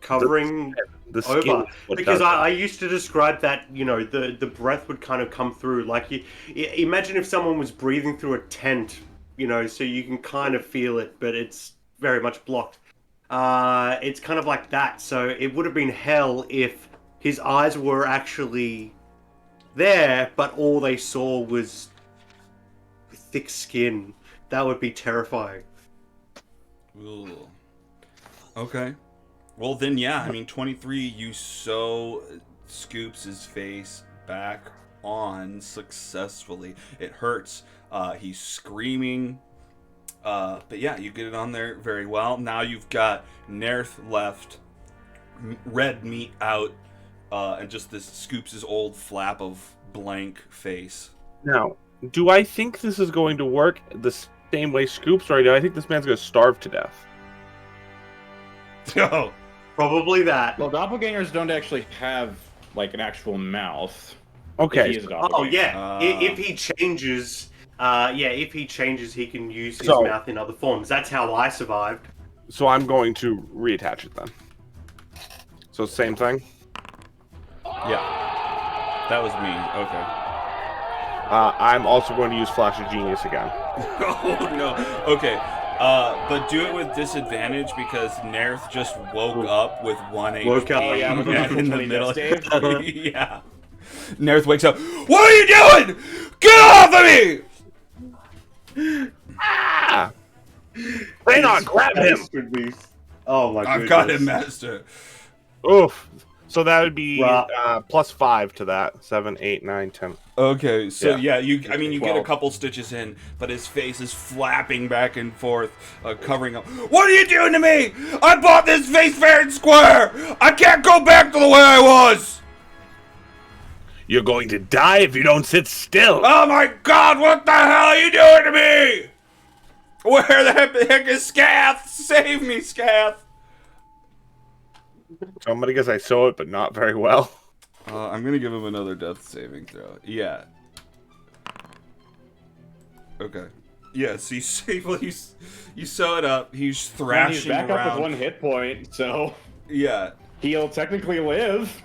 covering the skin? over. is what Because does it. I used to describe that, you know, the breath would kind of come through. Like, imagine if someone was breathing through a tent, you know, so you can kind of feel it, but it's very much blocked. It's kind of like that. So it would have been hell if his eyes were actually there, but all they saw was thick skin. That would be terrifying. Ooh. Okay. Well, then, yeah, I mean, 23, you sew Scoops' face back on successfully. It hurts. He's screaming. But yeah, you get it on there very well. Now you've got Nerith left, red meat out, and just this Scoops' old flap of blank face. Now, do I think this is going to work the same way Scoops, or do I think this man's going to starve to death? Oh, Probably that. Well, doppelgangers don't actually have like an actual mouth. Okay. If he is a Oh doppelganger. yeah, if he changes, if he changes, he can use his So- mouth in other forms. That's how I survived. So I'm going to reattach it then. So same thing. yeah. That was me. Okay. I'm also going to use Flash of Genius again. Oh no. Okay. But do it with disadvantage because Nerth just woke up with 1 HP. Woke up. Oh, yeah, with a natural in the 20 middle. death Yeah. Nerth wakes up. What are you doing? Get off of me! Ah! Xenon, grab him! Would be... Oh my goodness. I've got him, Master. Oof. So that would be Right. +5 to that. 7, 8, 9, 10. Okay, so Yeah. you get a 12. couple stitches in, but his face is flapping back and forth, covering up. What are you doing to me? I bought this face fair and square! I can't go back to the way I was! You're going to die if you don't sit still. Oh my god, what the hell are you doing to me? Where the heck is Scath? Save me, Scath! So I'm going to guess I sew it, but not very well. I'm gonna give him another death saving throw. Yeah. Okay. Yeah, so you save, well, you sew it up, he's And thrashing he's back around. up with 1 hit point, so Yeah. he'll technically live.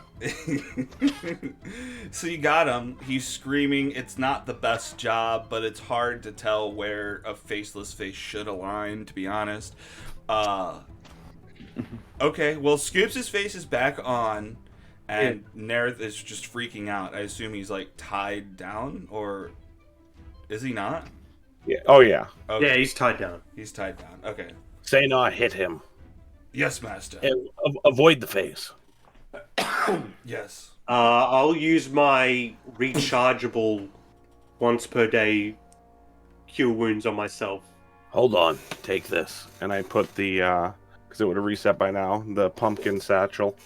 So you got him. He's screaming. It's not the best job, but it's hard to tell where a faceless face should align, to be honest. Okay, well, Scoops' face is back on, and Nerth is just freaking out. I assume he's, like, tied down, or is he not? Yeah. Oh, yeah. Okay. Yeah, he's tied down. He's tied down. Okay. Say not hit him. Yes, Master. Avoid the face. Yes. I'll use my rechargeable once per day cure wounds on myself. Hold on. Take this. And I put the, because it would have reset by now, the pumpkin satchel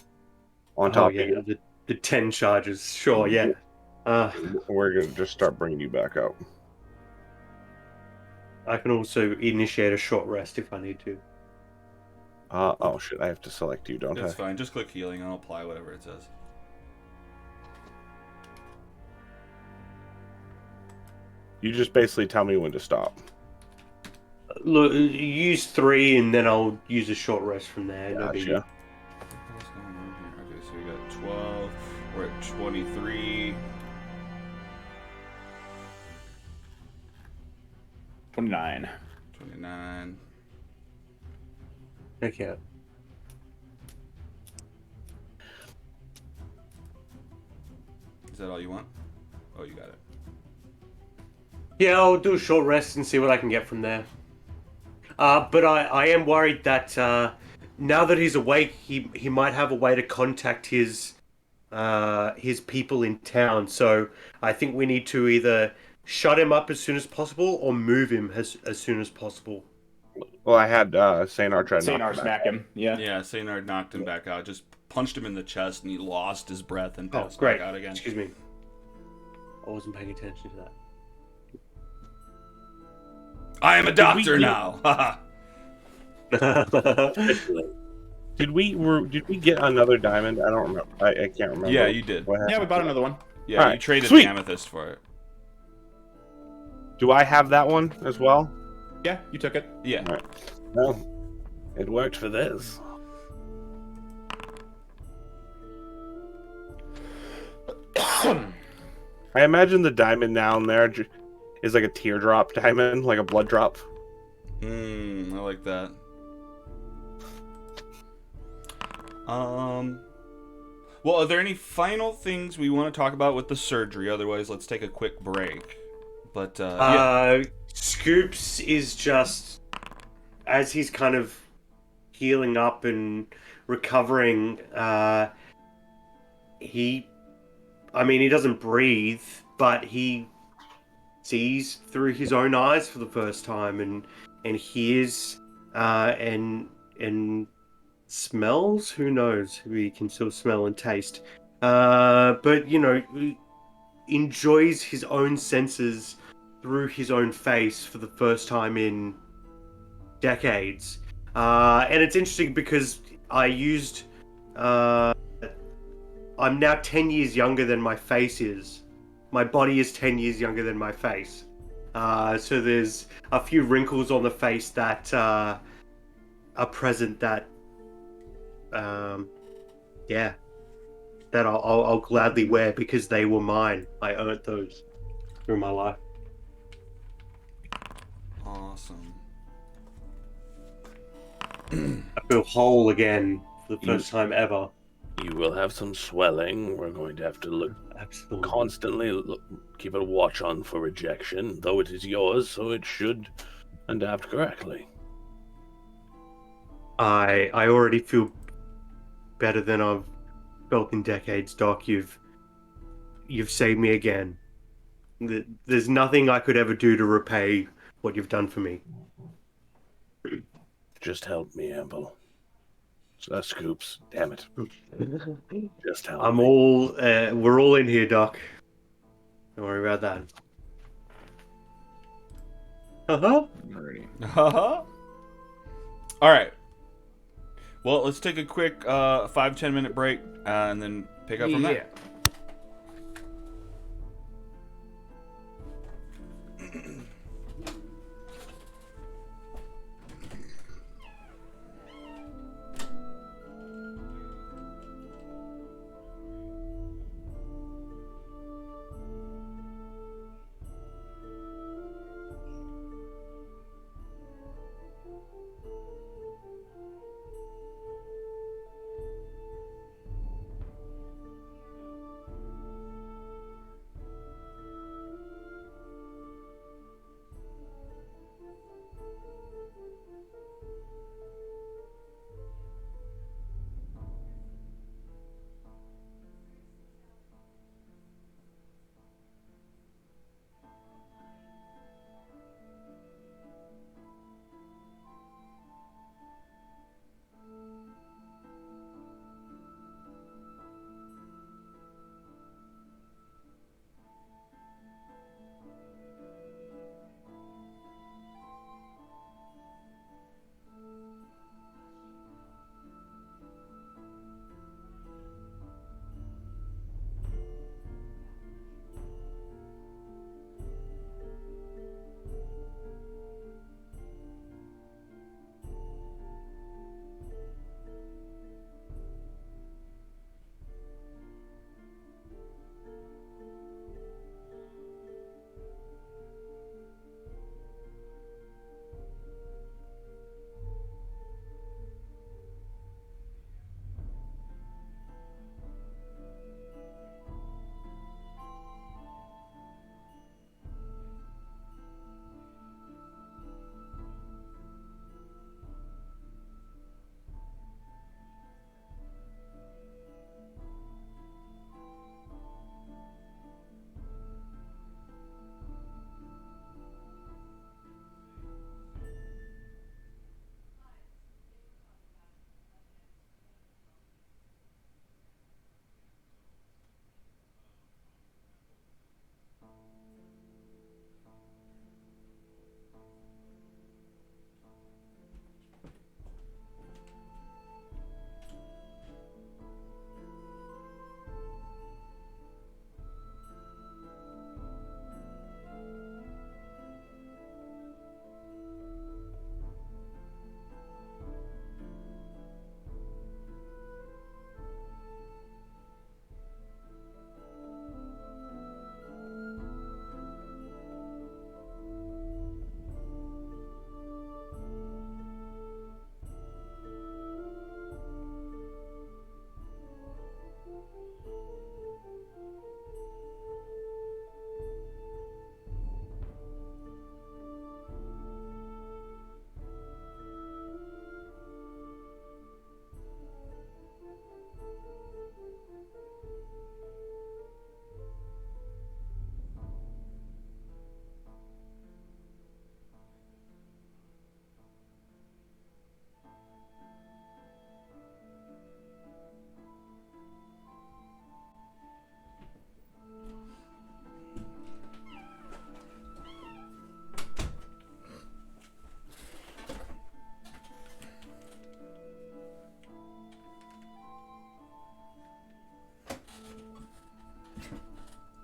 on top of you. The 10 charges. Sure, yeah. We're going to just start bringing you back out. I can also initiate a short rest if I need to. Oh shit, I have to select you, don't That's I? fine. Just click healing and I'll apply whatever it says. You just basically tell me when to stop. Look, use 3 and then I'll use a short rest from there. No biggie. Gotcha. What's going on here? Okay, so we got 12. We're at 23. 29. 29. Okay. Is that all you want? Oh, you got it. Yeah, I'll do a short rest and see what I can get from there. But I am worried that now that he's awake, he might have a way to contact his people in town. So I think we need to either shut him up as soon as possible or move him as soon as possible. Well, I had Saynar try to knock Saynar him back. smack him. Yeah. Yeah, Saynar knocked him back out. Just punched him in the chest and he lost his breath and Oh, passed great. back out again. Excuse me. I wasn't paying attention to that. I am a doctor we- now. Haha. Did we get another diamond? I don't remember. I can't remember. Yeah, you did. What happened. Yeah, we bought another one. Yeah, Alright, you traded sweet. the amethyst for it. Do I have that one as well? Yeah, you took it. Yeah. Alright. Well, it worked for this. I imagine the diamond down there is like a teardrop diamond, like a blood drop. I like that. Well, are there any final things we want to talk about with the surgery? Otherwise, let's take a quick break. But yeah. Scoops is just, as he's kind of healing up and recovering, he doesn't breathe, but he sees through his own eyes for the first time and hears and smells. Who knows? He can still smell and taste. but enjoys his own senses through his own face for the first time in decades. And it's interesting because I used. I'm now 10 years younger than my face is. My body is 10 years younger than my face. So there's a few wrinkles on the face that are present that, yeah, that I'll gladly wear because they were mine. I earned those through my life. Awesome. I feel whole again for the first time ever. You will have some swelling. We're going to have to look Absolutely. constantly keep a watch on for rejection, though it is yours, so it should adapt correctly. I already feel better than I've felt in decades, Doc. You've saved me again. There's nothing I could ever do to repay what you've done for me. Just help me, Amble. Scoops, damn it. Just help me. We're all in here, Doc. Don't worry about that. Uh-huh. Alrighty. All right. Well, let's take a quick 5-10 minute break and then pick up from there.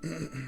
Excuse me.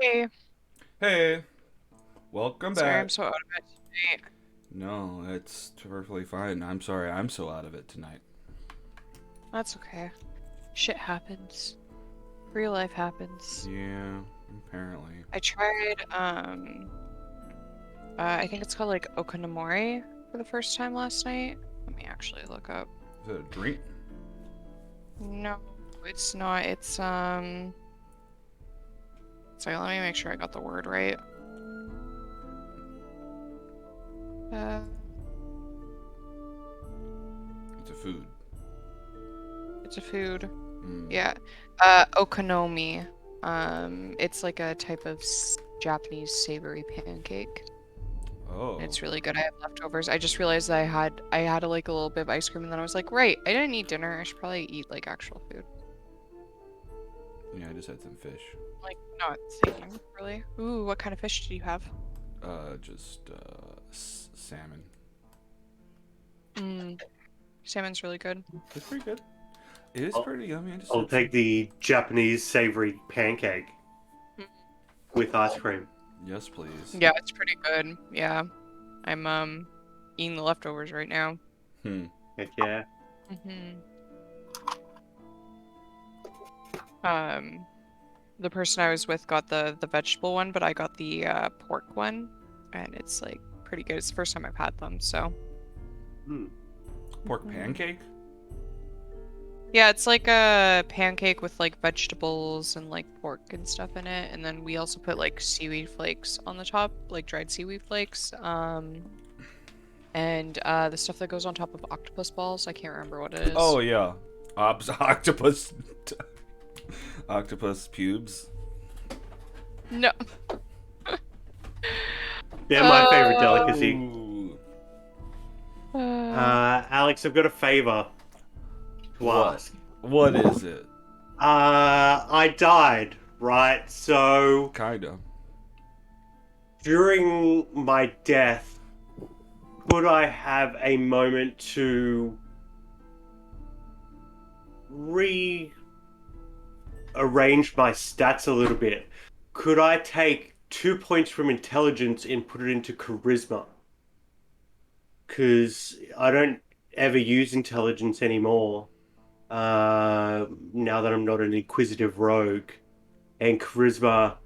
Hey. Hey, welcome Sorry, back. I'm so out of it tonight. No, it's perfectly fine. I'm sorry, I'm so out of it tonight. That's okay. Shit happens. Real life happens. Yeah, apparently. I tried, I think it's called like Okanomori for the first time last night. Let me actually look up. Is it a drink? No, it's not. It's, sorry, let me make sure I got the word right. It's a food. It's a food. Mm. Yeah. Okonomi. It's like a type of Japanese savory pancake. Oh. It's really good. I have leftovers. I just realized that I had like a little bit of ice cream, and then I was like, right, I didn't eat dinner. I should probably eat like actual food. Yeah, I just had some fish. Like not thinking really. Ooh, what kind of fish did you have? Just salmon. Salmon's really good. It's pretty good. It is pretty yummy. I'll take the Japanese savory pancake with ice cream. Yes, please. Yeah, it's pretty good. Yeah, I'm eating the leftovers right now. Heck yeah. The person I was with got the vegetable one, but I got the pork one, and it's like pretty good. It's the first time I've had them, so. Pork pancake? Yeah, it's like a pancake with like vegetables and like pork and stuff in it, and then we also put like seaweed flakes on the top, like dried seaweed flakes. And the stuff that goes on top of octopus balls. I can't remember what it is. Oh yeah, octopus. Octopus pubes. No. Yeah, my favorite delicacy. Ooh. Alex, I've got a favor to What? ask. What is it? I died, right? So Kinda. during my death, could I have a moment to rearrange my stats a little bit? Could I take 2 points from intelligence and put it into charisma? Because I don't ever use intelligence anymore. Now that I'm not an inquisitive rogue, and charisma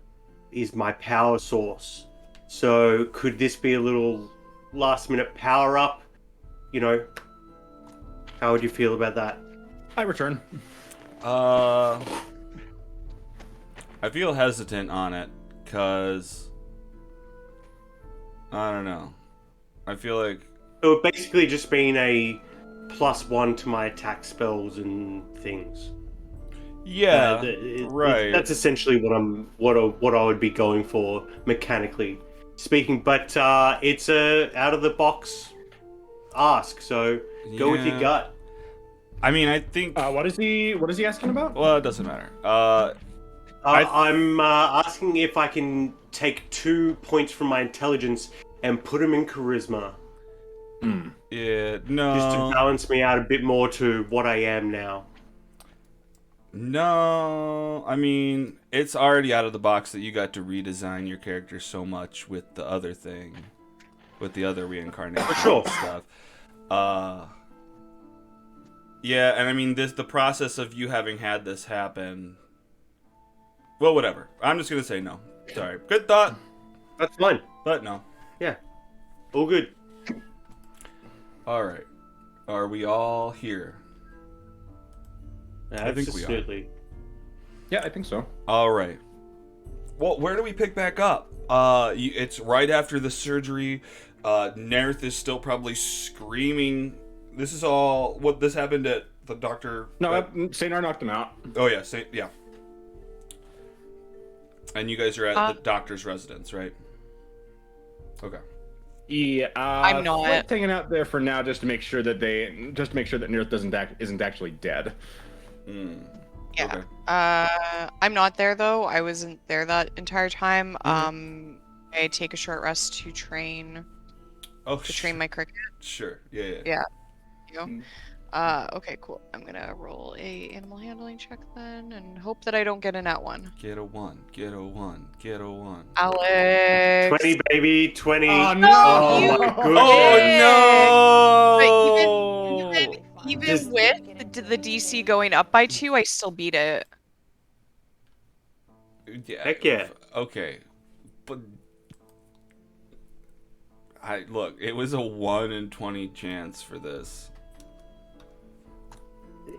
is my power source. So could this be a little last minute power up? You know, how would you feel about that? I return. I feel hesitant on it, cause I don't know. I feel like It would basically just mean a +1 to my attack spells and things. yeah, right. That's essentially what I would be going for mechanically speaking. But it's a out of the box ask, so go with your Yeah. gut. I mean, I think. What is he asking about? Well, it doesn't matter. I'm asking if I can take 2 points from my intelligence and put them in charisma, Yeah, no. just to balance me out a bit more to what I am now. No, I mean, it's already out of the box that you got to redesign your character so much with the other thing, with the other reincarnation For sure. stuff. Yeah, and I mean, the process of you having had this happen. Well, whatever. I'm just gonna say no. Sorry. Good thought, That's fine. but no. Yeah. All good. All right. Are we all here? I think we are. Absolutely. Yeah, I think so. All right. Well, where do we pick back up? It's right after the surgery. Nerth is still probably screaming. This is all what this happened at the doctor. No, Saynar knocked him out. Oh yeah, yeah. And you guys are at the doctor's residence, right? Okay. Yeah, I'm not. Flint's hanging out there for now, just to make sure that Nerth isn't actually dead. Yeah. Okay. I'm not there though. I wasn't there that entire time. I take a short rest to train my cricket. Sure. Yeah. Yeah. You know? Okay, cool. I'm gonna roll a animal handling check then, and hope that I don't get a nat one. Get a 1. Get a 1. Get a 1. Alex. 20, baby. 20. Oh, no! Oh, you my goodness. Oh no! Even with the DC going up by 2, I still beat it. Yeah. Heck yeah. Okay. But look, it was a 1 in 20 chance for this.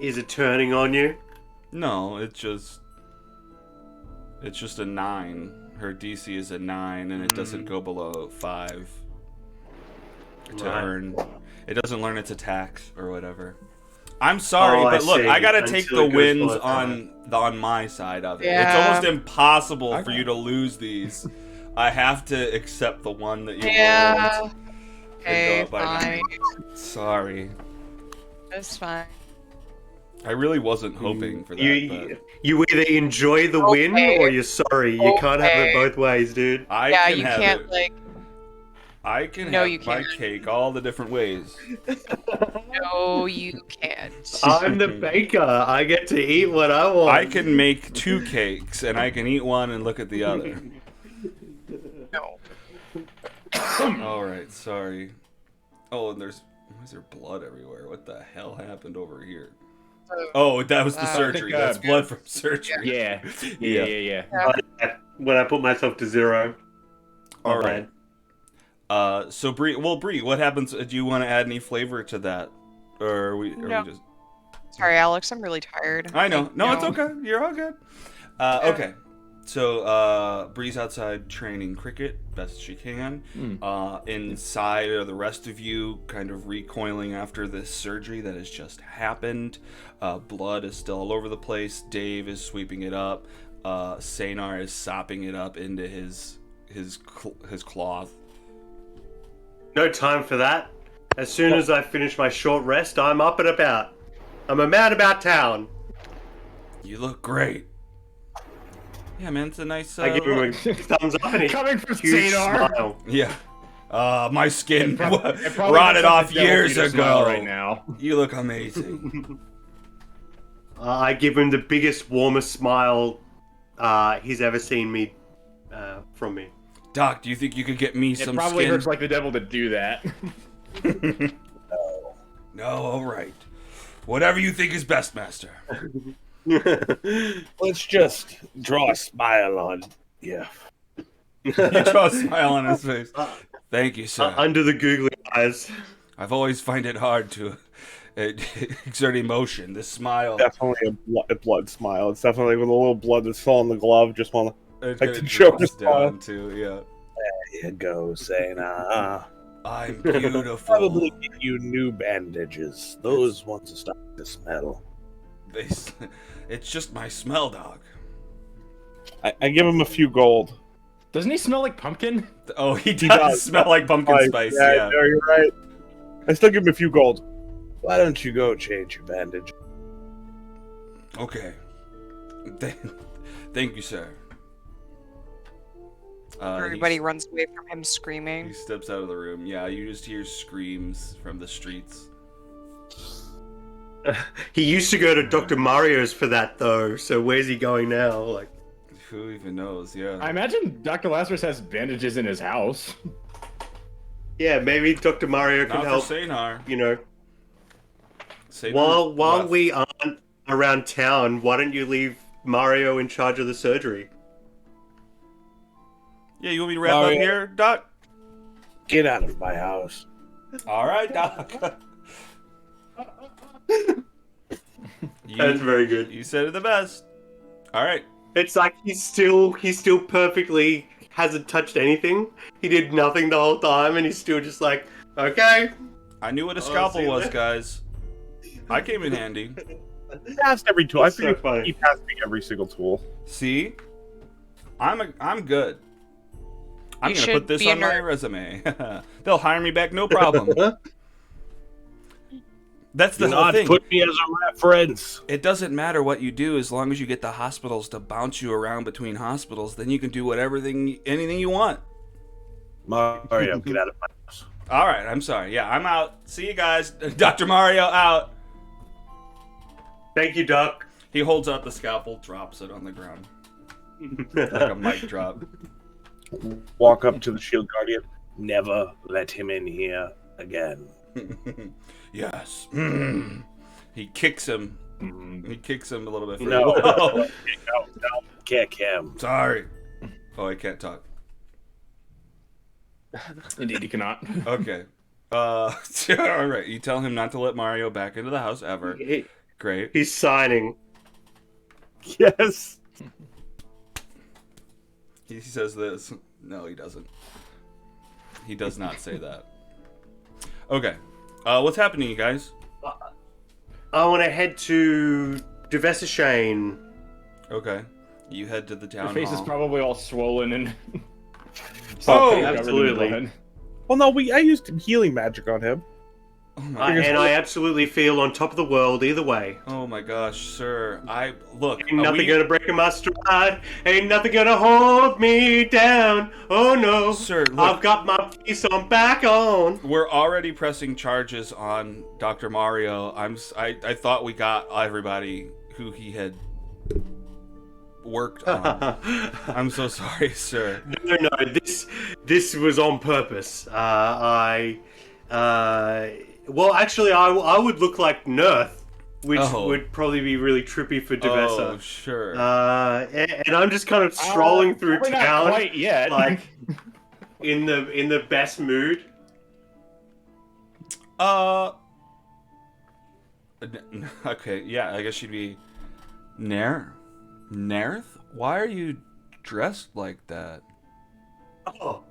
Is it turning on you? No, it's just a 9. Her DC is a 9, and it doesn't go below 5 to Right. earn. It doesn't learn its attacks or whatever. I'm sorry, Oh, I but look, see. I gotta take Until the it goes wins below on my side of it. Yeah. It's almost impossible for Okay. you to lose these. I have to accept the one that you Yeah. rolled. Okay, And go up by fine. 9. Sorry. That's fine. I really wasn't hoping for that. You either enjoy the win Okay. or you're sorry. You can't have it Okay. both ways, dude. I Yeah, can you have can't it. like. I can No, have you my can't. cake all the different ways. No, you can't. I'm the baker. I get to eat what I want. I can make 2 cakes, and I can eat one and look at the other. No. All right, sorry. Oh, and why is there blood everywhere? What the hell happened over here? Oh, that was the I surgery. think, That's blood from surgery. Yeah. Yeah. Yeah. When I put myself to 0. All My right. bad. So Bree, what happens? Do you want to add any flavor to that, or are we No. just? Sorry, Alex. I'm really tired. I know. No, it's No. okay. You're all good. Okay. So Bree's outside training cricket best she can. Inside are the rest of you, kind of recoiling after this surgery that has just happened. Blood is still all over the place. Dave is sweeping it up. Saynar is sopping it up into his cloth. No time for that. As soon as I finish my short rest, I'm up and about. I'm a man about town. You look great. Yeah, man, it's a nice. I give him a thumbs up and a Coming from huge Saynar. smile. Yeah. My skin It probably rotted looks like off the devil years for you to smile ago. right now. You look amazing. I give him the biggest, warmest smile he's ever seen me from me. Doc, do you think you could get me It some probably skin? hurts like the devil to do that. No, all right. Whatever you think is best, Master. Let's just draw a smile on. Yeah. You draw a smile on his face. Thank you, sir. Under the googly eyes. I've always find it hard to exert emotion. This smile. Definitely a blood smile. It's definitely with a little blood that's still on the glove. Just want It like kinda to choke drips his smile. down too. Yeah. There you go, Saynar. I'm beautiful. Probably get you new bandages. Those ones are starting to smell. It's just my smell, dog. I give him a few gold. Doesn't he smell like pumpkin? Oh, he does, does. smell like pumpkin Like, spice. yeah, Yeah. no, you're right. I still give him a few gold. Why don't you go change your bandage? Okay. Thank you, sir. Everybody runs away from him screaming. He steps out of the room. Yeah, you just hear screams from the streets. He used to go to Dr. Mario's for that, though. So where's he going now? Like, Who even knows? Yeah. I imagine Dr. Lazarus has bandages in his house. yeah, maybe Dr. Mario can Not help. for Saynar. You know, Say While left. we aren't around town, why don't you leave Mario in charge of the surgery? Yeah, you want me to wrap up Mario. here, Doc? Get out of my house. All right, Doc. That's very good. You said it the best. All right. It's like he's still perfectly hasn't touched anything. He did nothing the whole time, and he's still just like, okay. I knew what a Oh, scalpel see was, that? guys. I came in handy. He passed every tool. That's I figured so funny. he passed me every single tool. See, I'm good. I'm You gonna should put this be a on my nerd. resume. They'll hire me back, no problem. That's the Do whole not thing. put me as a reference. It doesn't matter what you do as long as you get the hospitals to bounce you around between hospitals. Then you can do anything you want. Mario, get out of my house. All right, I'm sorry. Yeah, I'm out. See you guys. Dr. Mario out. Thank you, Doc. He holds out the scalpel, drops it on the ground like a mic drop. Walk up to the shield guardian. Never let him in here again. Yes. He kicks him. He kicks him a little bit. No. Whoa. No, kick him. Sorry. Oh, I can't talk. Indeed, you cannot. Okay. All right. You tell him not to let Mario back into the house ever. Great. He's signing. Yes. He says this. No, he doesn't. He does not say that. Okay. What's happening, you guys? I want to head to Devessishane. Okay. You head to the Your town face is hall. probably all swollen and. Oh, covered in absolutely. blood. Well, no, I used healing magic on him. Oh my, And I absolutely feel on top of the world either way. oh my gosh, sir. Look. Ain't nothing gonna break my stride. Ain't nothing gonna hold me down. Oh no. Sir, look. I've got my piece on back on. We're already pressing charges on Dr. Mario. I thought we got everybody who he had worked on. I'm so sorry, sir. No, this was on purpose. Well, actually, I would look like Nerth, which Oh. would probably be really trippy for Oh, Devessa. sure. And I'm just kind of strolling through Probably not town, quite yet. like in the best mood. Okay, yeah, I guess she'd be Nerth? Why are you dressed like that? Oh.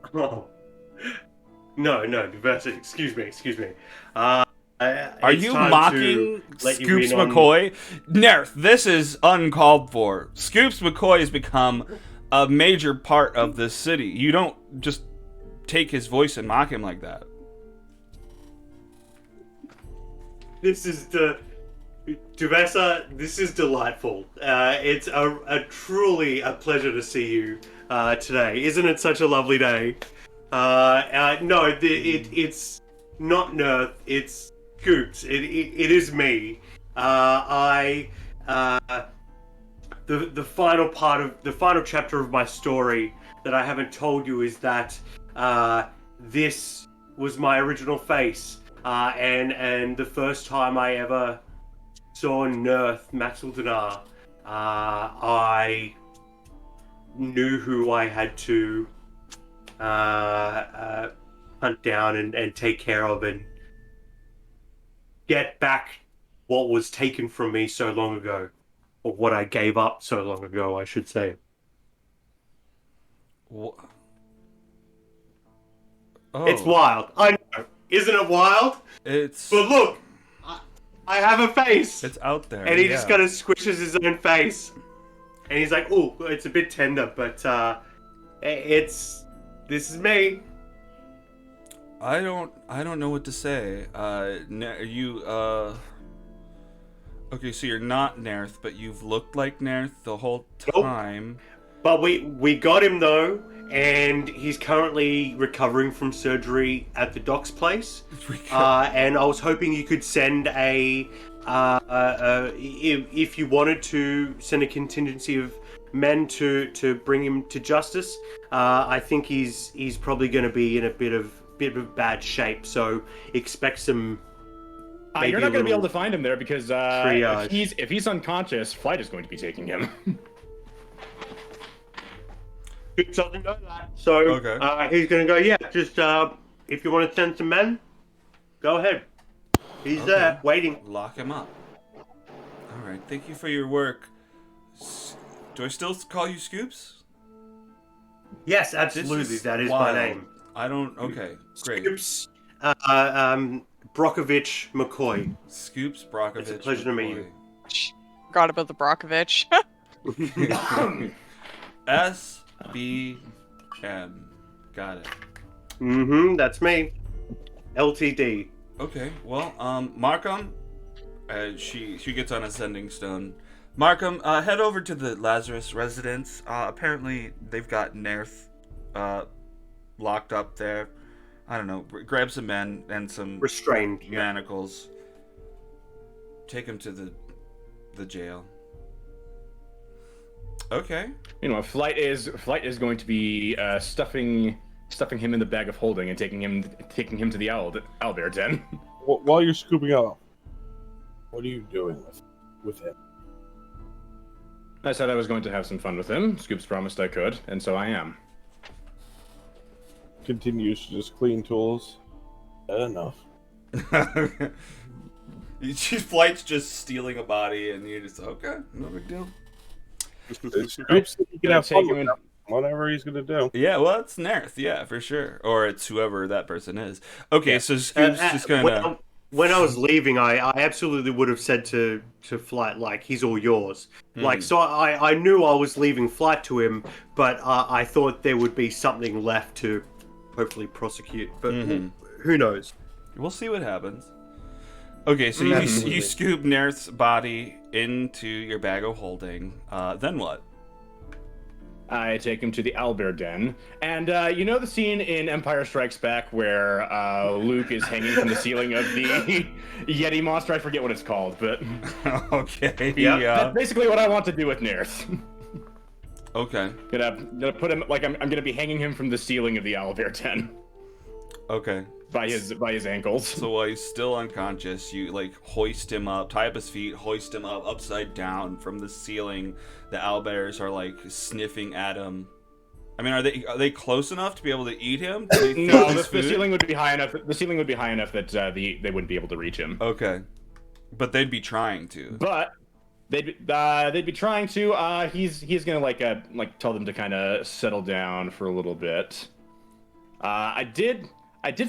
No, Devessa, excuse me. Are Are you mocking Scoops McCoy? Nerth, this is uncalled for. Scoops McCoy has become a major part of this city. You don't just take his voice and mock him like that. This is Devessa, this is delightful. It's a truly a pleasure to see you today. Isn't it such a lovely day? No, it's not Nerth, it's Scoops. It is me. The final chapter of my story that I haven't told you is that this was my original face. And the first time I ever saw Nerth Maxildanar, I knew who I had to hunt down and take care of and get back what was taken from me so long ago. Or what I gave up so long ago, I should say. Oh. It's wild. I know. Isn't it wild? It's But look, I have a face. it's out there. And he yeah. just kind of squishes his own face. And he's like, "Ooh, it's a bit tender, but this is me." I don't know what to say. Okay, so you're not Nerth, but you've looked like Nerth the whole Nope. time. But we got him though, and he's currently recovering from surgery at the doc's place. And I was hoping you could send if you wanted to send a contingency of men to bring him to justice. I think he's probably going to be in a bit of bad shape, so expect some maybe You're a not going to be able little to find him there because triage. if he's unconscious, Flight is going to be taking him. Scoops doesn't know that. So Okay. he's going to go, yeah, just if you want to send some men, go ahead. He's Okay. there, waiting. Lock him up. All right. Thank you for your work. Do I still call you Scoops? Yes, absolutely. That is wild. my name. I don't. Okay. Great. Scoops Brockovich McCoy. Scoops Brockovich. It's a pleasure to meet you. Forgot about the Brockovich. SBM. Got it. Mm-hmm, that's me. LTD. Okay. Well, Markham. She gets on a sending stone. Markham, head over to the Lazarus residence. Apparently they've got Nerth, locked up there. I don't know. Grab some men and some Restrained. Yeah. manacles. Take him to the jail. Okay. Meanwhile, Flight is going to be stuffing him in the bag of holding and taking him to the owlbear den. While you're scooping up, what are you doing with him? I said I was going to have some fun with him. Scoops promised I could, and so I am. Continues to just clean tools. Enough. Flight's just stealing a body, and you're just okay. No big deal. Scoops, you can have fun with him. Whatever he's gonna do. Yeah, well, it's Nerth, yeah, for sure. Or it's whoever that person is. Okay, so Scoops just gonna... When I was leaving, I absolutely would have said to Flight, like, he's all yours. Like, so I knew I was leaving Flight to him, but I thought there would be something left to hopefully prosecute. But who knows? We'll see what happens. Okay, so you scoop Nerth's body into your bag of holding. Then what? I take him to the owlbear den, and you know the scene in Empire Strikes Back where Luke is hanging from the ceiling of the Yeti monster? I forget what it's called, but Okay. Yeah. that's basically what I want to do with Nerth. Okay. Gonna put him like I'm gonna be hanging him from the ceiling of the owlbear den Okay. by his ankles. So while he's still unconscious, you like hoist him up, tie up his feet, hoist him up upside down from the ceiling. The owlbears are like sniffing at him. I mean, are they close enough to be able to eat him? Do they No, feel his the food? ceiling would be high enough. The ceiling would be high enough that they wouldn't be able to reach him. Okay, but they'd be trying to. But they'd be trying to. He's gonna like tell them to kind of settle down for a little bit. I did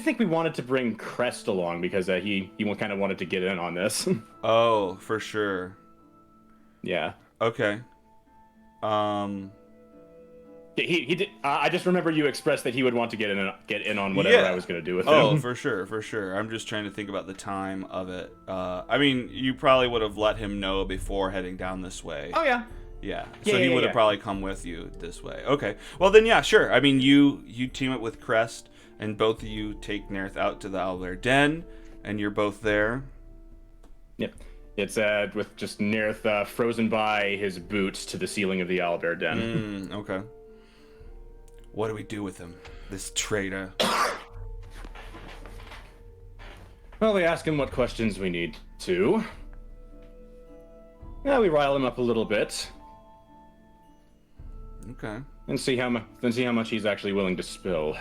think we wanted to bring Crest along because he kind of wanted to get in on this. Oh, for sure. Yeah. Okay. He did. I just remember you expressed that he would want to get in on whatever I was gonna do with him. Oh, for sure. I'm just trying to think about the time of it. I mean, you probably would have let him know before heading down this way. Oh yeah. Yeah. Yeah, So he yeah, would have yeah. probably come with you this way. Okay. Well then, yeah, sure. I mean, you team it with Crest, and both of you take Nerth out to the owlbear den, and you're both there. Yep. It's with just Nerth frozen by his boots to the ceiling of the owlbear den. Okay. What do we do with him? This traitor. Well, we ask him what questions we need to. Yeah, we rile him up a little bit Okay. and see how much he's actually willing to spill.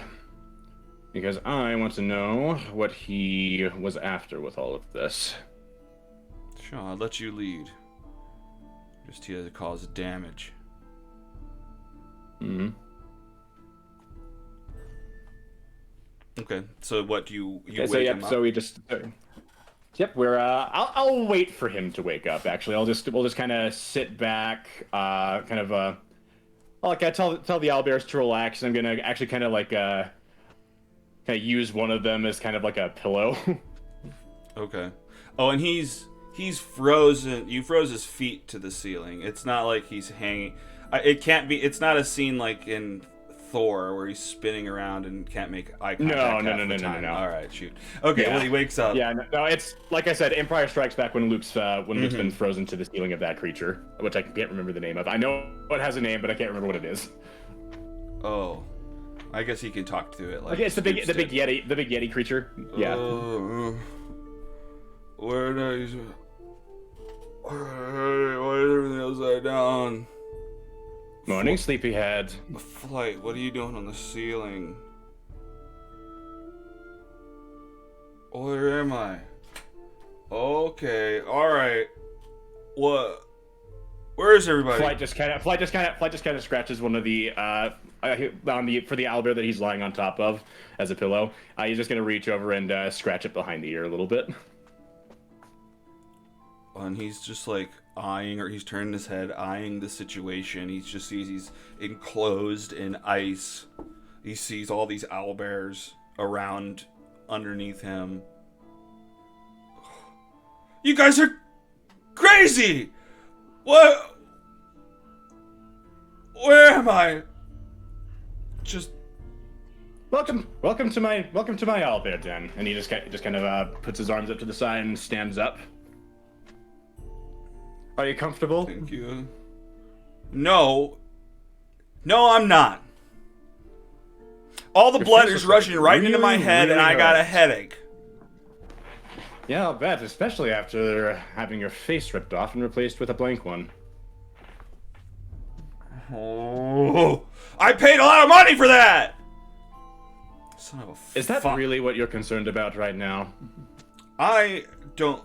Because I want to know what he was after with all of this. Sure, I'll let you lead. Just here to cause damage. Hmm. Okay, so what do you Okay, wake him up? so we just. Yep, we're. I'll wait for him to wake up. Actually, we'll just kind of sit back, I'll tell the owlbears to relax, and I'm gonna actually kind of use one of them as kind of like a pillow. Okay. Oh, and he's frozen. You froze his feet to the ceiling. It's not like he's hanging. It can't be. It's not a scene like in Thor where he's spinning around and can't make eye contact. No. All right, shoot. Okay, Yeah. well he wakes up. Yeah, no, it's like I said, Empire Strikes Back when Luke's been frozen to the ceiling of that creature, which I can't remember the name of. I know it has a name, but I can't remember what it is. Oh, I guess he can talk to it. Like Okay, it's the big Scoops did. Yeti creature. Yeah. Where Morning, sleepyhead. Flight, what are you doing on the ceiling? Where am I? Okay, alright. What? Where is everybody? Flight just kind of scratches one of the for the owlbear that he's lying on top of as a pillow. He's just gonna reach over and scratch it behind the ear a little bit. And he's just like eyeing, or he's turning his head, eyeing the situation. He just sees he's enclosed in ice. He sees all these owlbears around underneath him. You guys are crazy! What? Where am I? Just Welcome to my owlbear den. And he just kind of puts his arms up to the side and stands up. Are you comfortable? thank you. No, I'm not. All the blood is rushing right into my head, and I got a headache. Yeah, I'll bet, especially after having your face ripped off and replaced with a blank one. Oh, I paid a lot of money for that! Son of a Is that fuck. really what you're concerned about right now? I don't...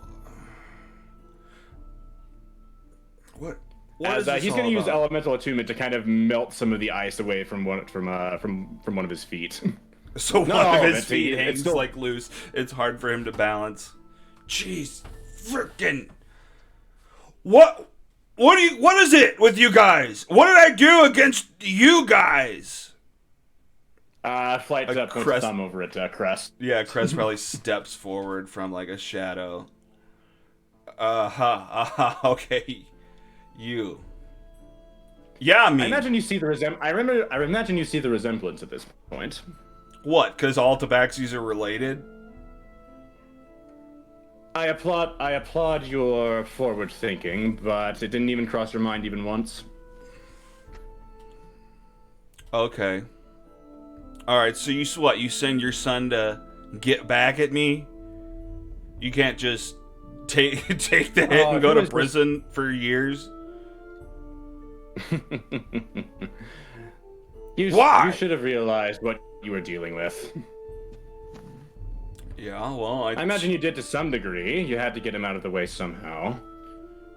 What As is this he's all going to use about? elemental attunement to kind of melt some of the ice away from one of his feet. So No, one of his it's- feet it's hangs still- like loose. It's hard for him to balance. Jeez, frickin'. What is it with you guys? What did I do against you guys? Flight A points crest- thumb over at Crest. Yeah, Crest probably steps forward from like a shadow. Okay. You. Yeah, me. I imagine you see the I imagine you see the resemblance at this point. What? Because all tabaxis are related? I applaud your forward thinking, but it didn't even cross your mind even once. Okay. Alright, so you what? You send your son to get back at me? You can't just take the hit and go to prison for years? Why? You should have realized what you were dealing with. Yeah, well, I imagine you did to some degree. You had to get him out of the way somehow.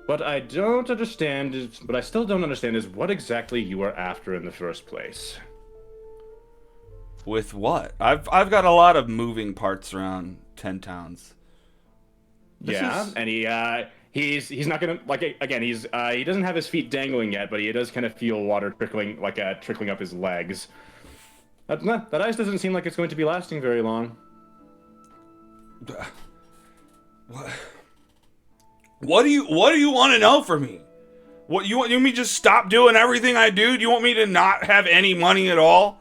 What I don't understand is, what I still don't understand is what exactly you were after in the first place. With what? I've got a lot of moving parts around 10 towns. And he's not gonna, like, again, he doesn't have his feet dangling yet, but he does kind of feel water trickling up his legs. That ice doesn't seem like it's going to be lasting very long. What do you want to know from me? What you want me to just stop doing everything I do? Do you want me to not have any money at all?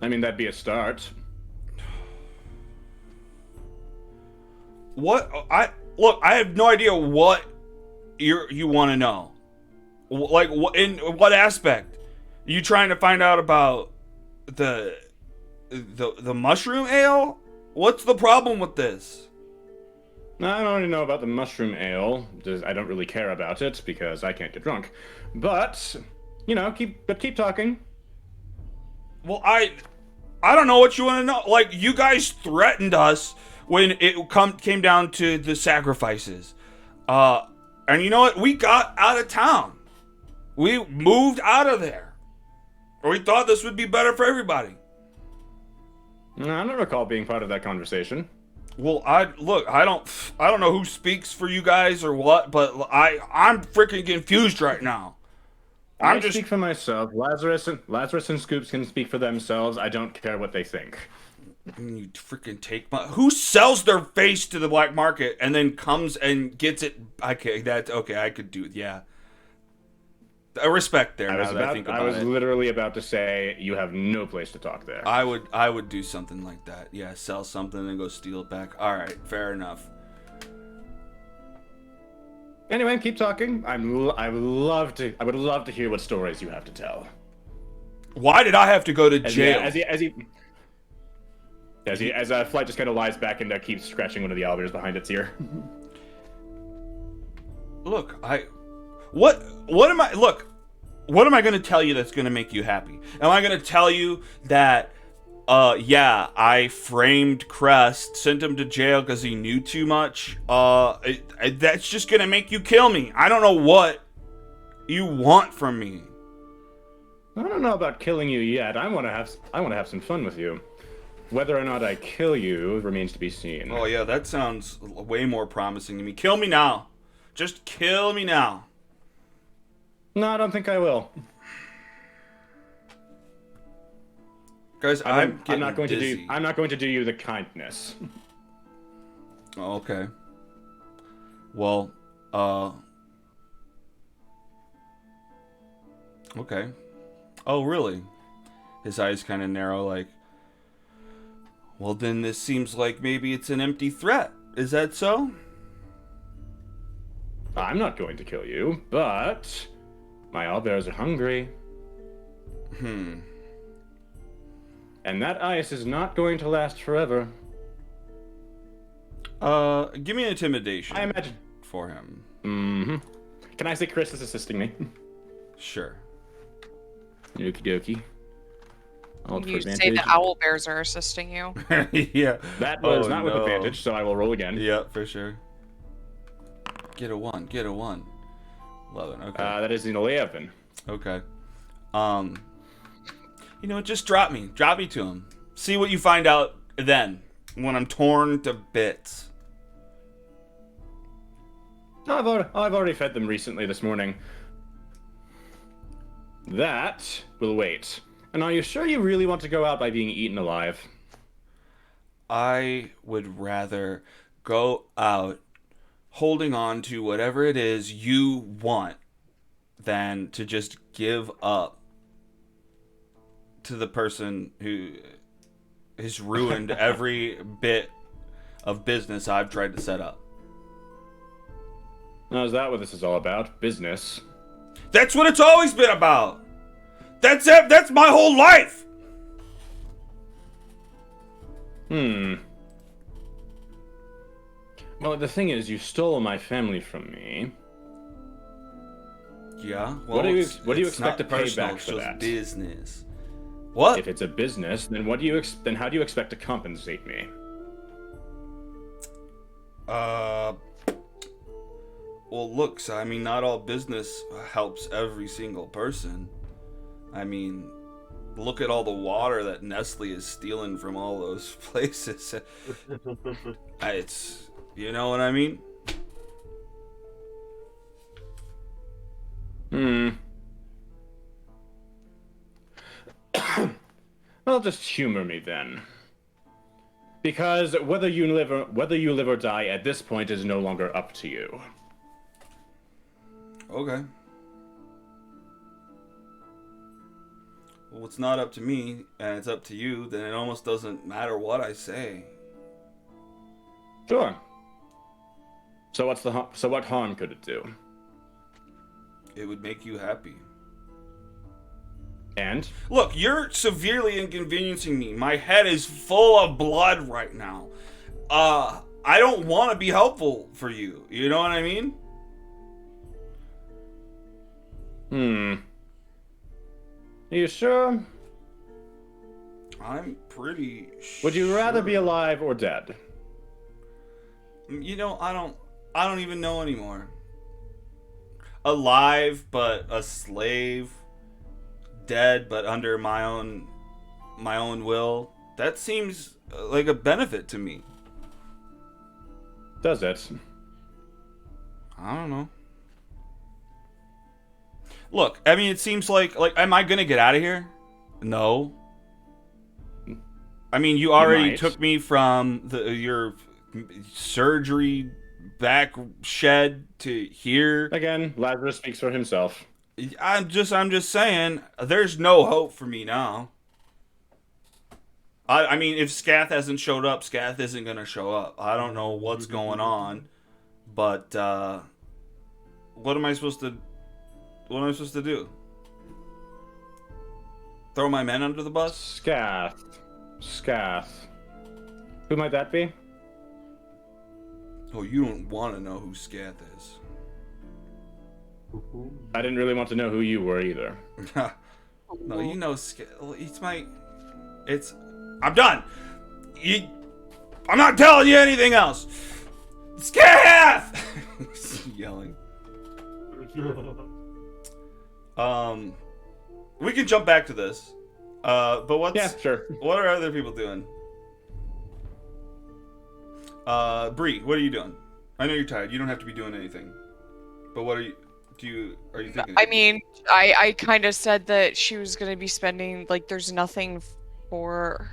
I mean, that'd be a start. What I have no idea what you want to know. Like, what in what aspect? Are you trying to find out about the mushroom ale? What's the problem with this? I don't already know about the mushroom ale. I don't really care about it because I can't get drunk. But keep talking. Well, I don't know what you want to know. Like, you guys threatened us when it came down to the sacrifices. And you know what? We got out of town. We moved out of there. We thought this would be better for everybody. No, I don't recall being part of that conversation. Well, I don't know who speaks for you guys or what, but I'm freaking confused right now. I speak for myself. Lazarus and Scoops can speak for themselves. I don't care what they think. You freaking take my... Who sells their face to the black market and then comes and gets it... Okay, I could do it, yeah. I respect there. I was literally about to say you have no place to talk there. I would do something like that. Yeah, sell something and go steal it back. All right, fair enough. Anyway, keep talking. I would love to hear what stories you have to tell. Why did I have to go to jail? As Flight just kind of lies back and keeps scratching one of the owlbears behind its ear. Look, What am I? Look, what am I going to tell you that's going to make you happy? Am I going to tell you that, yeah, I framed Crest, sent him to jail because he knew too much? That's just going to make you kill me. I don't know what you want from me. I don't know about killing you yet. I want to have some fun with you. Whether or not I kill you remains to be seen. Oh yeah, that sounds way more promising to me. Kill me now. Just kill me now. No, I don't think I will. Guys, I'm not going dizzy. to do. I'm not going to do you the kindness. Oh, okay. Well, okay. Oh, really? His eyes kind of narrow, like. Well, then this seems like maybe it's an empty threat. Is that so? I'm not going to kill you, but my owlbears are hungry. And that ice is not going to last forever. Give me an intimidation. I imagine for him. Mm-hmm. Can I say Chris is assisting me? Sure. Okie dokie. You say the owl bears are assisting you. Yeah. That was not with advantage, so I will roll again. Yeah, for sure. Get a 1. Get a 1. 11. Okay. That is an 11. Okay. You know, just drop me. Drop me to him. See what you find out then, when I'm torn to bits. I've already fed them recently this morning. That will wait. And are you sure you really want to go out by being eaten alive? I would rather go out holding on to whatever it is you want than to just give up to the person who has ruined every bit of business I've tried to set up. Now, is that what this is all about? Business? That's what it's always been about. That's it. That's my whole life. Well, the thing is, you stole my family from me. Yeah. Well, what do you expect to pay personal, back for it's that? Business. What? If it's a business, then then how do you expect to compensate me? Well, look, so, I mean, not all business helps every single person. I mean, look at all the water that Nestle is stealing from all those places. It's, you know what I mean? Well, just humor me then. Because whether you live or die at this point is no longer up to you. Okay. Well, it's not up to me, and it's up to you, then it almost doesn't matter what I say. Sure. So what harm could it do? It would make you happy. And? Look, you're severely inconveniencing me. My head is full of blood right now. I don't want to be helpful for you. You know what I mean? Are you sure? I'm pretty sure. Would you rather be alive or dead? You know, I don't even know anymore. Alive, but a slave. Dead, but under my own will. That seems like a benefit to me. Does it? I don't know. Look, I mean, it seems like am I gonna get out of here? No. I mean, you already took me from your surgery back shed to here. Again, Lazarus speaks for himself. I'm just saying, there's no hope for me now. I mean, if Scath hasn't showed up, Scath isn't gonna show up. I don't know what's going on, but what am I supposed to do? Throw my men under the bus? Scath. Who might that be? Oh, you don't want to know who Scath is. I didn't really want to know who you were either. No, you know, it's my. It's. I'm done. I'm not telling you anything else. Scath! Yelling. We can jump back to this. But what's? Yeah, sure. What are other people doing? Bree, what are you doing? I know you're tired. You don't have to be doing anything. But what are you? Are you thinking? I mean, I kind of said that she was gonna be spending there's nothing for,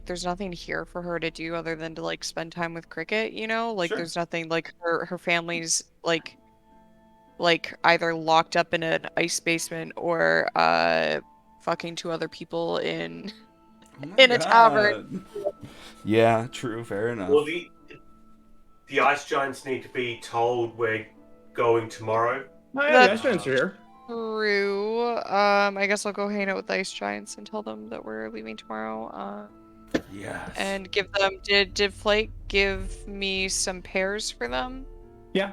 there's nothing here for her to do other than to spend time with Cricket. Sure. There's nothing her family's either locked up in an ice basement or fucking two other people in in a tavern. Yeah, true. Fair enough. Well, the ice giants need to be told we're going tomorrow. Oh, yeah, the Ice Giants are here. True. I guess I'll go hang out with the ice giants and tell them that we're leaving tomorrow. Yes. And give them. Did Flake give me some pears for them? Yeah.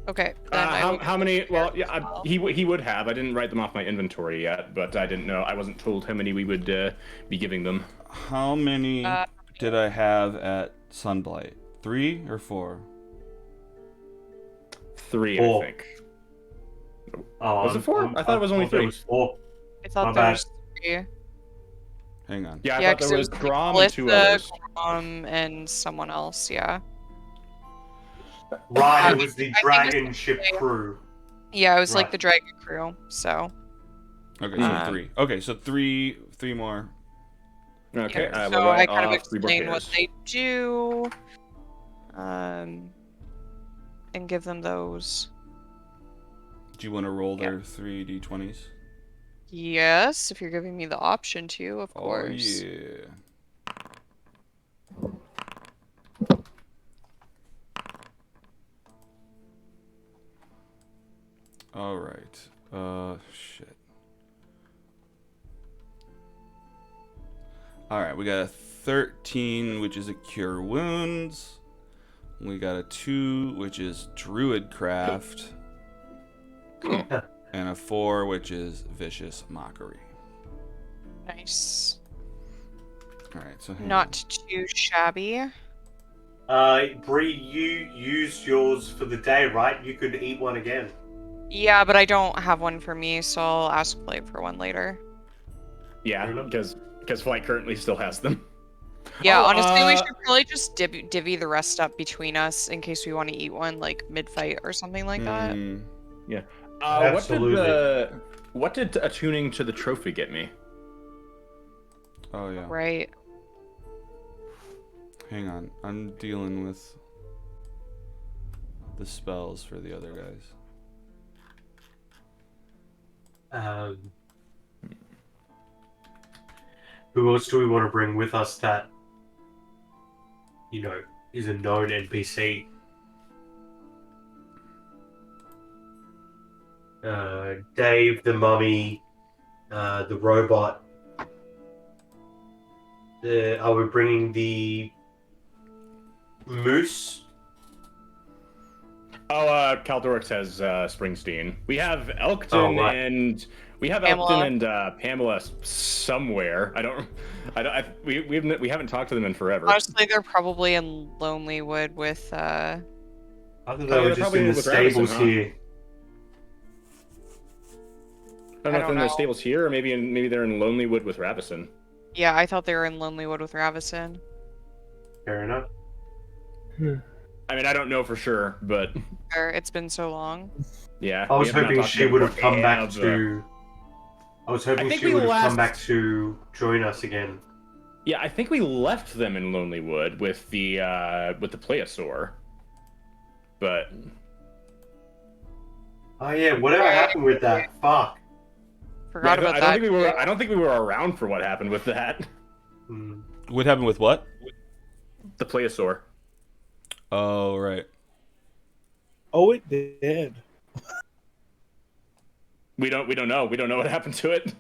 Okay. Then How many? Well, yeah, well. he would have. I didn't write them off my inventory yet, but I didn't know. I wasn't told how many we would be giving them. How many did I have at Sunblight? 3 or 4? 3, 4. I think. Oh, Was it 4? I thought it was only 3. It was 4. I thought My there bad. was 3. Hang on. Yeah, I Yeah, thought 'cause there it was was Grom and 2 Melissa, others. and someone else. Yeah. Right, it was the I think dragon it's- ship crew. Yeah, it was Right. the dragon crew. So. Okay, so 3. Okay, so three more. Okay, Yeah, I will so I write kind of off 3 more explain what pairs. they do, and give them those. Do you want to roll their 3 d20s? Yes, if you're giving me the option to, of course. Oh, yeah. All right. Shit. All right, we got a 13, which is a cure wounds. We got a 2, which is druid craft. And a 4, which is vicious mockery. Nice. All right, so Not too shabby. Bree, you used yours for the day, right? You could eat one again. Yeah, but I don't have one for me, so I'll ask Blade for one later. Yeah, Fair enough. because Flight currently still has them. Yeah, Oh, honestly, we should probably just divvy the rest up between us in case we want to eat one mid-fight or something like that. Absolutely. What did attuning to the trophy get me? Oh yeah. Right. Hang on, I'm dealing with the spells for the other guys. Who else do we want to bring with us that, is a known NPC? Dave, the mummy, the robot. Are we bringing the moose? Oh, Caldorix has Springsteen. We have Elkton Oh, right. and Pamela. Elkton and Pamela somewhere. We haven't talked to them in forever. Honestly, they're probably in Lonelywood with I thought they they're were just probably in the with Ravison, stables huh? here. I don't know if I they're don't in the know. stables here, or maybe they're in Lonelywood with Ravison. Yeah, I thought they were in Lonelywood with Ravison. Fair enough. I mean, I don't know for sure, but It's been so long. yeah. I was we have not hoping talked she them would have for come back ever. to. I was hoping think she we would have last- come back to join us again. Yeah, I think we left them in Lonelywood with the Plesiosaur. But Oh yeah, whatever happened with that? Fuck. Forgot about I that. don't think we were around for what happened with that. Hmm. What happened with what? The Plesiosaur. Oh right. Oh, it did. We don't know. We don't know what happened to it.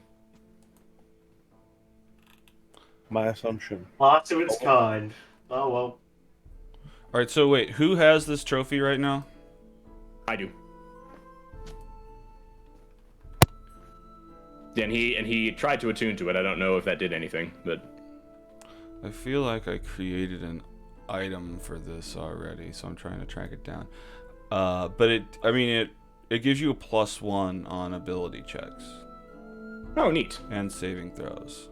My assumption. Last of its kind. Oh well. All right. So wait, who has this trophy right now? I do. And he tried to attune to it. I don't know if that did anything, but I feel like I created an item for this already, so I'm trying to track it down. But it gives you a +1 on ability checks oh, neat. and saving throws.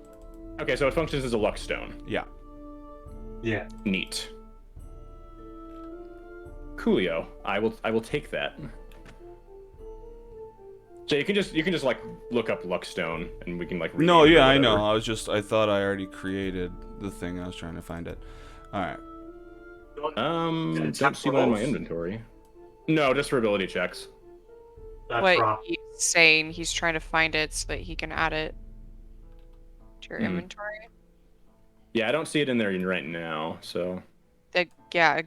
Okay, so it functions as a luck stone. Yeah. Yeah. Neat. Coolio. I will take that. So you can just like look up Luckstone and we can like. No, rename it or yeah, I know. whatever. I thought I already created the thing. I was trying to find it. All right. Don't see one in my inventory. No, just for ability checks. That's What right. he's saying, he's trying to find it so that he can add it to your inventory. Yeah, I don't see it in there right now. So. Yeah,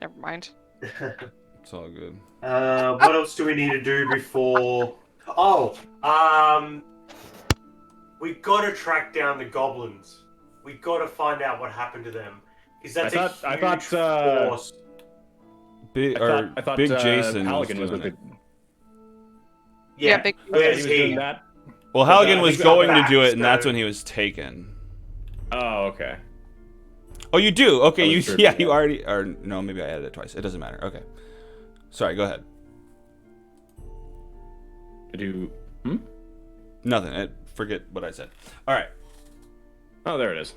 never mind. It's all good. What else do we need to do before? Oh, we got to track down the goblins. We got to find out what happened to them. Because that's I a thought, huge force. Big I thought Big Jason was Halligan was doing with it. the. Yeah, big. Oh, yeah, he Where's was he? doing that. Well, I Halligan think was that- going to do it, and so- that's when he was taken. Oh, okay. Oh, you do? Okay, I you was tripping, yeah, you yeah. already. Or no, maybe I added it twice. It doesn't matter. Okay. Sorry. Go ahead. To do. Nothing. Forget what I said. All right. Oh, there it is.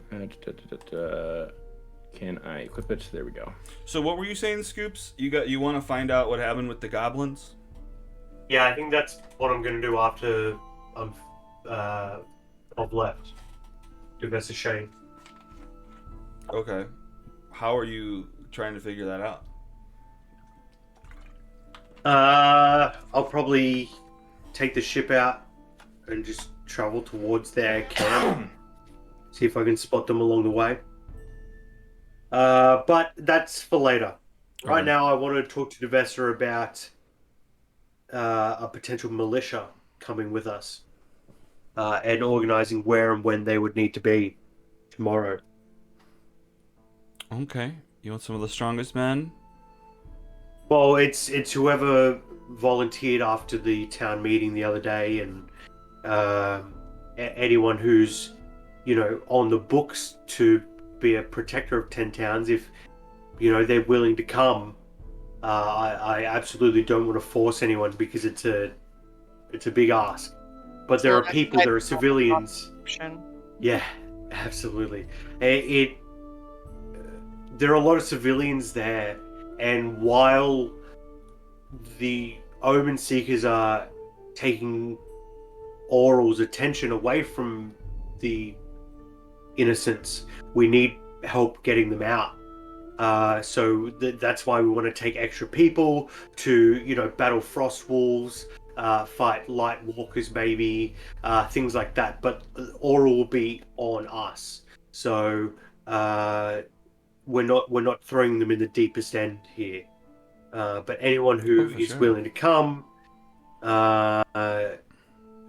Can I equip it? There we go. So what were you saying, Scoops? You want to find out what happened with the goblins? Yeah, I think that's what I'm going to do after I've left. If that's a shame. Okay. How are you trying to figure that out? I'll probably take the ship out and just travel towards their camp. See if I can spot them along the way. But that's for later. Right Okay. now, I want to talk to Devester about a potential militia coming with us and organizing where and when they would need to be tomorrow. Okay. You want some of the strongest men? Well, it's whoever volunteered after the town meeting the other day, and anyone who's on the books to be a protector of 10 towns. If they're willing to come, I absolutely don't want to force anyone because it's a big ask. But there are people, there are civilians. Option. Yeah, absolutely. There are a lot of civilians there, and while the Omen Seekers are taking Oral's attention away from the innocents, we need help getting them out. So that's why we want to take extra people to, battle frost wolves, fight light walkers, maybe things like that. But Oral will be on us. So we're not throwing them in the deepest end here. But anyone who for is sure. willing to come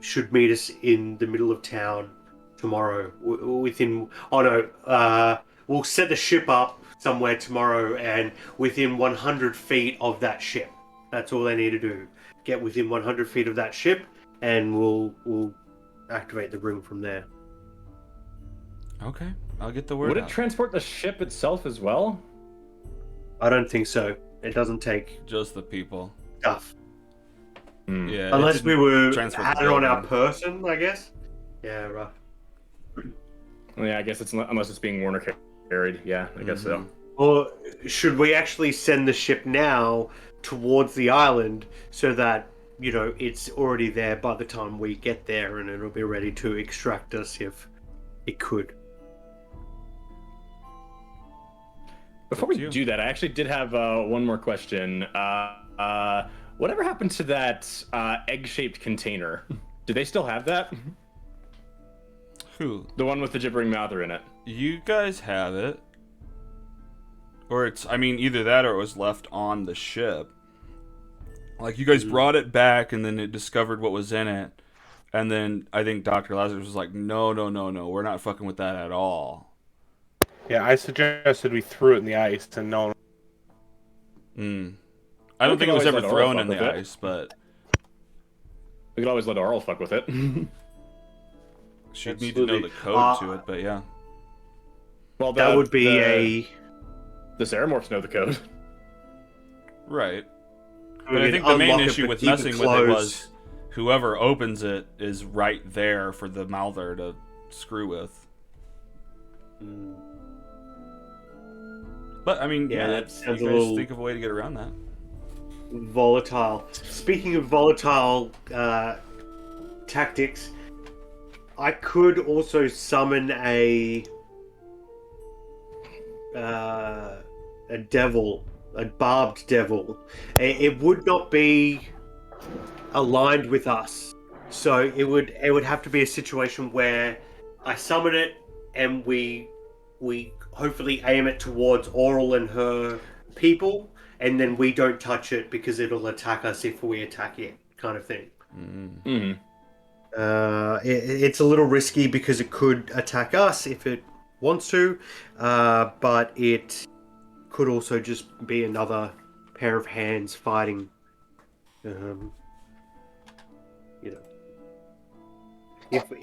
should meet us in the middle of town tomorrow. We'll set the ship up somewhere tomorrow, and within 100 feet of that ship. That's all they need to do. Get within 100 feet of that ship, and we'll activate the ring from there. Okay. I'll get the word Would out. it transport the ship itself as well? I don't think so. It doesn't take Just the people. stuff. Yeah. Unless we were transfer the had it on our building. person, I guess. Yeah, right. Yeah, I guess it's not, unless it's being worn or carried. Yeah, I guess so. Or should we actually send the ship now towards the island so that, it's already there by the time we get there, and it'll be ready to extract us if it could? Before Up we to you. do that, I actually did have one more question. Whatever happened to that egg-shaped container? Do they still have that? Who? The one with the gibbering mouther in it. You guys have it. Or either that or it was left on the ship. Like, you guys brought it back and then it discovered what was in it. And then I think Dr. Lazarus was like, no, we're not fucking with that at all. Yeah, I suggested we threw it in the ice and no one. I don't We think could it was always ever let Oral thrown fuck in the with it. ice, but We could always let Oral fuck with it. she'd need to know the Absolutely. code to it. But yeah. Well, That would be the Ceramorphs know the code. Right. we But I could think the main unlock it, issue but with keep it messing with it closed. was whoever opens it is right there for the Malthor to screw with. Mm. But I mean, Yeah, yeah, that you sounds guys a little think of a way to get around that. Volatile. Speaking of volatile tactics, I could also summon a devil, a barbed devil. It would not be aligned with us, so it would have to be a situation where I summon it and we hopefully aim it towards Oral and her people, and then we don't touch it because it'll attack us if we attack it, kind of thing. Mm-hmm. It's a little risky because it could attack us if it wants to, but it could also just be another pair of hands fighting. You know,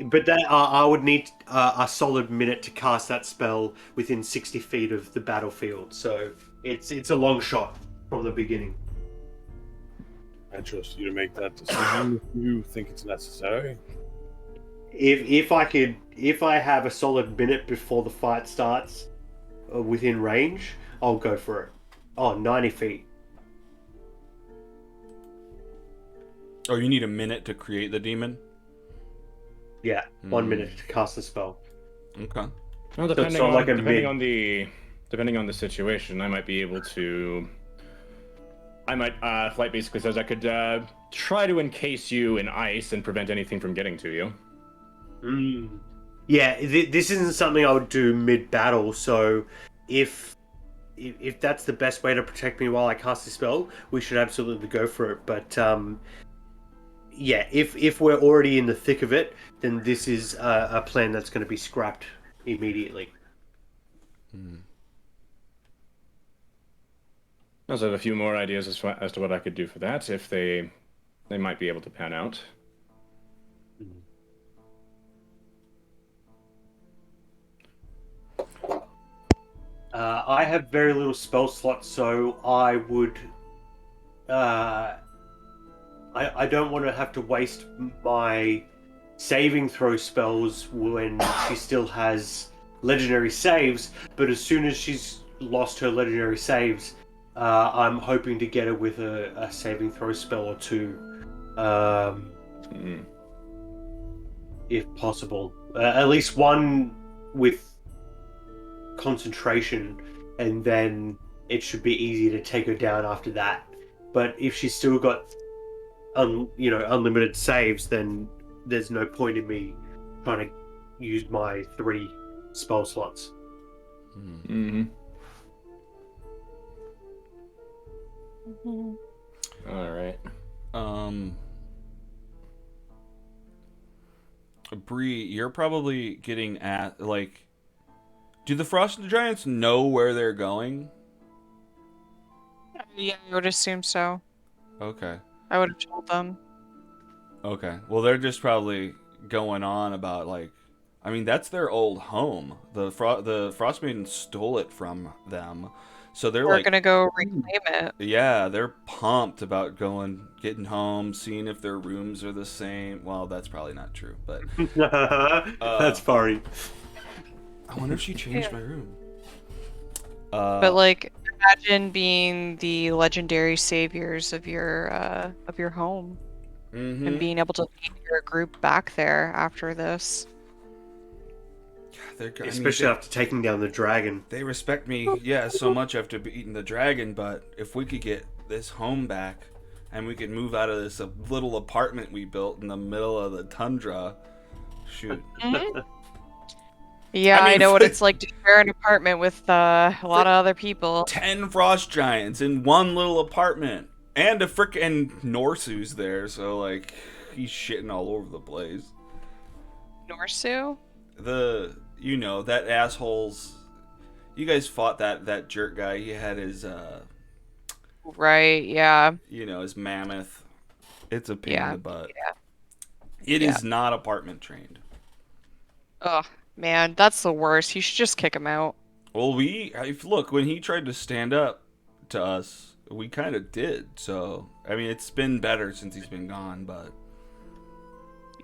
but that I would need a solid minute to cast that spell within 60 feet of the battlefield, so it's a long shot from the beginning. I trust you to make that decision if you think it's necessary. If I have a solid minute before the fight starts, within range, I'll go for it. Oh, 90 feet. Oh, you need a minute to create the demon? Yeah, 1 minute to cast the spell. Okay. Well, it's not like a mid. depending on the situation, I might be able to. Flight basically says I could try to encase you in ice and prevent anything from getting to you. Yeah, this isn't something I would do mid-battle, so if that's the best way to protect me while I cast the spell, we should absolutely go for it. But yeah, if we're already in the thick of it, then this is a plan that's going to be scrapped immediately. I also have a few more ideas as to what I could do for that, if they might be able to pan out. I have very little spell slots, so I would. I don't want to have to waste my saving throw spells when she still has legendary saves. But as soon as she's lost her legendary saves, I'm hoping to get her with a saving throw spell or two, if possible. At least one with concentration, and then it should be easy to take her down after that. But if she's still got unlimited saves, then there's no point in me trying to use my 3 spell slots. Mm-hmm. All right. Bree, you're probably getting at, like, do the Frost Giants know where they're going? Yeah, I would assume so. Okay. I would have told them. Okay. Well, they're just probably going on about, like, I mean, that's their old home. The Frostmaiden stole it from them. So they're We're like, gonna go reclaim it. yeah, they're pumped about getting home, seeing if their rooms are the same. Well, that's probably not true, but That's funny. I wonder if she changed my room. But like, imagine being the legendary saviors of your home and being able to lead your group back there after this. Especially after taking down the dragon. They respect me, yeah, so much after beating the dragon, but if we could get this home back and we could move out of this little apartment we built in the middle of the tundra, shoot. Yeah, I mean, I know what it's like to share an apartment with a lot of other people. 10 frost giants in one little apartment. And a frickin' Norsu's there, so, like, he's shitting all over the place. Norsu? That asshole's... You guys fought that jerk guy. He had his, Right, yeah. You know, his mammoth. It's a pain in Yeah, the butt. yeah. It Yeah. is not apartment trained. Ugh, man, that's the worst. You should just kick him out. Well, look, when he tried to stand up to us, we kind of did. So, I mean, it's been better since he's been gone, but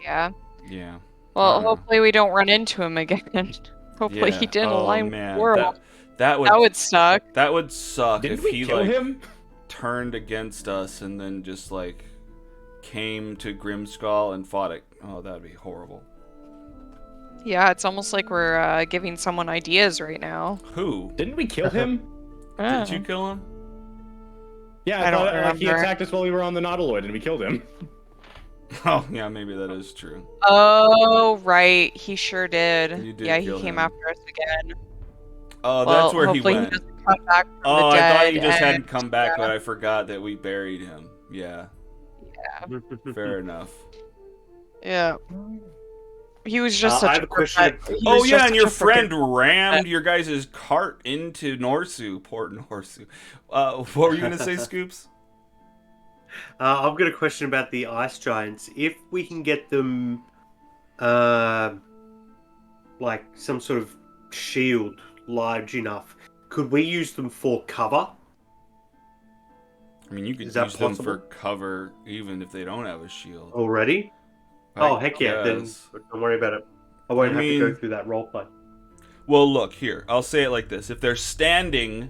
Yeah. yeah. I Well, don't know. hopefully we don't run into him again. Hopefully he Yeah. didn't Oh align with the man, world. that That would suck. that would suck Didn't if we he kill like him? turned against us and then just like came to Grimskull and fought it. Oh, that'd be horrible. Yeah, it's almost like we're giving someone ideas right now. Who? Didn't we kill him? Did you kill him? Yeah, I I don't thought like, he remember. attacked us while we were on the Nautiloid and we killed him. Oh, yeah, maybe that is true. Oh, right. He sure did. You did Yeah, he kill came him. after us again. Oh, Well, that's where he hopefully went. doesn't come back from Oh, the I dead. thought he just and- hadn't come back, yeah. but I forgot that we buried him. Yeah, Yeah. fair enough. Yeah. He was just I such have a a question. he Oh was yeah, just and your such a freaking- friend rammed your guys' cart into Norsu, Port Norsu. What were you gonna say, Scoops? I've got a question about the ice giants. If we can get them, like some sort of shield large enough, could we use them for cover? I mean, you could Is that use them possible? for cover even if they don't have a shield. Already? I Oh, heck yeah, then guess. don't worry about it. I won't I have to mean- go through that roleplay. Well, look here. I'll say it like this: if they're standing,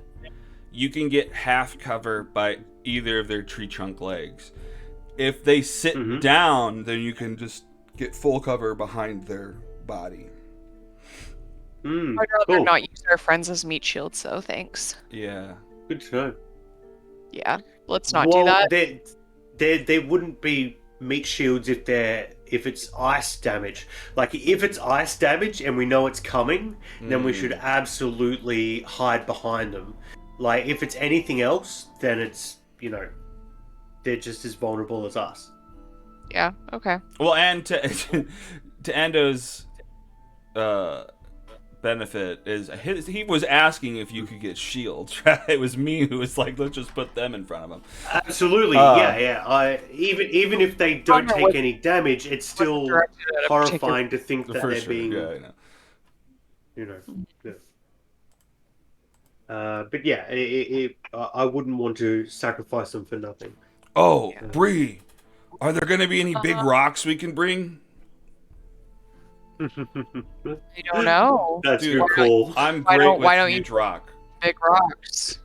you can get half cover by either of their tree trunk legs. If they sit Mhm. down, then you can just get full cover behind their body. Mm, I'd rather cool. not use our friends as meat shields, though, thanks. Yeah. Good to know. Yeah, let's not well, do that. There wouldn't be meat shields if it's ice damage. Like if it's ice damage and we know it's coming, then we should absolutely hide behind them. Like if it's anything else, then it's they're just as vulnerable as us. Yeah, okay. Well, and to to Ando's benefit is he was asking if you could get shields. Right? It was me who was like, let's just put them in front of him. Absolutely, yeah. Even if they don't Wonder take what- any damage, it's still directed at a horrifying to think that For they're sure. being, Yeah, I know. yeah. But yeah, I wouldn't want to sacrifice them for nothing. Oh, Bree, are there going to be any big rocks we can bring? I don't know. That's Dude, good call. I'm Why great don't- with why don't you- huge rock. Big rocks.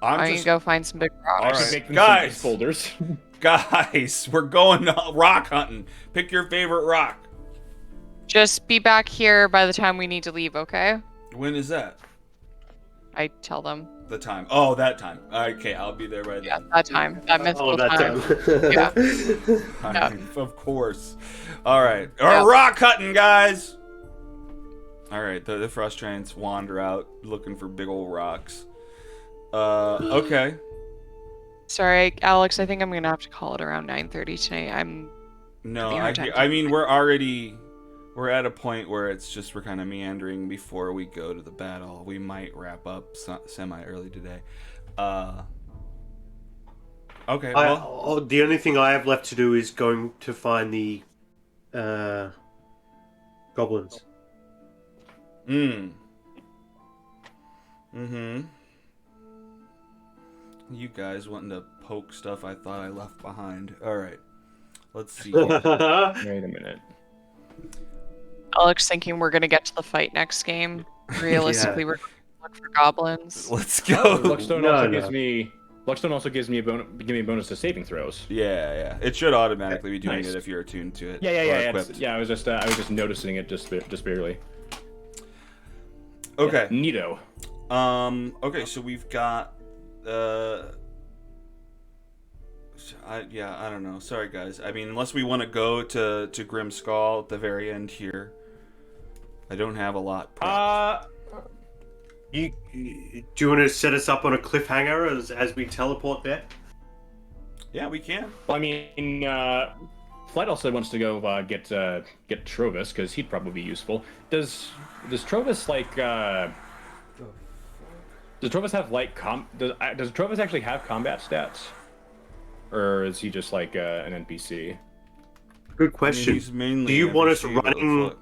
I'm I just can go find some big rocks. All I right. should make them Guys. some ice folders. guys. We're going rock hunting. Pick your favorite rock. Just be back here by the time we need to leave, okay? When is that? I tell them. The time. Oh, that time. Okay, I'll be there by then. Yeah, that time. That mythical Oh, that time. time. Of course. All right. Yeah. Rock cutting, guys. All right. The frost giants wander out looking for big old rocks. Okay. Sorry, Alex, I think I'm gonna have to call it around 9:30 tonight. No, Having a hard time I mean we're at a point where it's just we're kind of meandering before we go to the battle. We might wrap up semi early today. Okay. Well, The only thing I have left to do is going to find the goblins. You guys wanting to poke stuff I thought I left behind. All right. Let's see. Wait a minute. Alex thinking we're gonna get to the fight next game. Realistically, we're gonna look for goblins. Let's go. Luckstone No, also no. gives me. Luckstone also gives me a bonus to saving throws. Yeah. It should automatically be doing Nice. it if you're attuned to it. Yeah. or it's- equipped. Yeah, I was just noticing it just barely. Okay. Neato. Okay, so we've got I don't know. Sorry guys. I mean, unless we want to go to Grimskull at the very end here. I don't have a lot prepped. Do you want to set us up on a cliffhanger as we teleport there? Yeah, we can. Well, I mean, Flight also wants to go get Trovis because he'd probably be useful. Does Trovis like? Does Trovis have like does Trovis actually have combat stats, or is he just like an NPC? Good question. he's mainly Do you an want us NPC, but running? look-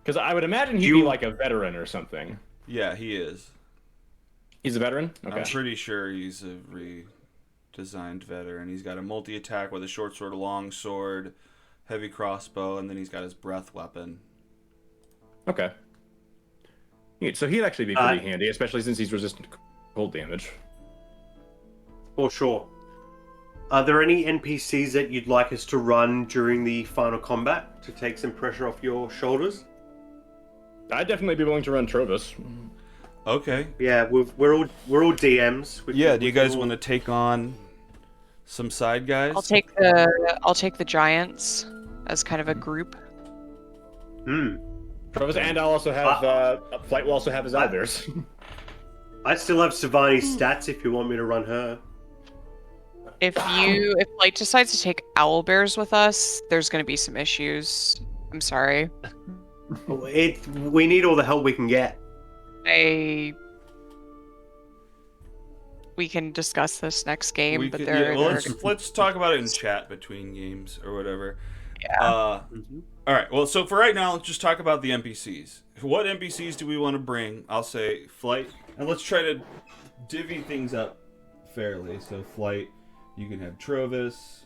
Because I would imagine he'd You- be like a veteran or something. Yeah, he is. He's a veteran. Okay. I'm pretty sure he's a redesigned veteran. He's got a multi-attack with a short sword, a long sword, heavy crossbow, and then he's got his breath weapon. Okay. So he'd actually be pretty handy, especially since he's resistant to cold damage. For sure. Are there any NPCs that you'd like us to run during the final combat to take some pressure off your shoulders? I'd definitely be willing to run Trovis. Okay. Yeah, we're all DMs. Yeah, do you guys want to take on some side guys? I'll take the giants as kind of a group. Trovis, and I'll also have Flight will also have his owlbears. I still have Savani's stats if you want me to run her. If Light decides to take owlbears with us, there's going to be some issues. I'm sorry. We need all the help we can get. We can discuss this next game, We but could- there. yeah, well, there- let's talk about it in chat between games or whatever. Yeah. All right. Well, so for right now, let's just talk about the NPCs. What NPCs do we want to bring? I'll say Flight, and let's try to divvy things up fairly. So Flight, you can have Trovis.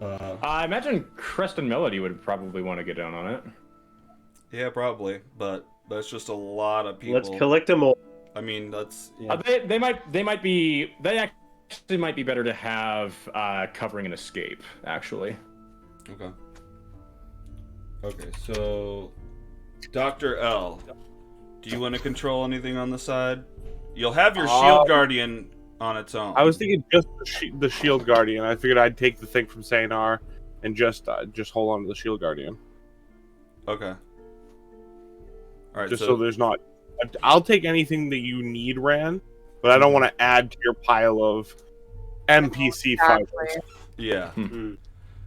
I imagine Crest and Melody would probably want to get down on it. Yeah, probably, but that's just a lot of people. Let's collect them all. I mean, that's yeah. They actually might be better to have covering an escape. Actually, Okay. Okay, so Dr. L, do you want to control anything on the side? You'll have your shield guardian on its own. I was thinking just the shield guardian. I figured I'd take the thing from Saynar and just hold on to the shield guardian. Okay. All right. Just so there's not. I'll take anything that you need, Ran, but I don't want to add to your pile of NPC fighters. Yeah. Mm-hmm.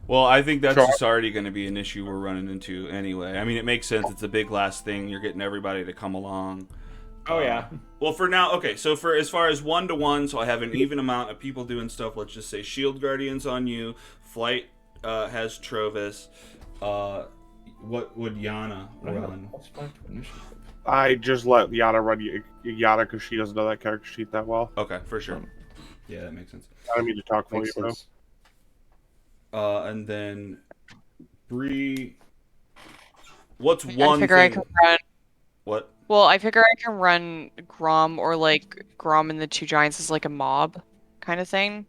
Well, I think that's Sure. just already going to be an issue we're running into anyway. I mean, it makes sense. It's a big last thing. You're getting everybody to come along. oh yeah. Well, for now, okay. So for as far as 1-to-1, so I have an even amount of people doing stuff. Let's just say Shield Guardian's on you. Flight has Trovis. What would Yana run? I just let Yada run Yada because she doesn't know that character sheet that well. Okay, for sure. Yeah, that makes sense. I don't mean to talk for Makes you, bro. sense. And then Bree. What's I one figure I thing? can run. What? Well, I figure I can run Grom or like Grom and the two giants as like a mob kind of thing.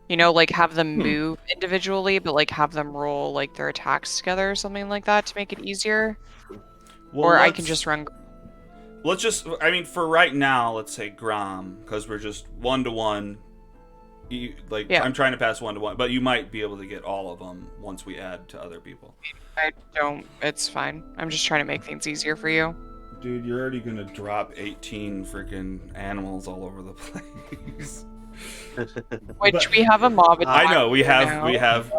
You know, like have them move individually, but like have them roll like their attacks together or something like that to make it easier. Well, Or I can just run. Let's just. I mean, for right now, let's say Grom, because we're just 1-to-1. Yeah. I'm trying to pass 1-to-1, but you might be able to get all of them once we add to other people. I don't. It's fine. I'm just trying to make things easier for you. Dude, you're already gonna drop 18 freaking animals all over the place. Which we have a mob. I know we have now.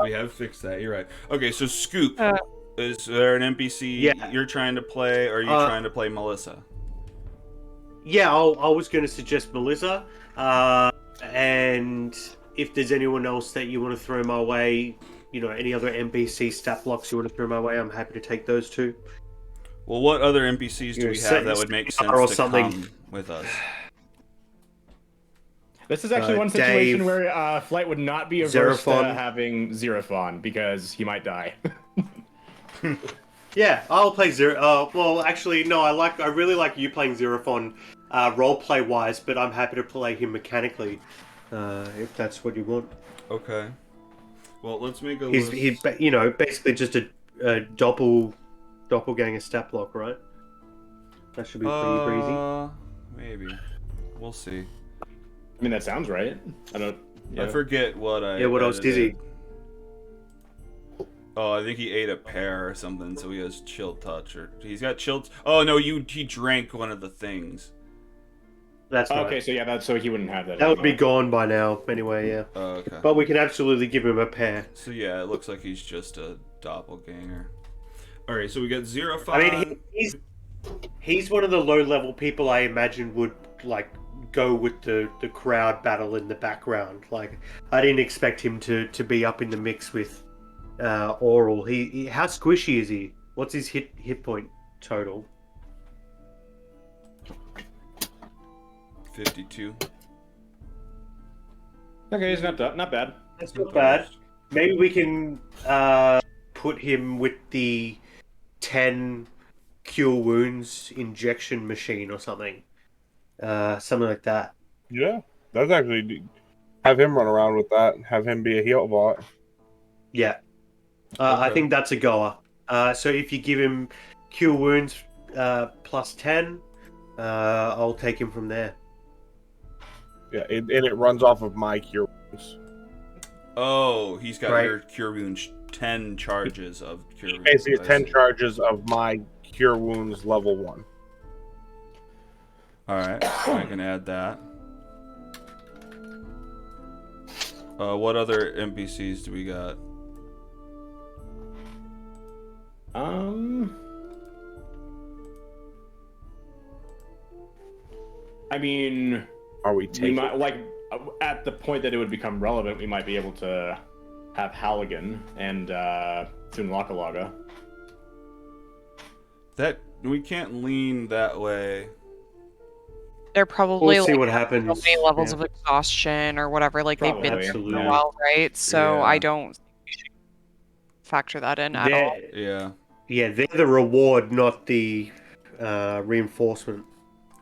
we have fixed that. You're right. Okay, so Scoop, Uh, is there an NPC Yeah. you're trying to play, or are you trying to play Melissa? Yeah, I was going to suggest Melissa. And if there's anyone else that you want to throw my way, you know, any other NPC stat blocks you want to throw my way, I'm happy to take those too. Well, what other NPCs do You're we have that would setting make Star sense or to something. come with us? This is actually one situation Dave, where Flight would not be averse to Xerophon. having Xerophon because he might die. Yeah, I'll play Zero. Well, actually, no. I really like you playing Xerophon, roleplay wise, but I'm happy to play him mechanically, if that's what you want. Okay. Well, let's make a He's list. you know, basically just a doppelganger stat block, right? That should be pretty breezy. Maybe. We'll see. I mean, that sounds right. I don't. I forget what I. Yeah, what else is he? edited. Oh, I think he ate a pear or something, so he has chill touch, or he's got chill. Oh no, he drank one of the things. That's right. Okay, so yeah, so he wouldn't have that. That would be anymore. gone by now, anyway. Yeah, Oh, okay. but we can absolutely give him a pair. So yeah, it looks like he's just a doppelganger. All right, so we got Xerophon. I mean, He's one of the low-level people I imagine would like go with the crowd battle in the background. Like, I didn't expect him to be up in the mix with Oral. He how squishy is he? What's his hit point total? 52. Okay, he's not bad. That's not bad. Maybe we can put him with the 10 cure wounds injection machine or something. Something like that. Yeah, that's actually have him run around with that. Have him be a heal bot. Yeah. I Okay. think that's a goer. So if you give him cure wounds plus 10, I'll take him from there. Yeah, and it runs off of my cure wounds. Oh, he's got Right. your cure wounds 10 charges of cure wounds. Basically, I 10 see. charges of my cure wounds level 1. Alright, I can add that. What other NPCs do we got? I mean, Are we we taking? might like at the point that it would become relevant, we might be able to have Halligan and Thunlakalaga. That we can't lean that way. They're probably We'll see like what so happens. many levels Yeah. of exhaustion or whatever. Like they've been Probably, through Absolutely. for a while, right? So Yeah. I don't think we should factor that in at all. Yeah. Yeah, they're the reward, not the reinforcement.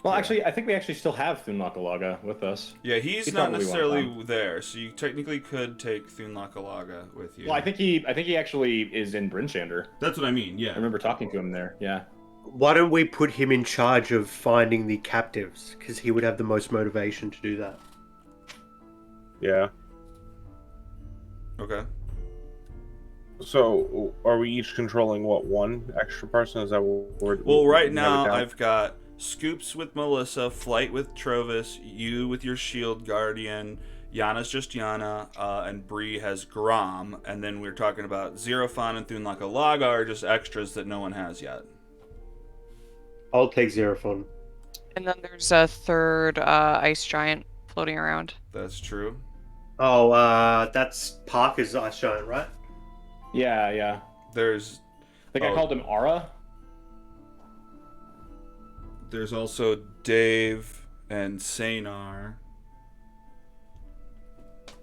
Well, Yeah. actually, I think we actually still have Thunlakalaga with us. Yeah, he's He'd not probably wanna necessarily there, so you technically could take Thunlakalaga with you. Well, I think he actually is in Brinchander. That's what I mean, I yeah. remember talking to him there. Yeah. Why don't we put him in charge of finding the captives? Because he would have the most motivation to do that. Yeah. Okay. So, are we each controlling what, one extra person? Is that what we're? Well, right we have it now down? I've got Scoops with Melissa, Flight with Trovis, you with your Shield Guardian, Yana's just Yana, and Bree has Grom, and then we're talking about Xerophon and Thunlakalaga are just extras that no one has yet. I'll take Xerophon. And then there's a third ice giant floating around. That's true. Oh, that's Parker's Ice Giant, right? Yeah, yeah. There's I think I Oh. called him Ara. there's also Dave and Sanar.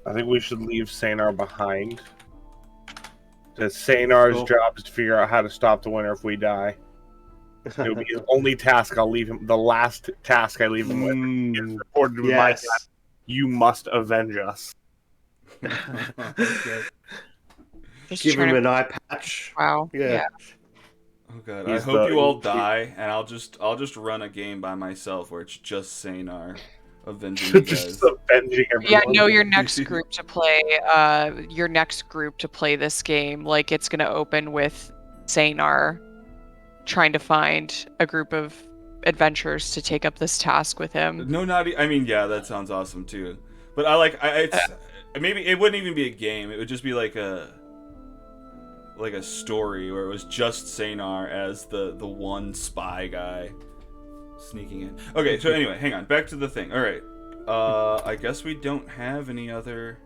I think we should leave Sanar behind. Because Sanar's Cool. job is to figure out how to stop the winter if we die. It'll be his only task. I'll leave him. The last task I leave him with is reported to my Yes. dad. You must avenge us. Okay. Just Give trying him to... an eye patch. Wow. Yeah. Oh god, He's I hope the- you all die, and I'll just run a game by myself where it's just Sanar avenging you guys. Just avenging everyone. Yeah, no, your next group to play this game, like it's gonna open with Sanar trying to find a group of adventurers to take up this task with him. No, not. I mean, yeah, that sounds awesome too. But it's maybe it wouldn't even be a game. It would just be like a story where it was just Sanar as the one spy guy sneaking in. Okay, so anyway, hang on. Back to the thing. All right. I guess we don't have any other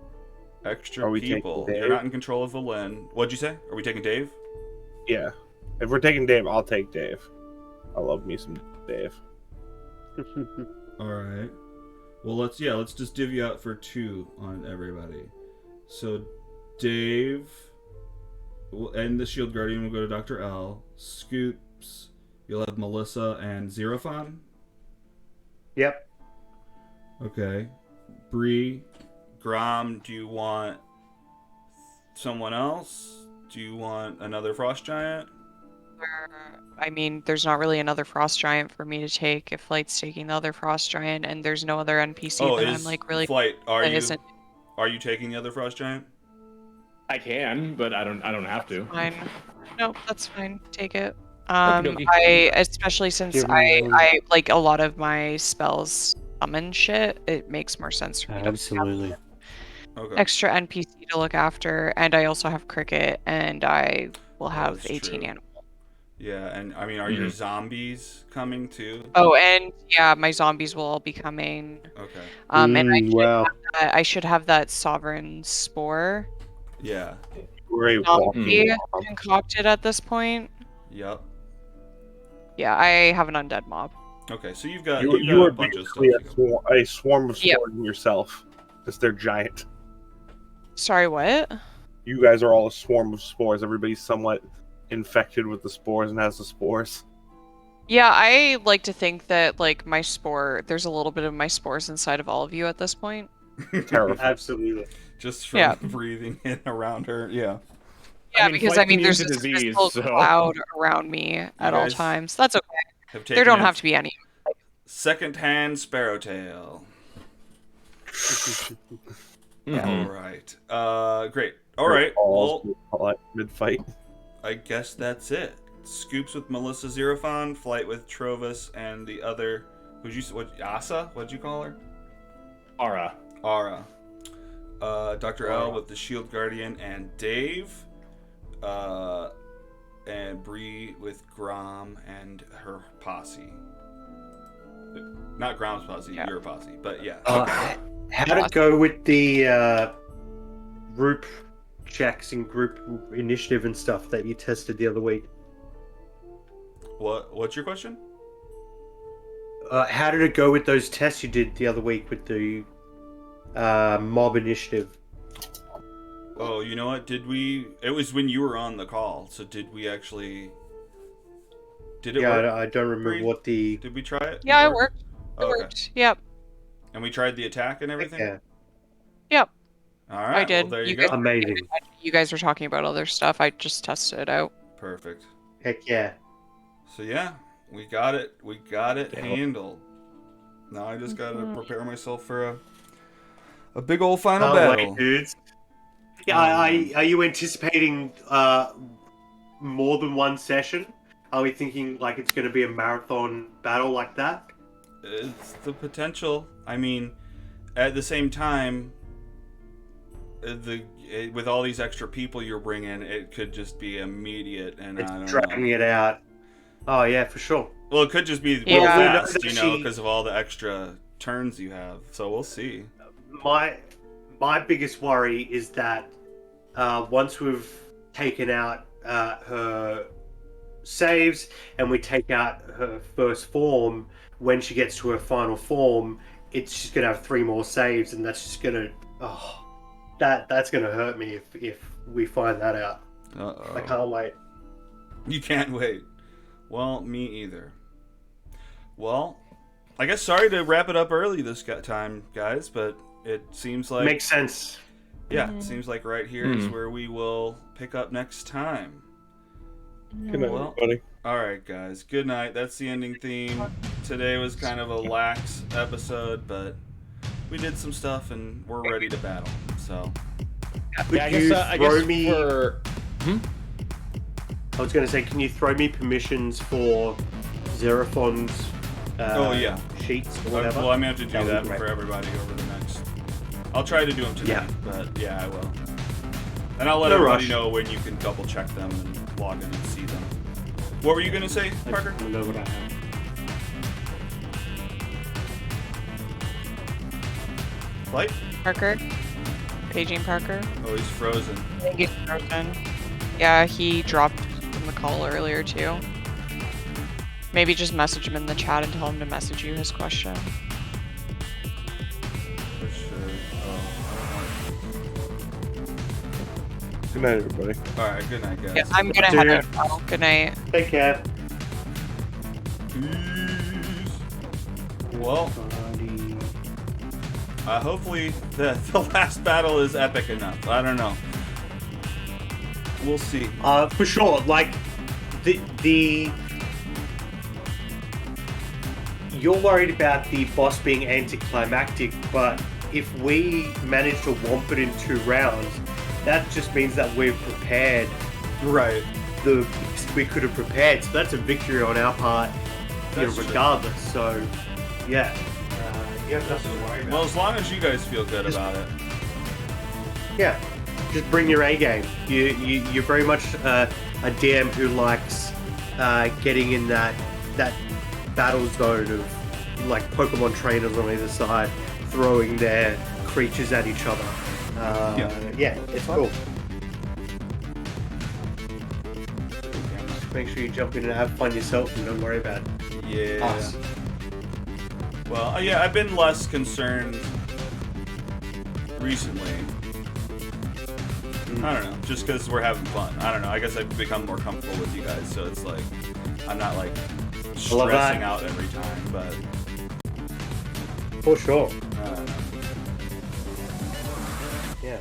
extra Are we taking people. Dave? You're not in control of Valen. What'd you say? Are we taking Dave? Yeah. If we're taking Dave, I'll take Dave. I love me some Dave. All right. Well, let's just divvy out for 2 on everybody. So, Dave, and the Shield Guardian will go to Dr. L. Scoops, you'll have Melissa and Xerophon. Yep. Okay. Bree, Grom, do you want someone else? Do you want another Frost Giant? I mean, there's not really another frost giant for me to take if Light's taking the other frost giant, and there's no other NPC that I'm like really. Flight? Are that you isn't taking the other Frost Giant? I can, but I don't have to. fine. No, that's fine. Take it. Okey-dokey. Especially since Give I me- like a lot of my spells summon shit. It makes more sense for me to Absolutely. have Okay. extra NPC to look after, and I also have Cricket, and I will have that's 18 true. animals. Yeah, and I mean, are your zombies coming too? Oh, and yeah, my zombies will all be coming. Okay. And Wow. I should have that sovereign spore Yeah. Great zombie walking. concocted at this point. Yep. Yeah, I have an undead mob. Okay, so you've got You a are bunch of stuff. basically to go. a swarm of Yep. spores in yourself. Just they're giant. Sorry, what? You guys are all a swarm of spores. Everybody's somewhat infected with the spores and has the spores. Yeah, I like to think that like my spore, there's a little bit of my spores inside of all of you at this point. Terrifying. Absolutely. Just from Yeah. breathing in around her. Yeah. Yeah, mean, because flight I mean, immune there's to this disease, crystal so- cloud around me at all guys times. That's okay. Have There don't taken have to be any. second-hand Sparrowtail. Mhm. All right. Great. All right. Well, Mid-fight. I guess that's it. Scoops with Melissa Xerophon, flight with Trovis, and the other. Asa? What'd you call her? Ara. Ara. Dr. L with the Shield Guardian, and Dave. And Bree with Grom and her posse. Not Grom's posse, Yeah. your posse, but yeah. How'd it go with the group checks and group initiative and stuff that you tested the other week? What's your question? How did it go with those tests you did the other week with the mob initiative? Oh, you know what? Did we? It was when you were on the call. So did we actually? Did it Yeah, work? I don't remember Bree? what the. Did we try it? Yeah, it worked. It Oh, okay. worked. Yep. And we tried the attack and everything. Yeah, Yep. All right. I did. Well, there you You go. guys- amazing. You guys were talking about other stuff. I just tested it out. Perfect. Heck yeah. So yeah, we got it. We got it Yeah. handled. Now I just gotta prepare myself for a big old final Can't battle. wait, dudes. Yeah, are you anticipating more than one session? Are we thinking like it's going to be a marathon battle like that? It's the potential. I mean, at the same time, with all these extra people you're bringing, it could just be immediate, and It's I don't dragging know. it out. Oh yeah, for sure. Well, it could just be Yeah. real Well, we know fast, that you know, she- because of all the extra turns you have. So we'll see. My biggest worry is that once we've taken out her saves and we take out her first form, when she gets to her final form, it's just gonna have 3 more saves, and that's just gonna that's gonna hurt me if we find that out. Uh-oh. I can't wait. You can't wait. Well, me either. Well, I guess sorry to wrap it up early this time, guys, but it seems like Makes sense. yeah, it seems like right here is Mhm. where we will pick up next time. Good night, Well, everybody. All right, guys. Good night. That's the ending theme. Today was kind of a lax episode, but we did some stuff and we're ready to battle. So, Could Yeah, you I throw guess me? for... I was gonna say, can you throw me permissions for Xerophon's oh yeah. sheets or whatever? Well, I'm gonna have to do That would that be great. for everybody over the next. I'll try to do them tonight, Yeah. but yeah, I will. And I'll let No everybody rush. know when you can double check them and log in and see them. What were you gonna say, I Parker? just wanna know what I have. Light? Parker. Paging Parker. Oh, he's frozen. I think he's frozen. Yeah, he dropped from the call earlier too. Maybe just message him in the chat and tell him to message you his question. For sure. Good night, everybody. All right. Good night, guys. Yeah, I'm gonna head out now. Good night. Take care. Peace. Well, hopefully the last battle is epic enough. I don't know. We'll see. For sure. Like the you're worried about the boss being anticlimactic, but if we manage to womp it in 2 rounds, that just means that we've prepared Right. the best we could have prepared. So that's a victory on our part, That's true. regardless. So yeah, you have nothing to worry about. Well, as long as you guys feel good about it. Yeah, just bring your A game. You're very much a DM who likes getting in that battle zone of like Pokemon trainers on either side throwing their creatures at each other. Yeah, it's cool. Just make sure you jump in and have fun yourself and don't worry about us. Well, yeah, I've been less concerned recently. I don't know, just because we're having fun. I don't know, I guess I've become more comfortable with you guys, so it's like, I'm not like stressing out every time, but... For sure. I don't know. Yeah.